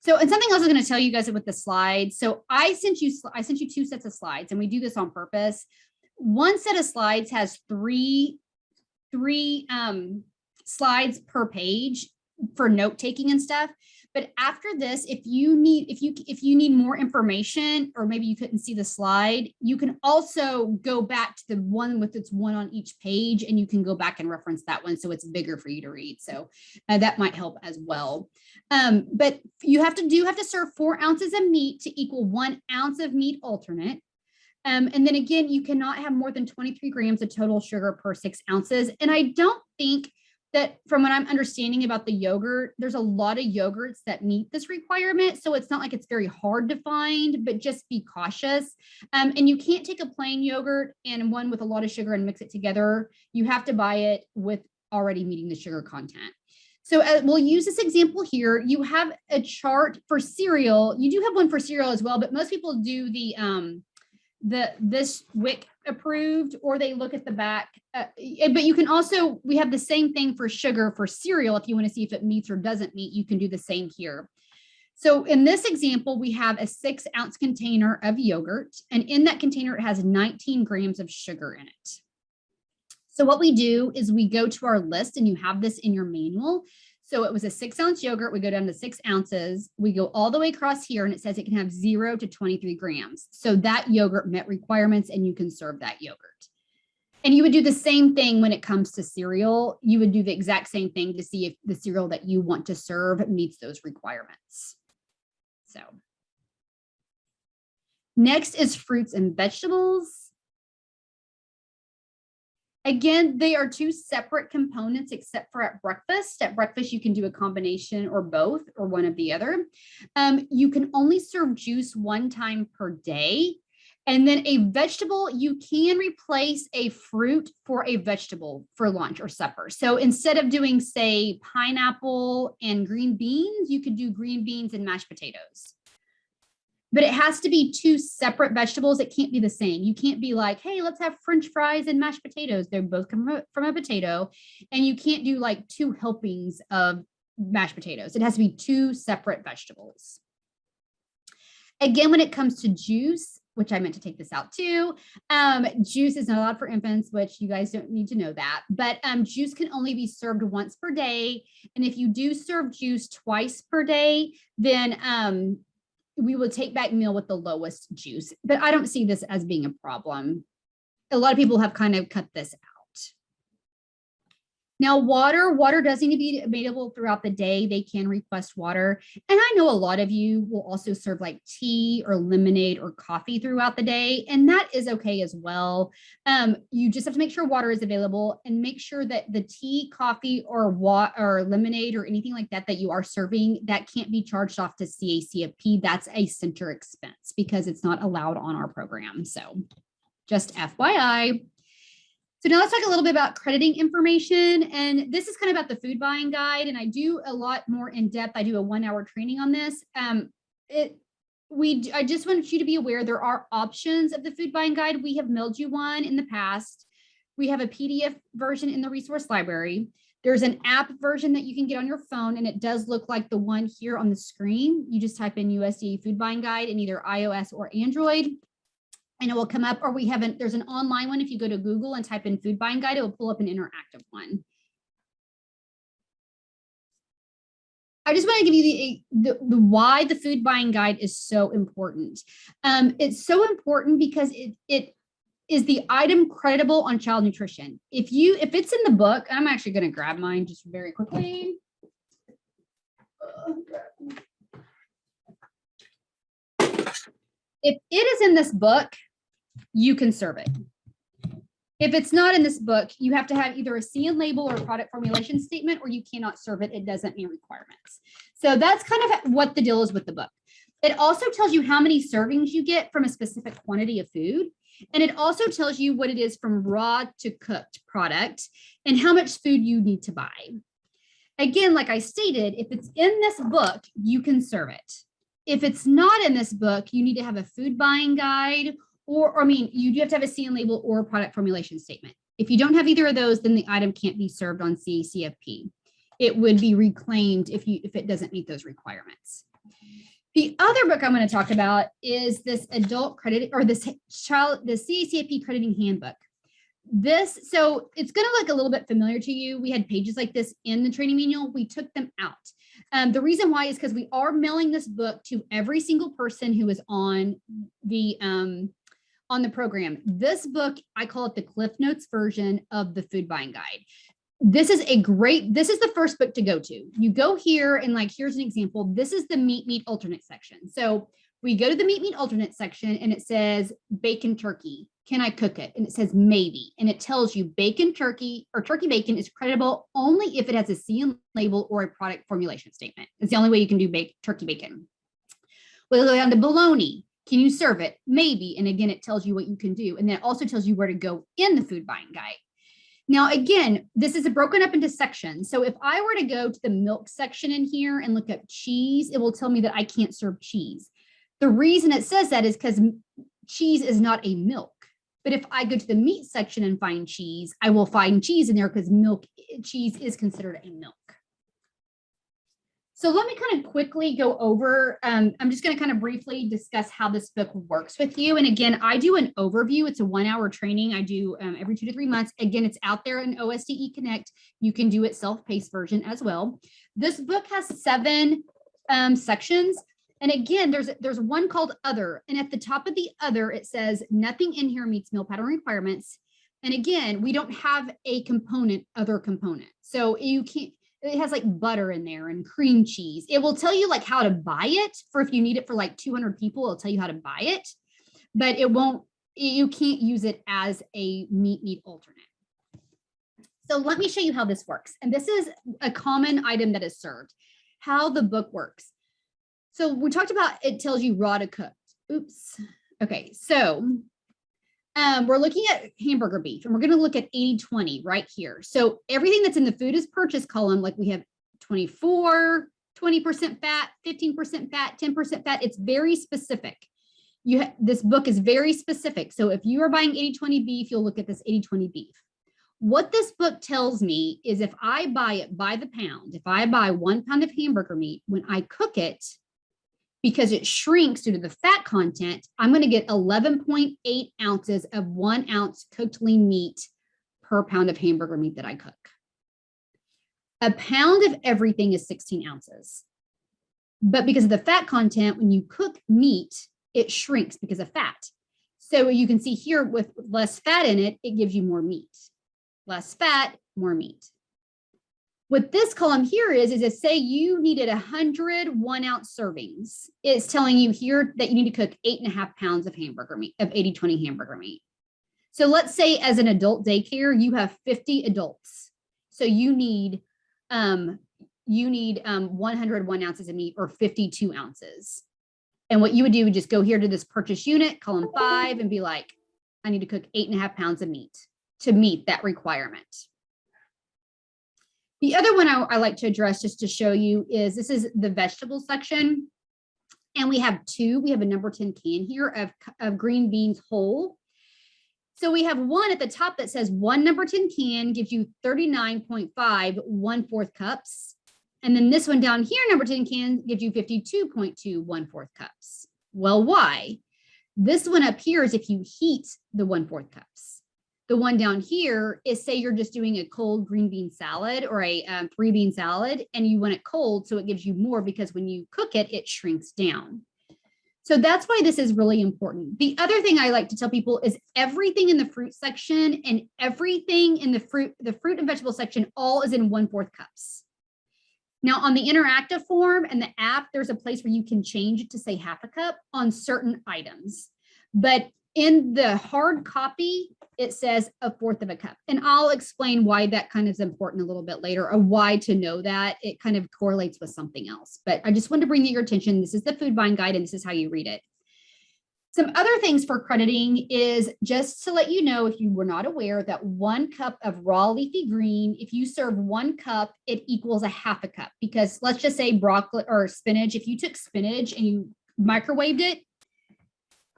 So, and something else I was going to tell you guys with the slides. So I sent you 2 sets of slides, and we do this on purpose. One set of slides has three slides per page for note taking and stuff. But after this, if you need more information, or maybe you couldn't see the slide, you can also go back to the one with its one on each page, and you can go back and reference that one so it's bigger for you to read. So that might help as well. But you have to serve 4 ounces of meat to equal 1 ounce of meat alternate. And then again, you cannot have more than 23 grams of total sugar per 6 ounces. And I don't think that, from what I'm understanding about the yogurt, there's a lot of yogurts that meet this requirement. So it's not like it's very hard to find, but just be cautious. And you can't take a plain yogurt and one with a lot of sugar and mix it together. You have to buy it with already meeting the sugar content. So we'll use this example here. You have a chart for cereal. You do have one for cereal as well, but most people do this WIC approved, or they look at the back. But you can also, we have the same thing for sugar for cereal. If you want to see if it meets or doesn't meet, you can do the same here. So in this example, we have a 6-ounce container of yogurt, and in that container, it has 19 grams of sugar in it. So what we do is we go to our list, and you have this in your manual. So it was a 6-ounce yogurt. We go down to 6 ounces. We go all the way across here, and it says it can have 0 to 23 grams. So that yogurt met requirements, and you can serve that yogurt. And you would do the same thing when it comes to cereal. You would do the exact same thing to see if the cereal that you want to serve meets those requirements. So next is fruits and vegetables. Again, they are 2 separate components except for at breakfast. At breakfast, you can do a combination or both or one of the other. You can only serve juice 1 time per day. And then a vegetable, you can replace a fruit for a vegetable for lunch or supper. So instead of doing, say, pineapple and green beans, you could do green beans and mashed potatoes. But it has to be 2 separate vegetables. It can't be the same. You can't be like, hey, let's have French fries and mashed potatoes. They're both come from a potato. And you can't do like 2 helpings of mashed potatoes. It has to be 2 separate vegetables. Again, when it comes to juice, which I meant to take this out too, juice is not allowed for infants, which you guys don't need to know that. But juice can only be served once per day. And if you do serve juice twice per day, then we will take back meal with the lowest juice, but I don't see this as being a problem. A lot of people have kind of cut this out. Now, water does need to be available throughout the day. They can request water. And I know a lot of you will also serve like tea or lemonade or coffee throughout the day, and that is okay as well. You just have to make sure water is available and make sure that the tea, coffee, or lemonade or anything like that that you are serving, that can't be charged off to Cacfp. That's a center expense because it's not allowed on our program. So just FYI. So now let's talk a little bit about crediting information. And this is kind of about the food buying guide. And I do a lot more in depth. I do a 1-hour training on this. I just want you to be aware there are options of the food buying guide. We have mailed you one in the past. We have a PDF version in the resource library. There's an app version that you can get on your phone, and it does look like the one here on the screen. You just type in USDA food buying guide in either iOS or Android, and it will come up, or there's an online one. If you go to Google and type in food buying guide, it will pull up an interactive one. I just want to give you the why the food buying guide is so important. It's so important because it is the item creditable on child nutrition. If it's in the book, I'm actually going to grab mine just very quickly. If it is in this book, you can serve it. If it's not in this book, you have to have either a CN label or a product formulation statement, or you cannot serve it. It doesn't meet requirements. So that's kind of what the deal is with the book. It also tells you how many servings you get from a specific quantity of food. And it also tells you what it is from raw to cooked product and how much food you need to buy. Again, like I stated, if it's in this book, you can serve it. If it's not in this book, you need to have a food buying guide, you do have to have a CN label or a product formulation statement. If you don't have either of those, then the item can't be served on Cacfp. It would be reclaimed if it doesn't meet those requirements. The other book I'm going to talk about is this adult credit, or the Cacfp crediting handbook. So it's going to look a little bit familiar to you. We had pages like this in the training manual. We took them out. The reason why is because we are mailing this book to every single person who is on the program. This book, I call it the Cliff Notes version of the food buying guide. This is the first book to go to. You go here and here's an example. This is the meat alternate section. So we go to the meat alternate section and it says bacon turkey. Can I cook it? And it says maybe. And it tells you bacon turkey or turkey bacon is creditable only if it has a CN label or a product formulation statement. It's the only way you can do turkey bacon. We'll go down to bologna. Can you serve it? Maybe. And again, it tells you what you can do. And then it also tells you where to go in the food buying guide. Now, again, this is broken up into sections. So if I were to go to the milk section in here and look up cheese, it will tell me that I can't serve cheese. The reason it says that is because cheese is not a milk. But if I go to the meat section and find cheese, I will find cheese in there because cheese is considered a milk. So let me kind of quickly go over, I'm just going to kind of briefly discuss how this book works with you. And again, I do an overview. It's a 1-hour training I do every 2 to 3 months. Again, it's out there in OSDE Connect. You can do it self-paced version as well. This book has 7 sections. And again, there's one called Other. And at the top of the Other, it says nothing in here meets meal pattern requirements. And again, we don't have a component, other component. So you can't, it has like butter in there and cream cheese. It will tell you like how to buy it for if you need it for like 200 people, it'll tell you how to buy it, but it won't, you can't use it as a meat alternate. So let me show you how this works. And this is a common item that is served, how the book works. So we talked about, it tells you raw to cooked. Oops. Okay, so we're looking at hamburger beef and we're going to look at 80-20 right here. So everything that's in the food is purchased column, like we have 24, 20% fat, 15% fat, 10% fat. It's very specific. This book is very specific. So if you are buying 80-20 beef, you'll look at this 80-20 beef. What this book tells me is if I buy it by the pound, if I buy 1 pound of hamburger meat, when I cook it, because it shrinks due to the fat content, I'm going to get 11.8 ounces of 1 ounce cooked lean meat per pound of hamburger meat that I cook. A pound of everything is 16 ounces. But because of the fat content, when you cook meat, it shrinks because of fat. So you can see here with less fat in it, it gives you more meat. Less fat, more meat. What this column here is if say you needed 100 1-ounce servings, it's telling you here that you need to cook 8.5 pounds of hamburger meat, of 80-20 hamburger meat. So let's say as an adult daycare, you have 50 adults. So you need 101 ounces of meat or 52 ounces. And what you would do would just go here to this purchase unit, column 5, and be like, I need to cook 8.5 pounds of meat to meet that requirement. The other one I like to address just to show you is this is the vegetable section. And we have 2. We have a number 10 can here of green beans whole. So we have one at the top that says 1 number 10 can gives you 39.5 1/4 cups. And then this one down here, number 10 can gives you 52.2 1/4 cups. Well, why? This one up here is if you heat the 1/4 cups. The one down here is say you're just doing a cold green bean salad or a 3-bean salad and you want it cold, so it gives you more because when you cook it, it shrinks down. So that's why this is really important. The other thing I like to tell people is everything in the fruit section and everything in the fruit and vegetable section all is in 1/4 cups. Now on the interactive form and the app, there's a place where you can change it to say 1/2 cup on certain items. But in the hard copy, it says 1/4 cup. And I'll explain why that kind of is important a little bit later, or why to know that it kind of correlates with something else. But I just wanted to bring to your attention, this is the food buying guide and this is how you read it. Some other things for crediting is just to let you know, if you were not aware, that 1 cup of raw leafy green, if you serve 1 cup, it equals 1/2 cup. Because let's just say broccoli or spinach, if you took spinach and you microwaved it,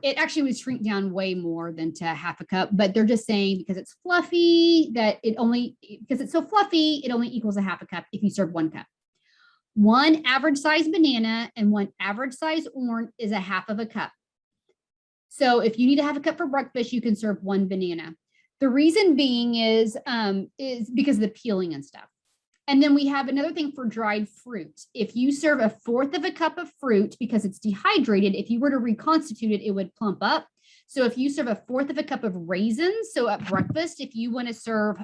it actually would shrink down way more than to 1/2 cup, but they're just saying because it's fluffy that because it's so fluffy, it only equals 1/2 cup if you serve 1 cup. 1 average size banana and 1 average size orange is 1/2 cup. So if you need 1/2 cup for breakfast, you can serve 1 banana. The reason being is because of the peeling and stuff. And then we have another thing for dried fruit. If you serve 1/4 cup of fruit because it's dehydrated, if you were to reconstitute it, it would plump up. So if you serve 1/4 cup of raisins, so at breakfast, if you want to serve,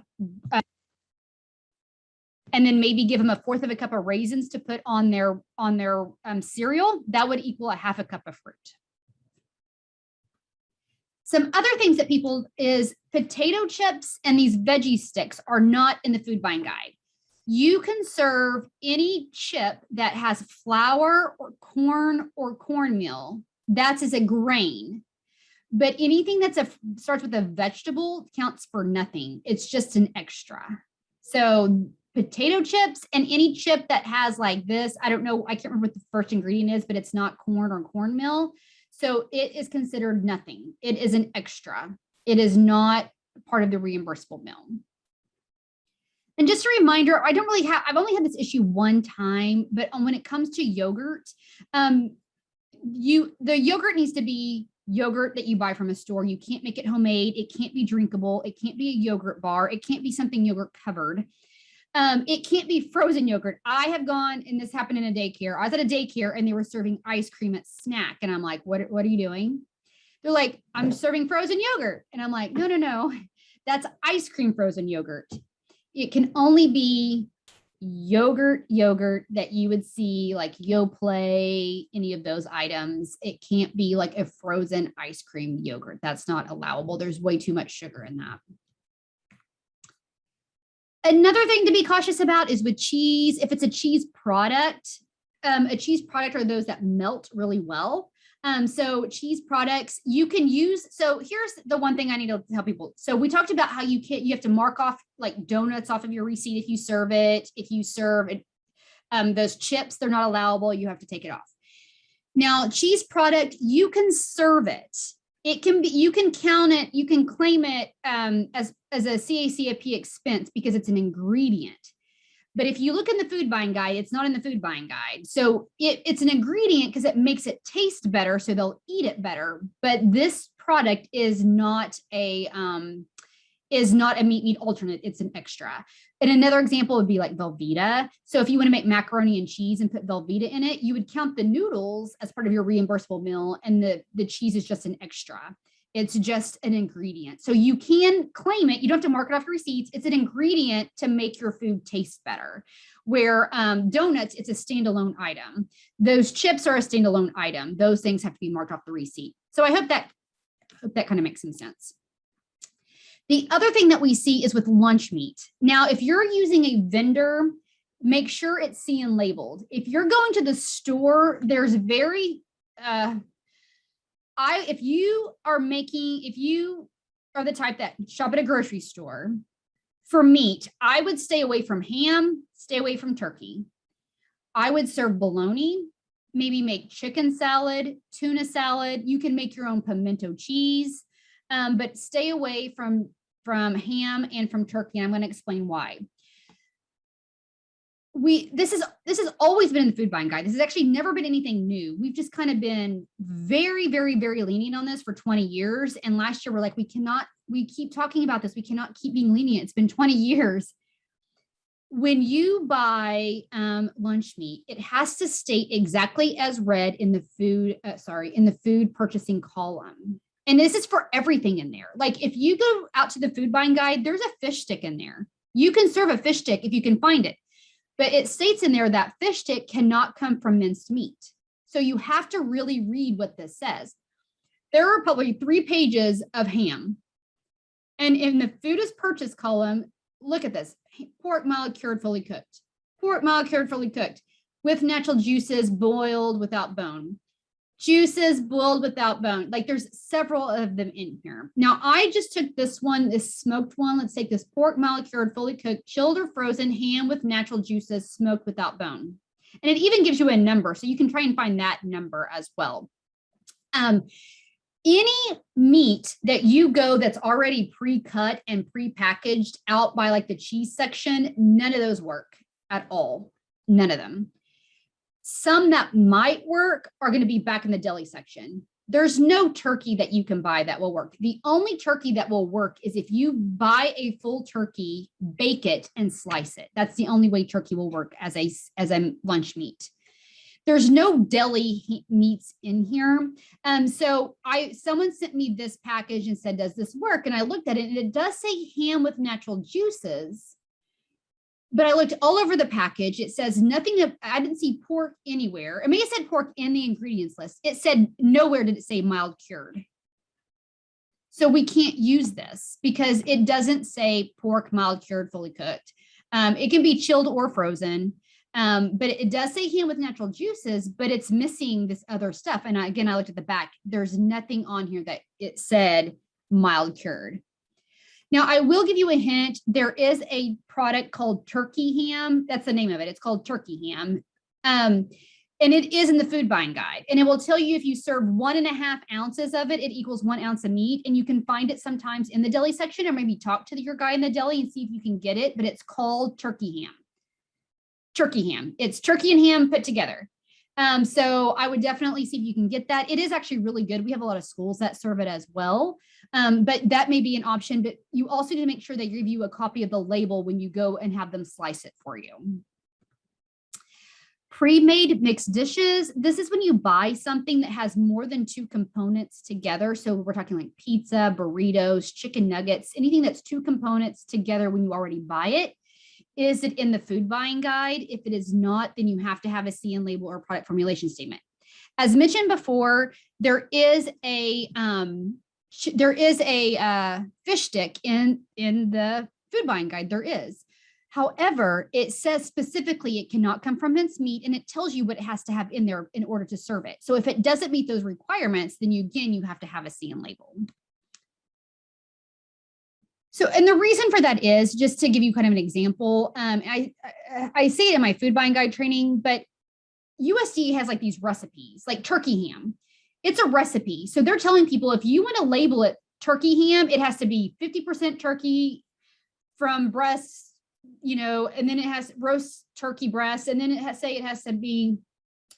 and then maybe give them 1/4 cup of raisins to put on their cereal, that would equal 1/2 cup of fruit. Some other things that people is potato chips and these veggie sticks are not in the food buying guide. You can serve any chip that has flour or cornmeal. That's as a grain. But anything that's starts with a vegetable counts for nothing. It's just an extra. So potato chips and any chip that has like this, I don't know, I can't remember what the first ingredient is, but it's not corn or cornmeal. So it is considered nothing. It is an extra. It is not part of the reimbursable meal. And just a reminder, I've only had this issue one time, but when it comes to yogurt, the yogurt needs to be yogurt that you buy from a store. You can't make it homemade. It can't be drinkable. It can't be a yogurt bar. It can't be something yogurt covered. It can't be frozen yogurt. I have gone, and this happened in a daycare. I was at a daycare and they were serving ice cream at snack. And I'm like, what are you doing? They're like, I'm serving frozen yogurt. And I'm like, no, that's ice cream frozen yogurt. It can only be yogurt that you would see like Yoplait, any of those items. It can't be like a frozen ice cream yogurt. That's not allowable. There's way too much sugar in that. Another thing to be cautious about is with cheese. If it's a cheese product are those that melt really well. So cheese products you can use. So here's the one thing I need to tell people. So we talked about how you have to mark off like donuts off of your receipt if you serve it. If you serve it, those chips, they're not allowable. You have to take it off. Now, cheese product, you can serve it. It can be, you can count it, you can claim it as a Cacfp expense because it's an ingredient. But if you look in the food buying guide, it's not in the food buying guide. So it's an ingredient because it makes it taste better, so they'll eat it better. But this product is not a meat alternate, it's an extra. And another example would be like Velveeta. So if you want to make macaroni and cheese and put Velveeta in it, you would count the noodles as part of your reimbursable meal, and the cheese is just an extra. It's just an ingredient. So you can claim it. You don't have to mark it off your receipts. It's an ingredient to make your food taste better. Where donuts, it's a standalone item. Those chips are a standalone item. Those things have to be marked off the receipt. So I hope that kind of makes some sense. The other thing that we see is with lunch meat. Now, if you're using a vendor, make sure it's CN labeled. If you're going to the store, there's very, if you are the type that shop at a grocery store, for meat, I would stay away from ham, stay away from turkey. I would serve bologna, maybe make chicken salad, tuna salad. You can make your own pimento cheese. But stay away from ham and from turkey. And I'm going to explain why. This has always been in the food buying guide. This has actually never been anything new. We've just kind of been very, very, very lenient on this for 20 years. And last year we're like, we keep talking about this. We cannot keep being lenient. It's been 20 years. When you buy lunch meat, it has to state exactly as read in the food purchasing column. And this is for everything in there. Like if you go out to the food buying guide, there's a fish stick in there. You can serve a fish stick if you can find it. But it states in there that fish stick cannot come from minced meat. So you have to really read what this says. There are probably 3 pages of ham. And in the food as purchased column, look at this. Pork mild cured, fully cooked. Pork mild cured, fully cooked with natural juices, boiled without bone. Juices boiled without bone. Like there's several of them in here. Now I just took this one, this smoked one. Let's take this pork mild cured, fully cooked, chilled or frozen ham with natural juices, smoked without bone. And it even gives you a number, so you can try and find that number as well. Any meat that you go that's already pre-cut and pre-packaged out by like the cheese section, none of those work at all. None of them. Some that might work are going to be back in the deli section. There's no turkey that you can buy that will work. The only turkey that will work is if you buy a full turkey, bake it, and slice it. That's the only way turkey will work as a lunch meat. There's no deli meats in here. Someone sent me this package and said, does this work? And I looked at it and it does say ham with natural juices. But I looked all over the package. It says nothing. I didn't see pork anywhere. I mean, it said pork in the ingredients list. It said nowhere did it say mild cured. So we can't use this because it doesn't say pork mild cured, fully cooked. It can be chilled or frozen. But it does say ham with natural juices, but it's missing this other stuff. And again, I looked at the back. There's nothing on here that it said mild cured. Now, I will give you a hint. There is a product called turkey ham. That's the name of it. It's called turkey ham. And it is in the food buying guide. And it will tell you if you serve 1.5 ounces of it, it equals 1 ounce of meat. And you can find it sometimes in the deli section, or maybe talk to your guy in the deli and see if you can get it. But it's called turkey ham. Turkey ham. It's turkey and ham put together. So I would definitely see if you can get that. It is actually really good. We have a lot of schools that serve it as well. But that may be an option, but you also need to make sure they give you a copy of the label when you go and have them slice it for you. Pre-made mixed dishes. This is when you buy something that has more than 2 components together. So we're talking like pizza, burritos, chicken nuggets, anything that's 2 components together when you already buy it. Is it in the food buying guide? If it is not, then you have to have a CN label or product formulation statement. As mentioned before, there is a fish stick in the food buying guide. There is. However, it says specifically it cannot come from minced meat, and it tells you what it has to have in there in order to serve it. So if it doesn't meet those requirements, then you have to have a CN label. So, and the reason for that is, just to give you kind of an example, I say it in my food buying guide training, but USDA has like these recipes, like turkey ham. It's a recipe. So they're telling people if you want to label it turkey ham, it has to be 50% turkey from breasts, you know, and then it has roast turkey breast, and then it has to be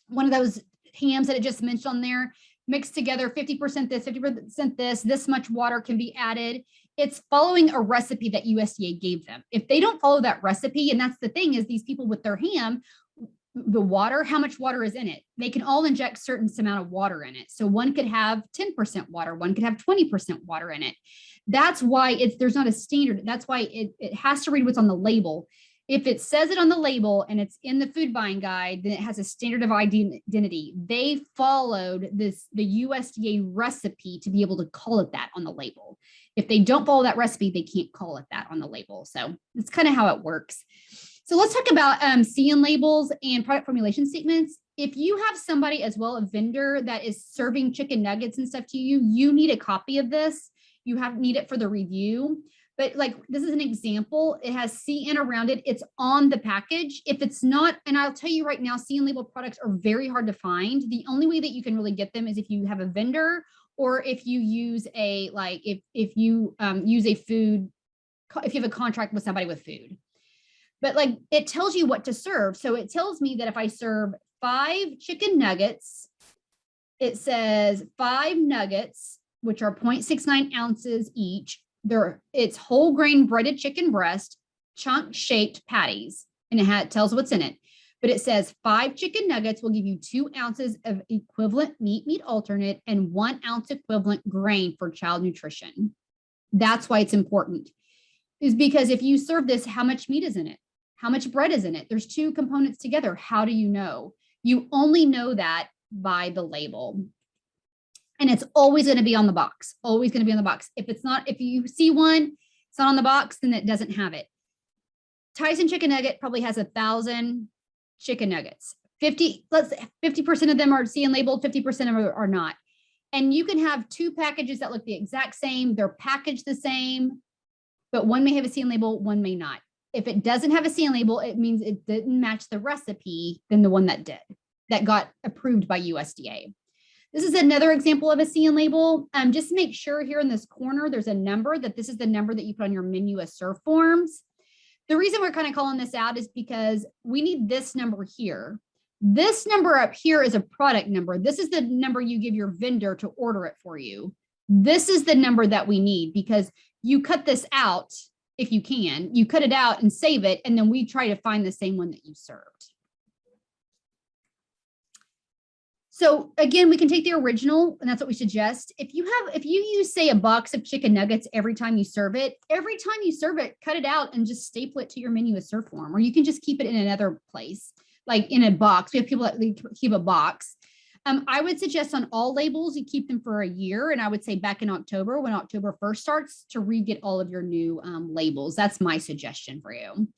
one of those hams that it just mentioned on there, mixed together, 50% this, 50% this much water can be added. It's following a recipe that USDA gave them. If they don't follow that recipe, and that's the thing, is these people with their ham, the water, how much water is in it? They can all inject certain amount of water in it. So one could have 10% water, one could have 20% water in it. That's why there's not a standard. That's why it has to read what's on the label. If it says it on the label and it's in the food buying guide, then it has a standard of identity. They followed the USDA recipe to be able to call it that on the label. If they don't follow that recipe, they can't call it that on the label. So that's kind of how it works. So let's talk about CN labels and product formulation statements. If you have somebody as well, a vendor that is serving chicken nuggets and stuff to you, you need a copy of this. You need it for the review. But like, this is an example. It has CN around it. It's on the package. If it's not, and I'll tell you right now, CN label products are very hard to find. The only way that you can really get them is if you have a vendor, or if you use if you have a contract with somebody with food. But like, it tells you what to serve. So it tells me that if I serve 5 chicken nuggets, it says 5 nuggets, which are 0.69 ounces each. It's whole grain breaded chicken breast, chunk shaped patties, and it tells what's in it. But it says 5 chicken nuggets will give you 2 ounces of equivalent meat alternate, and 1 ounce equivalent grain for child nutrition. That's why it's important, is because if you serve this, how much meat is in it? How much bread is in it? There's 2 components together. How do you know? You only know that by the label. And it's always going to be on the box, always going to be on the box. If you see one, it's not on the box, then it doesn't have it. Tyson chicken nugget probably has 1,000 chicken nuggets. 50% of them are CN labeled, 50% of them are not. And you can have 2 packages that look the exact same. They're packaged the same, but one may have a CN label, one may not. If it doesn't have a CN label, it means it didn't match the recipe than the one that did, that got approved by USDA. This is another example of a CN label. Just to make sure, here in this corner, there's a number, that this is the number that you put on your menu as serve forms. The reason we're kind of calling this out is because we need this number here. This number up here is a product number. This is the number you give your vendor to order it for you. This is the number that we need, because you cut this out if you can. You cut it out and save it, and then we try to find the same one that you served. So again, we can take the original, and that's what we suggest. If you use, say, a box of chicken nuggets every time you serve it, cut it out and just staple it to your menu as serve form, or you can just keep it in another place, like in a box. We have people that keep a box. I would suggest on all labels, you keep them for a year. And I would say back in October, when October 1st starts, to re-get all of your new labels. That's my suggestion for you.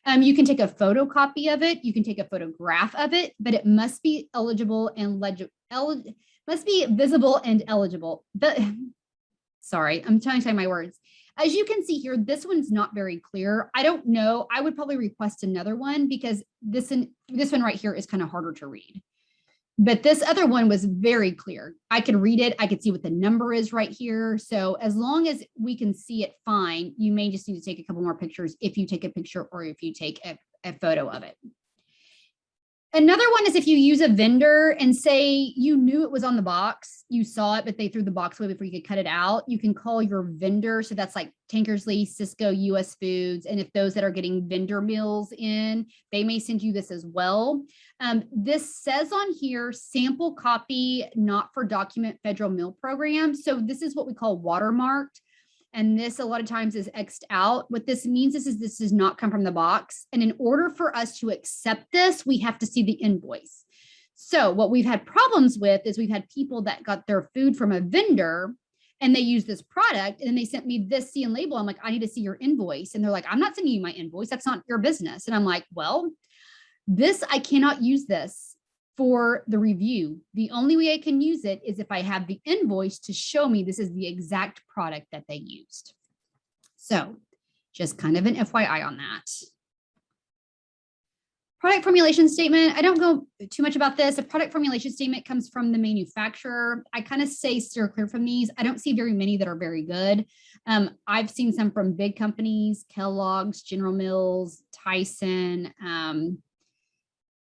You can take a photocopy of it. You can take a photograph of it, but it must be eligible and must be visible and eligible. Sorry, I'm trying to say my words. As you can see here, this one's not very clear. I don't know. I would probably request another one because this one right here is kind of harder to read. But this other one was very clear. I could read it. I could see what the number is right here. So as long as we can see it fine, you may just need to take a couple more pictures if you take a picture or if you take a photo of it. Another one is if you use a vendor and say you knew it was on the box, you saw it, but they threw the box away before you could cut it out, you can call your vendor. So that's like Tankersley, Cisco, US Foods. And if those that are getting vendor meals in, they may send you this as well. This says on here, sample copy, not for document federal meal program. So this is what we call watermarked. And this a lot of times is X'd out. What this means is this does not come from the box. And in order for us to accept this, we have to see the invoice. So what we've had problems with is we've had people that got their food from a vendor and they use this product and then they sent me this see and label. I'm like, I need to see your invoice. And they're like, I'm not sending you my invoice. That's not your business. And I'm like, well, I cannot use this for the review. The only way I can use it is if I have the invoice to show me this is the exact product that they used. So just kind of an FYI on that. Product formulation statement. I don't go too much about this. A product formulation statement comes from the manufacturer. I kind of say steer clear from these. I don't see very many that are very good. I've seen some from big companies, Kellogg's, General Mills, Tyson,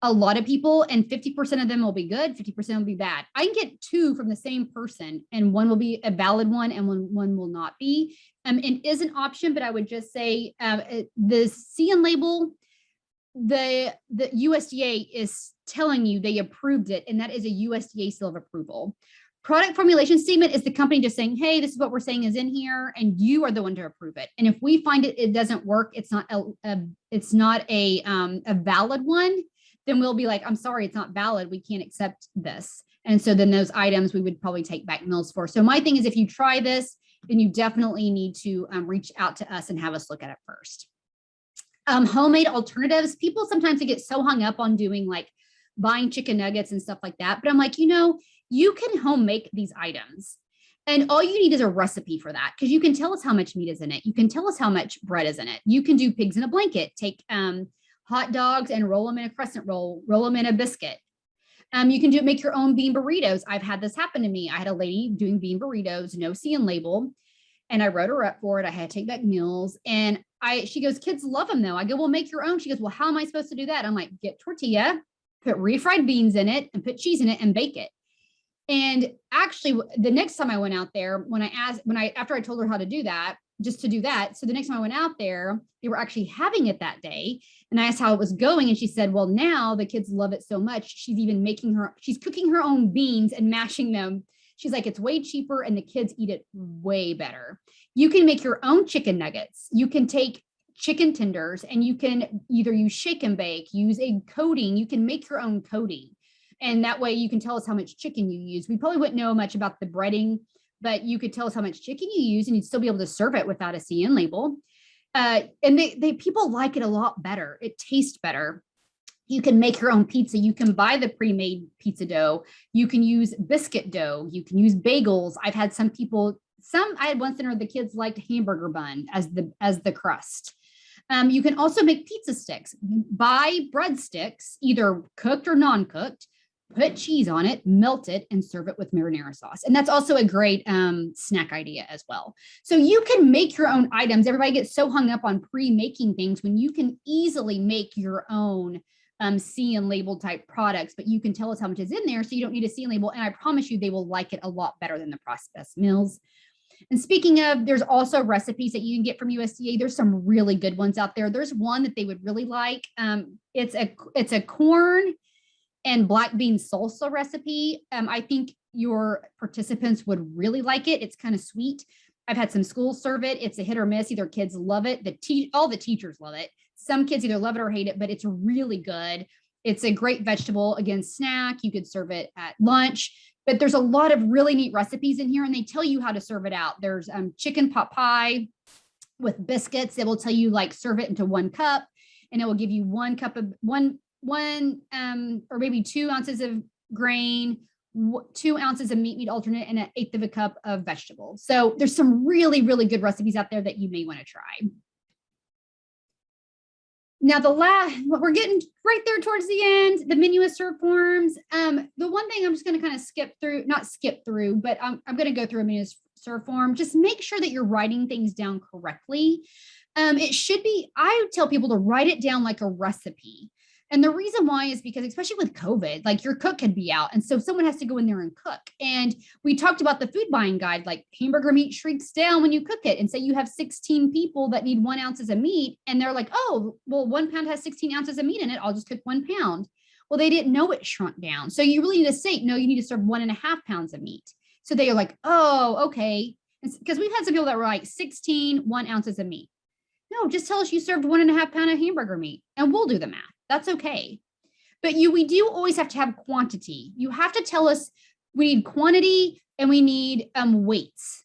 a lot of people, and 50% of them will be good, 50% will be bad. I can get two from the same person and one will be a valid one and one will not be. It is an option, but I would just say the see and label, the USDA is telling you they approved it, and that is a USDA seal of approval. Product formulation statement is the company just saying, hey, this is what we're saying is in here, and you are the one to approve it. And if we find it doesn't work, it's not a valid one, then we'll be like, I'm sorry, it's not valid. We can't accept this. And so then those items we would probably take back meals for. So my thing is, if you try this, then you definitely need to reach out to us and have us look at it first. Homemade alternatives. People sometimes they get so hung up on doing like buying chicken nuggets and stuff like that. But I'm like, you can home make these items. And all you need is a recipe for that, because you can tell us how much meat is in it. You can tell us how much bread is in it. You can do pigs in a blanket. Take hot dogs and roll them in a crescent roll them in a biscuit. You can make your own bean burritos. I've had this happen to me. I had a lady doing bean burritos, no see and label, and I wrote her up for it. I had to take back meals, and she goes, kids love them though. I go, well, make your own. She goes, well, how am I supposed to do that? I'm like, get tortilla, put refried beans in it and put cheese in it and bake it. And actually the next time I went out there, after I told her how to do that, just to do that. So the next time I went out there, they were actually having it that day. And I asked how it was going. And she said, well, now the kids love it so much. She's even she's cooking her own beans and mashing them. She's like, it's way cheaper and the kids eat it way better. You can make your own chicken nuggets. You can take chicken tenders and you can either use shake and bake, use a coating. You can make your own coating. And that way you can tell us how much chicken you use. We probably wouldn't know much about the breading, but you could tell us how much chicken you use and you'd still be able to serve it without a CN label. And people like it a lot better. It tastes better. You can make your own pizza. You can buy the pre-made pizza dough. You can use biscuit dough. You can use bagels. I've had I had once dinner, the kids liked hamburger bun as the crust. You can also make pizza sticks. Buy breadsticks, either cooked or non-cooked, put cheese on it, melt it, and serve it with marinara sauce. And that's also a great snack idea as well. So you can make your own items. Everybody gets so hung up on pre-making things when you can easily make your own see and label type products, but you can tell us how much is in there, so you don't need a see and label. And I promise you, they will like it a lot better than the processed meals. And speaking of, there's also recipes that you can get from USDA. There's some really good ones out there. There's one that they would really like. It's a corn and black bean salsa recipe. I think your participants would really like it. It's kind of sweet. I've had some schools serve it. It's a hit or miss. Either kids love it. All the teachers love it. Some kids either love it or hate it, but it's really good. It's a great vegetable, again, snack. You could serve it at lunch, but there's a lot of really neat recipes in here and they tell you how to serve it out. There's chicken pot pie with biscuits. They will tell you like serve it into 1 cup. and it will give you 1 cup of one or maybe 2 ounces of grain, 2 ounces of meat alternate, and 1/8 of a cup of vegetables. So there's some really, really good recipes out there that you may want to try. Now, we're getting right there towards the end, the menu is served forms. The one thing I'm just going to kind of not skip through, but I'm going to go through a menu served form. Just make sure that you're writing things down correctly. It should be, I tell people to write it down like a recipe. And the reason why is because, especially with COVID, like your cook could be out. And so someone has to go in there and cook. And we talked about the food buying guide, like hamburger meat shrinks down when you cook it. And say you have 16 people that need 1 ounce of meat. And they're like, oh, well, 1 pound has 16 ounces of meat in it. I'll just cook 1 pound. Well, they didn't know it shrunk down. So you really need to say, no, you need to serve 1.5 pounds of meat. So they are like, oh, okay. Because we've had some people that were like 1 ounces of meat. No, just tell us you served 1.5 pound of hamburger meat and we'll do the math. That's okay. But we do always have to have quantity. You have to tell us we need quantity and we need weights.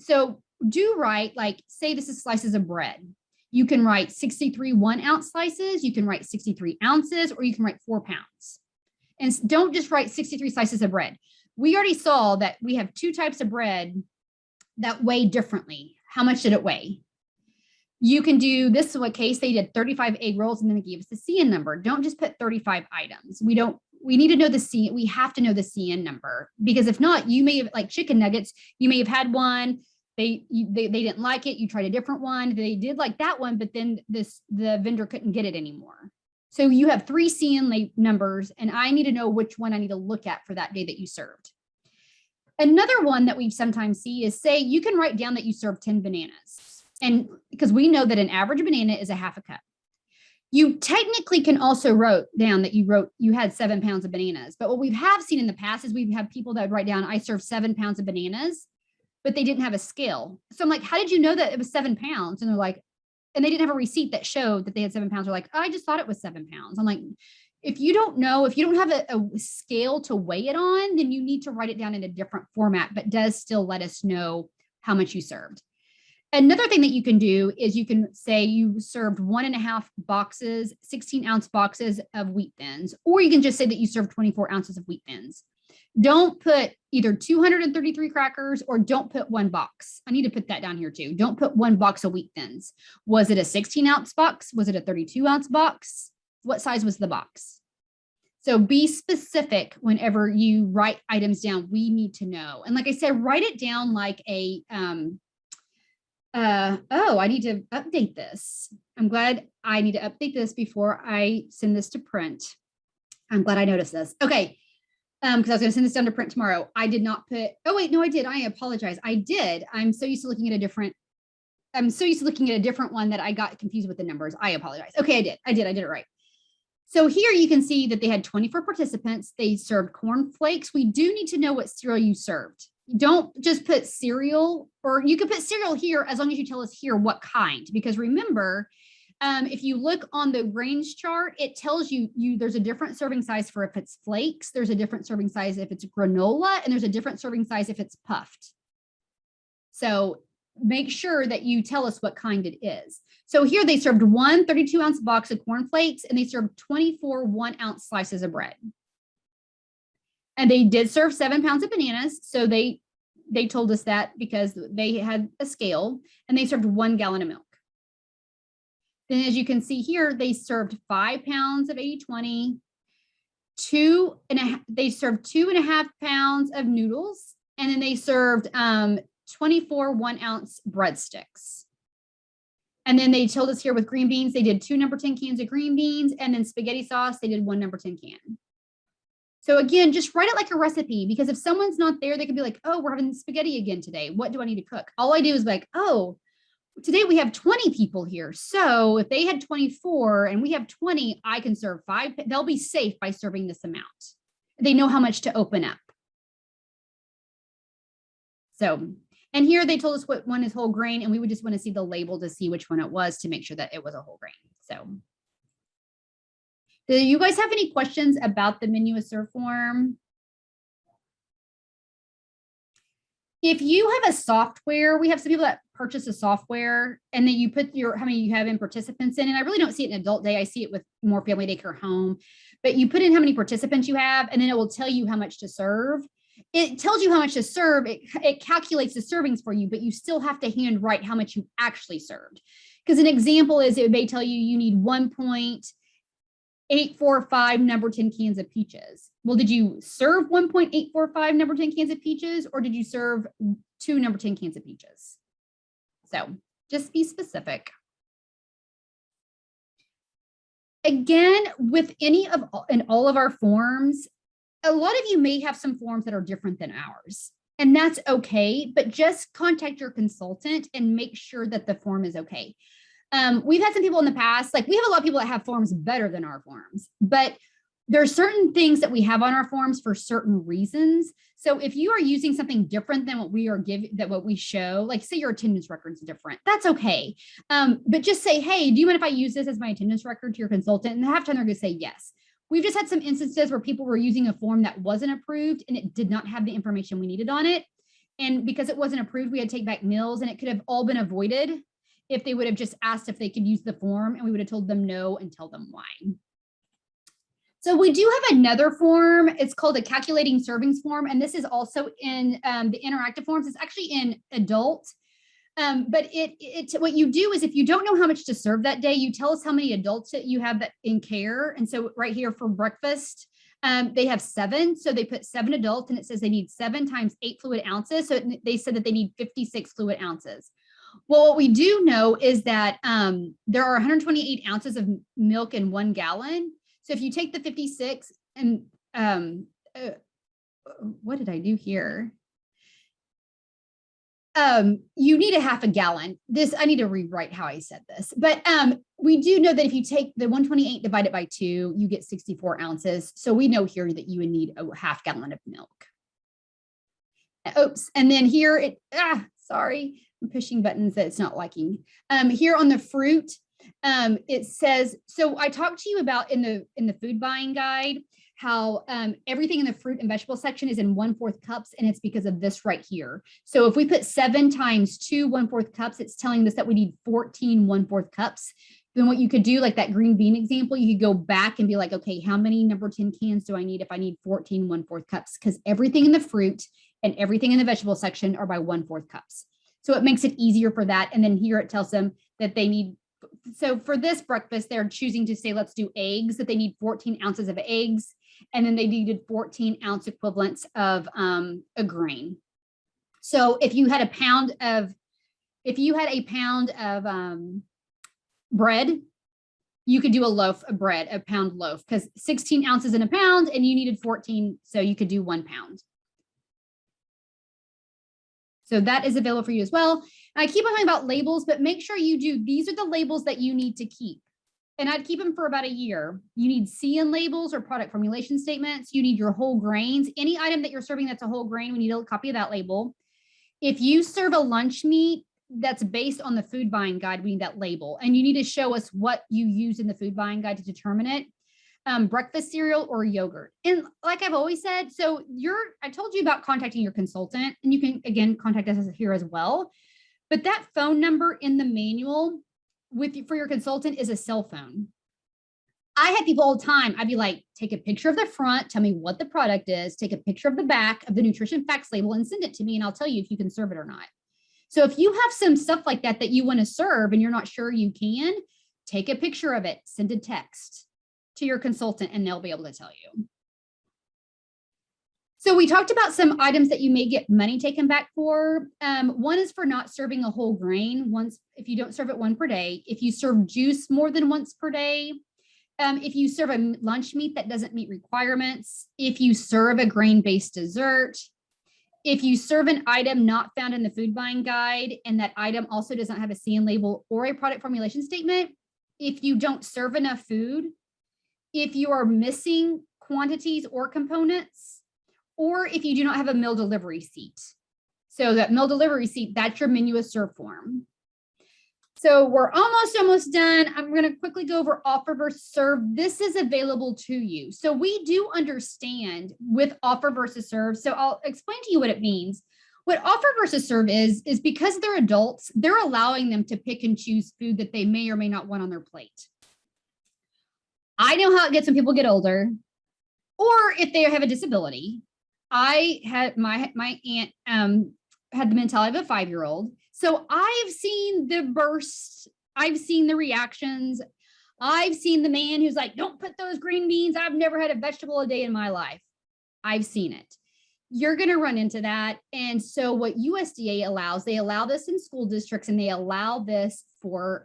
So do write, like, say this is slices of bread. You can write 63 1-ounce slices, you can write 63 ounces, or you can write 4 pounds. And don't just write 63 slices of bread. We already saw that we have 2 types of bread that weigh differently. How much did it weigh? You can do this case, they did 35 egg rolls and then they gave us the CN number. Don't just put 35 items. We need to know the CN, we have to know the CN number, because if not, you may have, like chicken nuggets, you may have had one, they didn't like it, you tried a different one, they did like that one, but then the vendor couldn't get it anymore. So you have 3 CN numbers, and I need to know which one I need to look at for that day that you served. Another one that we sometimes see is, say you can write down that you served 10 bananas. And because we know that an average banana is 1/2 cup. You technically can also write down that you had 7 pounds of bananas. But what we have seen in the past is we've had people that write down, I served 7 pounds of bananas, but they didn't have a scale. So I'm like, how did you know that it was 7 pounds? And they're like, and they didn't have a receipt that showed that they had 7 pounds. They're like, oh, I just thought it was 7 pounds. I'm like, if you don't know, if you don't have a scale to weigh it on, then you need to write it down in a different format, but does still let us know how much you served. Another thing that you can do is you can say you served 1.5 boxes, 16-ounce boxes of wheat thins, or you can just say that you served 24 ounces of wheat thins. Don't put either 233 crackers or don't put 1 box. I need to put that down here too. Don't put 1 box of wheat thins. Was it a 16-ounce box? Was it a 32-ounce box? What size was the box? So be specific whenever you write items down. We need to know. And like I said, write it down like a, I need to update this. I'm glad I need to update this before I send this to print. I'm glad I noticed this. Okay. Because I was going to send this down to print tomorrow. I did not put, oh wait, no, I did. I apologize. I did. I'm so used to looking at a different one that I got confused with the numbers. I apologize. Okay, I did it right. So here you can see that they had 24 participants. They served corn flakes. We do need to know what cereal you served. Don't just put cereal, or you can put cereal here as long as you tell us here what kind, because remember, if you look on the grains chart, it tells you there's a different serving size for if it's flakes, there's a different serving size if it's granola, and there's a different serving size if it's puffed. So make sure that you tell us what kind it is. So here they served 1 32-ounce box of corn flakes, and they served 24 1-ounce slices of bread. And they did serve 7 pounds of bananas. So they told us that because they had a scale, and they served 1 gallon of milk. Then as you can see here, they served 5 pounds of 80/20, they served 2.5 pounds of noodles, and then they served 24 1-ounce breadsticks. And then they told us here with green beans, they did 2 number 10 cans of green beans, and then spaghetti sauce, they did 1 number 10 can. So again, just write it like a recipe, because if someone's not there, they could be like, oh, we're having spaghetti again today. What do I need to cook? All I do is like, oh, today we have 20 people here. So if they had 24 and we have 20, I can serve 5. They'll be safe by serving this amount. They know how much to open up. So, and here they told us what one is whole grain, and we would just want to see the label to see which one it was to make sure that it was a whole grain. So do you guys have any questions about the menu as served form? If you have a software, we have some people that purchase a software and then you put how many you have in participants in, and I really don't see it in adult day. I see it with more family daycare home, but you put in how many participants you have, and then it will tell you how much to serve. It tells you how much to serve. It calculates the servings for you, but you still have to handwrite how much you actually served. Because an example is it may tell you need 1.845 number 10 cans of peaches. Well, did you serve 1.845 number 10 cans of peaches, or did you serve 2 number 10 cans of peaches? So just be specific. Again, with any of in all of our forms, a lot of you may have some forms that are different than ours, and that's okay, but just contact your consultant and make sure that the form is okay. We've had some people in the past, like we have a lot of people that have forms better than our forms, but there are certain things that we have on our forms for certain reasons. So if you are using something different than what we are giving, that what we show, like say your attendance record is different, that's okay. But just say, hey, do you mind if I use this as my attendance record to your consultant? And half the time they're going to say yes. We've just had some instances where people were using a form that wasn't approved and it did not have the information we needed on it. And because it wasn't approved, we had to take back meals, and it could have all been avoided if they would have just asked if they could use the form, and we would have told them no and tell them why. So we do have another form. It's called a calculating servings form. And this is also in the interactive forms. It's actually in adult. But what you do is if you don't know how much to serve that day, you tell us how many adults that you have that in care. And so right here for breakfast, they have 7. So they put 7 adults, and it says they need 7 times 8 fluid ounces. So they said that they need 56 fluid ounces. Well, what we do know is that there are 128 ounces of milk in 1 gallon. So if you take the 56 and what did I do here? You need a half a gallon. I need to rewrite how I said this, but we do know that if you take the 128 divided by 2, you get 64 ounces. So we know here that you would need a half gallon of milk. Oops. And then here, sorry, I'm pushing buttons that it's not liking. Here on the fruit, it says, so I talked to you about in the food buying guide, how everything in the fruit and vegetable section is in 1/4 cups, and it's because of this right here. So if we put 7 times 2 1/4 cups, it's telling us that we need 14 1/4 cups. Then what you could do, like that green bean example, you could go back and be like, okay, how many number 10 cans do I need if I need 14 1/4 cups? Because everything in the fruit and everything in the vegetable section are by 1/4 cups. So it makes it easier for that. And then here it tells them that they need, so for this breakfast, they're choosing to say, let's do eggs, that they need 14 ounces of eggs. And then they needed 14 ounce equivalents of a grain. So if you had a pound of bread, you could do a loaf of bread, a pound loaf, because 16 ounces in a pound and you needed 14. So you could do 1 pound. So that is available for you as well. I keep on talking about labels, but make sure you do. These are the labels that you need to keep. And I'd keep them for about a year. You need CN labels or product formulation statements. You need your whole grains. Any item that you're serving that's a whole grain, we need a copy of that label. If you serve a lunch meat that's based on the food buying guide, we need that label. And you need to show us what you use in the food buying guide to determine it. Breakfast cereal or yogurt. And like I've always said, so I told you about contacting your consultant, and you can again contact us here as well. But that phone number in the manual for your consultant is a cell phone. I have people all the time. I'd be like, take a picture of the front, tell me what the product is, take a picture of the back of the nutrition facts label and send it to me, and I'll tell you if you can serve it or not. So if you have some stuff like that you want to serve and you're not sure you can, take a picture of it, send a text to your consultant, and they'll be able to tell you. So we talked about some items that you may get money taken back for. One is for not serving a whole grain if you don't serve it 1 per day. If you serve juice more than once per day. If you serve a lunch meat that doesn't meet requirements. If you serve a grain-based dessert. If you serve an item not found in the food buying guide, and that item also does not have a CN label or a product formulation statement. If you don't serve enough food. If you are missing quantities or components, or if you do not have a meal delivery receipt. So that meal delivery receipt, that's your menu as served form. So we're almost done. I'm going to quickly go over offer versus serve. This is available to you. So we do understand with offer versus serve. So I'll explain to you what it means. What offer versus serve is because they're adults, they're allowing them to pick and choose food that they may or may not want on their plate. I know how it gets when people get older, or if they have a disability. I had my aunt had the mentality of a 5-year-old. So I've seen the bursts, I've seen the reactions, I've seen the man who's like, don't put those green beans. I've never had a vegetable a day in my life. I've seen it. You're going to run into that. And so what USDA allows, they allow this in school districts, and they allow this for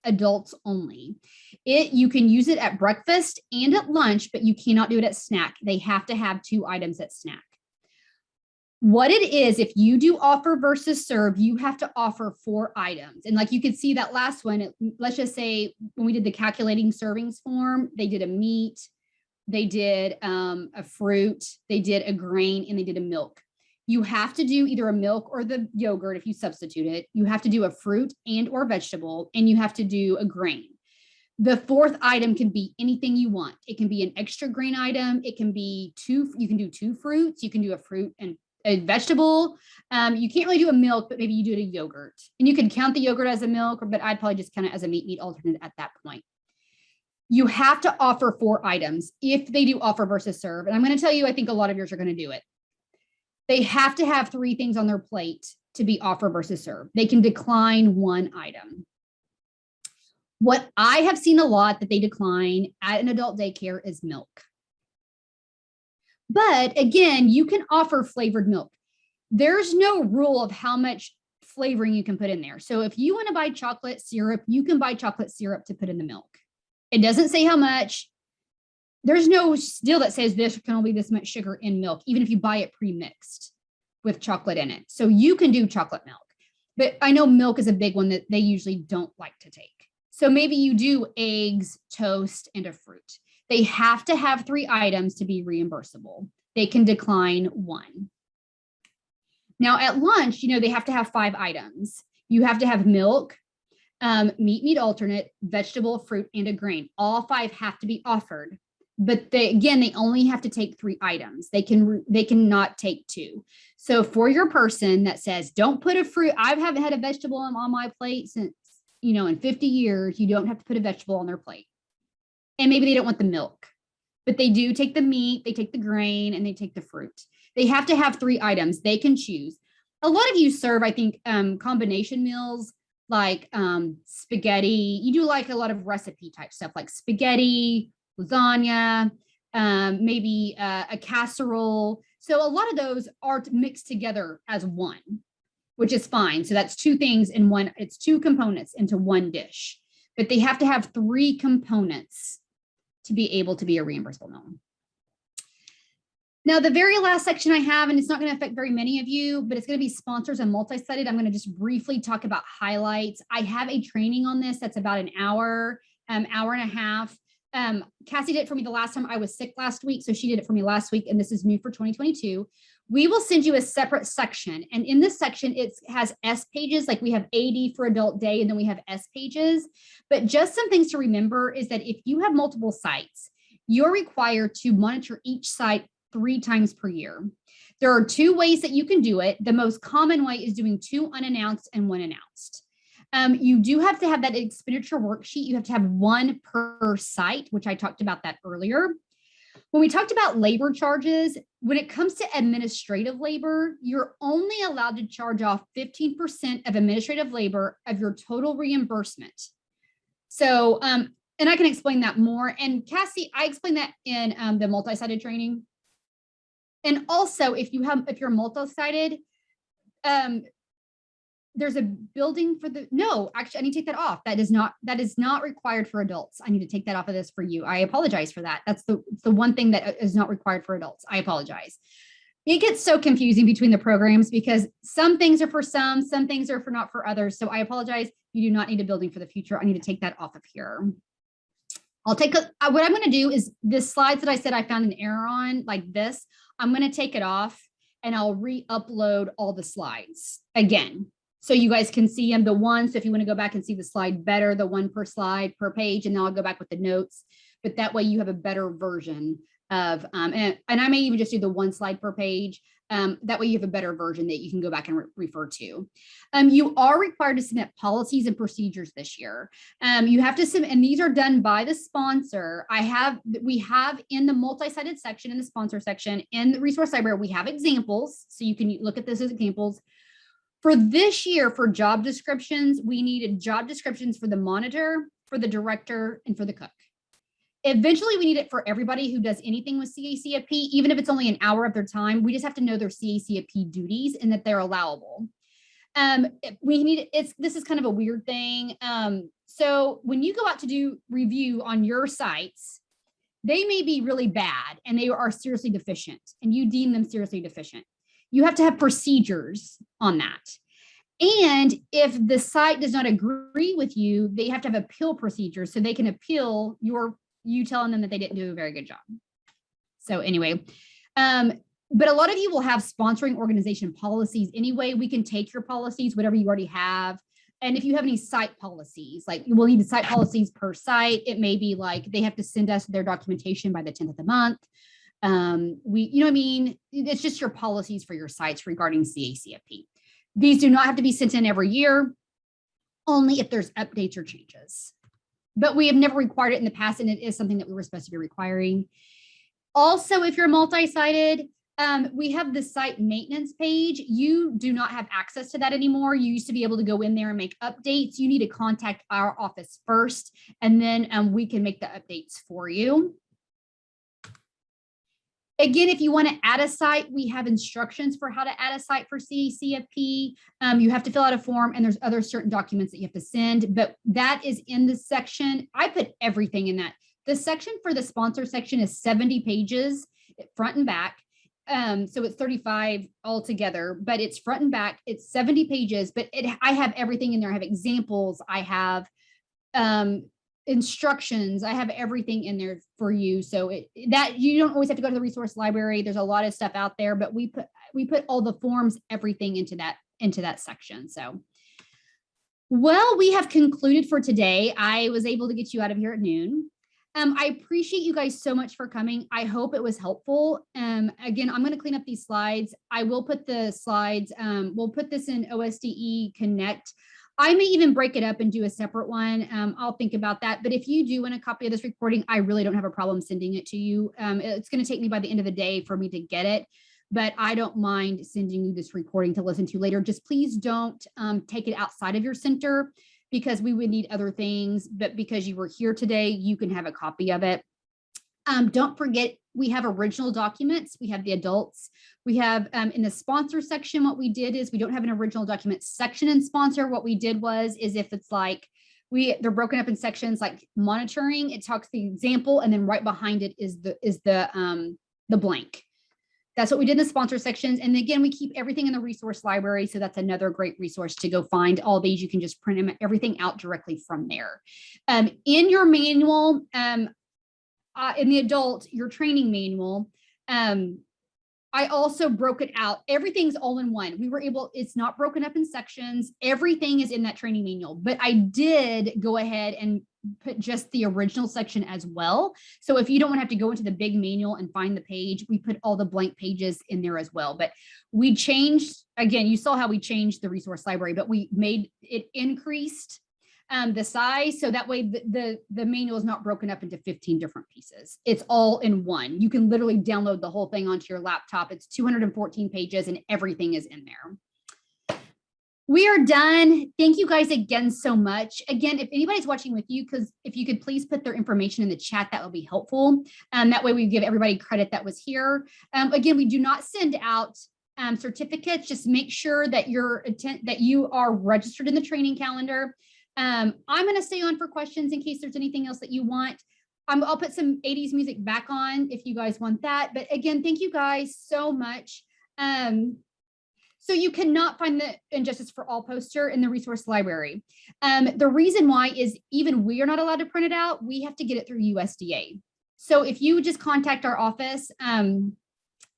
adults only. You can use it at breakfast and at lunch, but you cannot do it at snack. They have to have 2 items at snack. What it is, if you do offer versus serve, you have to offer 4 items. And like you could see that last one, let's just say when we did the calculating servings form, they did a meat, they did a fruit, they did a grain, and they did a milk. You have to do either a milk or the yogurt if you substitute it. You have to do a fruit and or vegetable, and you have to do a grain. The 4th item can be anything you want. It can be an extra grain item. It can be you can do 2 fruits. You can do a fruit and a vegetable. You can't really do a milk, but maybe you do it a yogurt. And you can count the yogurt as a milk, but I'd probably just count it as a meat alternate at that point. You have to offer 4 items if they do offer versus serve. And I'm going to tell you, I think a lot of yours are going to do it. They have to have 3 things on their plate to be offer versus serve. They can decline 1 item. What I have seen a lot that they decline at an adult daycare is milk. But again, you can offer flavored milk. There's no rule of how much flavoring you can put in there. So if you want to buy chocolate syrup, you can buy chocolate syrup to put in the milk. It doesn't say how much. There's no deal that says this can only be this much sugar in milk, even if you buy it pre-mixed with chocolate in it. So you can do chocolate milk. But I know milk is a big one that they usually don't like to take. So maybe you do eggs, toast, and a fruit. They have to have 3 items to be reimbursable. They can decline 1. Now at lunch, they have to have 5 items. You have to have milk, meat alternate, vegetable, fruit, and a grain. All 5 have to be offered. But they only have to take 3 items. They cannot take 2. So for your person that says, don't put a fruit, I haven't had a vegetable on my plate since, in 50 years, you don't have to put a vegetable on their plate. And maybe they don't want the milk, but they do take the meat, they take the grain, and they take the fruit. They have to have 3 items. They can choose. A lot of you serve, I think, combination meals like spaghetti. You do like a lot of recipe type stuff like spaghetti, lasagna, maybe a casserole. So a lot of those are mixed together as one, which is fine. So that's 2 things in one. It's 2 components into one dish, but they have to have 3 components to be able to be a reimbursable meal. Now, the very last section I have, and it's not going to affect very many of you, but it's going to be sponsors and multi-sited. I'm going to just briefly talk about highlights. I have a training on this that's about an hour, hour and a half. Cassie did it for me the last time I was sick last week. So she did it for me last week, and this is new for 2022. We will send you a separate section. And in this section, it has S pages, like we have AD for adult day, and then we have S pages. But just some things to remember is that if you have multiple sites, you're required to monitor each site 3 times per year. There are 2 ways that you can do it. The most common way is doing 2 unannounced and 1 announced. You do have to have that expenditure worksheet. You have to have 1 per site, which I talked about that earlier. When we talked about labor charges, when it comes to administrative labor, you're only allowed to charge off 15% of administrative labor of your total reimbursement. So, and I can explain that more. And Cassie, I explained that in the multi-sided training. And also, if you're multi-sided, there's a building for no, actually, I need to take that off. That is not required for adults. I need to take that off of this for you. I apologize for that. That's the one thing that is not required for adults. I apologize. It gets so confusing between the programs because some things are for some things are not for others. So I apologize. You do not need a building for the future. I need to take that off of here. What I'm going to do is this slides that I said I found an error on like this. I'm going to take it off and I'll re-upload all the slides again. So you guys can see them, the ones, so if you want to go back and see the slide better, the 1 per slide per page, and then I'll go back with the notes, but that way you have a better version of, and I may even just do the 1 slide per page. That way you have a better version that you can go back and refer to. You are required to submit policies and procedures this year. You have to submit, and these are done by the sponsor. We have in the multi-sided section, in the sponsor section, in the resource library, we have examples. So you can look at this as examples. For this year, for job descriptions, we needed job descriptions for the monitor, for the director, and for the cook. Eventually, we need it for everybody who does anything with Cacfp, even if it's only an hour of their time. We just have to know their Cacfp duties and that they're allowable. This is kind of a weird thing. So when you go out to do review on your sites, they may be really bad and they are seriously deficient, and you deem them seriously deficient. You have to have procedures on that. And if the site does not agree with you, they have to have appeal procedures so they can appeal you telling them that they didn't do a very good job. So anyway, but a lot of you will have sponsoring organization policies anyway. We can take your policies, whatever you already have. And if you have any site policies, like we'll need the site policies per site. It may be like they have to send us their documentation by the 10th of the month. You know what I mean? It's just your policies for your sites regarding Cacfp. These do not have to be sent in every year, only if there's updates or changes. But we have never required it in the past, and it is something that we were supposed to be requiring. Also, if you're multi-sided, we have the site maintenance page. You do not have access to that anymore. You used to be able to go in there and make updates. You need to contact our office first, and then we can make the updates for you. Again, if you want to add a site, we have instructions for how to add a site for Cacfp. You have to fill out a form, and there's other certain documents that you have to send, but that is in the section. I put everything in that. The section for the sponsor section is 70 pages, front and back. So it's 35 altogether, but it's front and back. It's 70 pages, but I have everything in there. I have examples. I have instructions. I have everything in there for you. So that you don't always have to go to the resource library. There's a lot of stuff out there, but we put all the forms, everything into that section. So, well, we have concluded for today. I was able to get you out of here at noon. I appreciate you guys so much for coming. I hope it was helpful. Again, I'm going to clean up these slides. I will put the slides, we'll put this in OSDE Connect. I may even break it up and do a separate one. I'll think about that. But if you do want a copy of this recording, I really don't have a problem sending it to you. It's going to take me by the end of the day for me to get it, but I don't mind sending you this recording to listen to later. Just please don't take it outside of your center, because we would need other things. But because you were here today, you can have a copy of it. Don't forget, we have original documents. We have the adults. We have in the sponsor section, what we did is we don't have an original document section in sponsor. What we did is if it's like they're broken up in sections like monitoring, it talks the example, and then right behind it is the blank. That's what we did in the sponsor sections. And again, we keep everything in the resource library. So that's another great resource to go find all these. You can just print everything out directly from there. In your manual, in the adult, your training manual, I also broke it out. Everything's all in one. It's not broken up in sections. Everything is in that training manual, but I did go ahead and put just the original section as well. So if you don't want to have to go into the big manual and find the page, we put all the blank pages in there as well. But we changed, again, you saw how we changed the resource library, but we made it increased the size, so that way the manual is not broken up into 15 different pieces. It's all in one. You can literally download the whole thing onto your laptop. It's 214 pages and everything is in there. We are done. Thank you guys again so much. Again, if anybody's watching with you, because if you could please put their information in the chat, that would be helpful. That way we give everybody credit that was here. Again, we do not send out certificates. Just make sure that you are registered in the training calendar. I'm going to stay on for questions in case there's anything else that you want. I'll put some 80s music back on if you guys want that. But again, thank you guys so much. So you cannot find the Injustice for All poster in the resource library. The reason why is even we are not allowed to print it out. We have to get it through USDA. So if you just contact our office and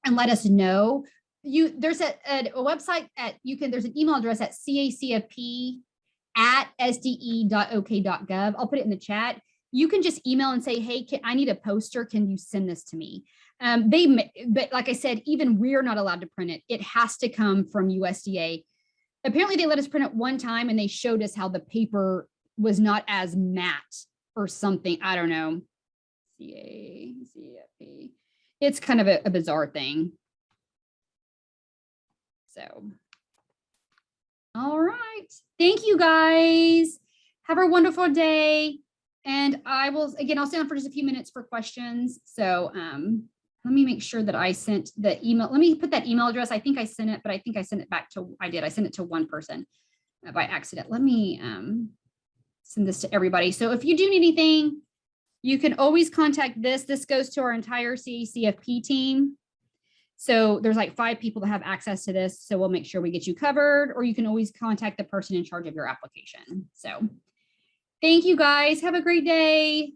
let us know, there's a website there's an email address at cacfp@sde.ok.gov. I'll put it in the chat. you can just email and say, hey, I need a poster. Can you send this to me? But like I said, even we're not allowed to print it. It has to come from USDA. Apparently they let us print it one time and they showed us how the paper was not as matte or something. I don't know. Cacfp. It's kind of a bizarre thing. So, all right. Thank you guys. Have a wonderful day. And I will, again, I'll stay on for just a few minutes for questions. So let me make sure that I sent the email. Let me put that email address. I think I sent it, but I think I sent it back to, I sent it to one person by accident. Let me send this to everybody. So if you do need anything, you can always contact this. This goes to our entire Cacfp team. So there's like 5 people that have access to this. So we'll make sure we get you covered, or you can always contact the person in charge of your application. So thank you guys. Have a great day.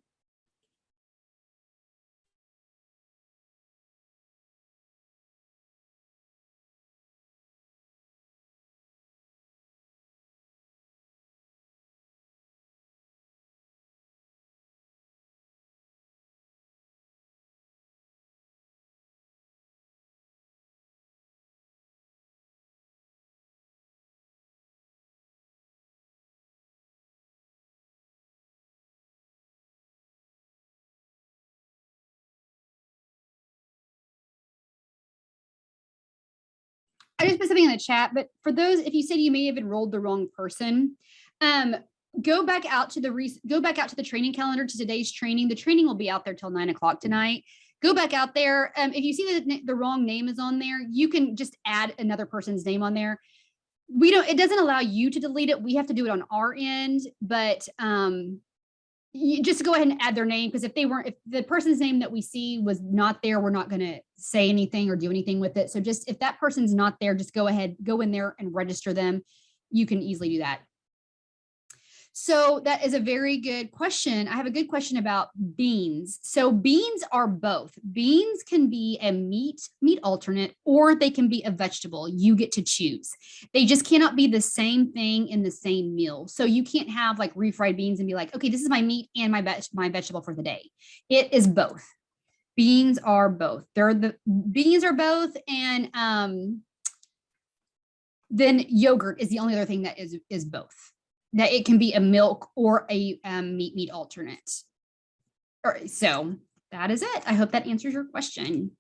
I just put something in the chat, but for those, if you said you may have enrolled the wrong person, go back out to the training calendar, to today's training. The training will be out there till 9 o'clock tonight. Go back out there. If you see that the wrong name is on there, you can just add another person's name on there. It doesn't allow you to delete it. We have to do it on our end, but you just go ahead and add their name, because if the person's name that we see was not there, we're not going to say anything or do anything with it. So just, if that person's not there, just go ahead, go in there and register them. You can easily do that. So that is a very good question. I have a good question about beans. So beans are both. Beans can be a meat alternate, or they can be a vegetable. You get to choose. They just cannot be the same thing in the same meal. So you can't have like refried beans and be like, okay, this is my meat and my vegetable for the day. It is both. Beans are both. Beans are both, and then yogurt is the only other thing that is both. That it can be a milk or a meat alternate. All right, so that is it. I hope that answers your question.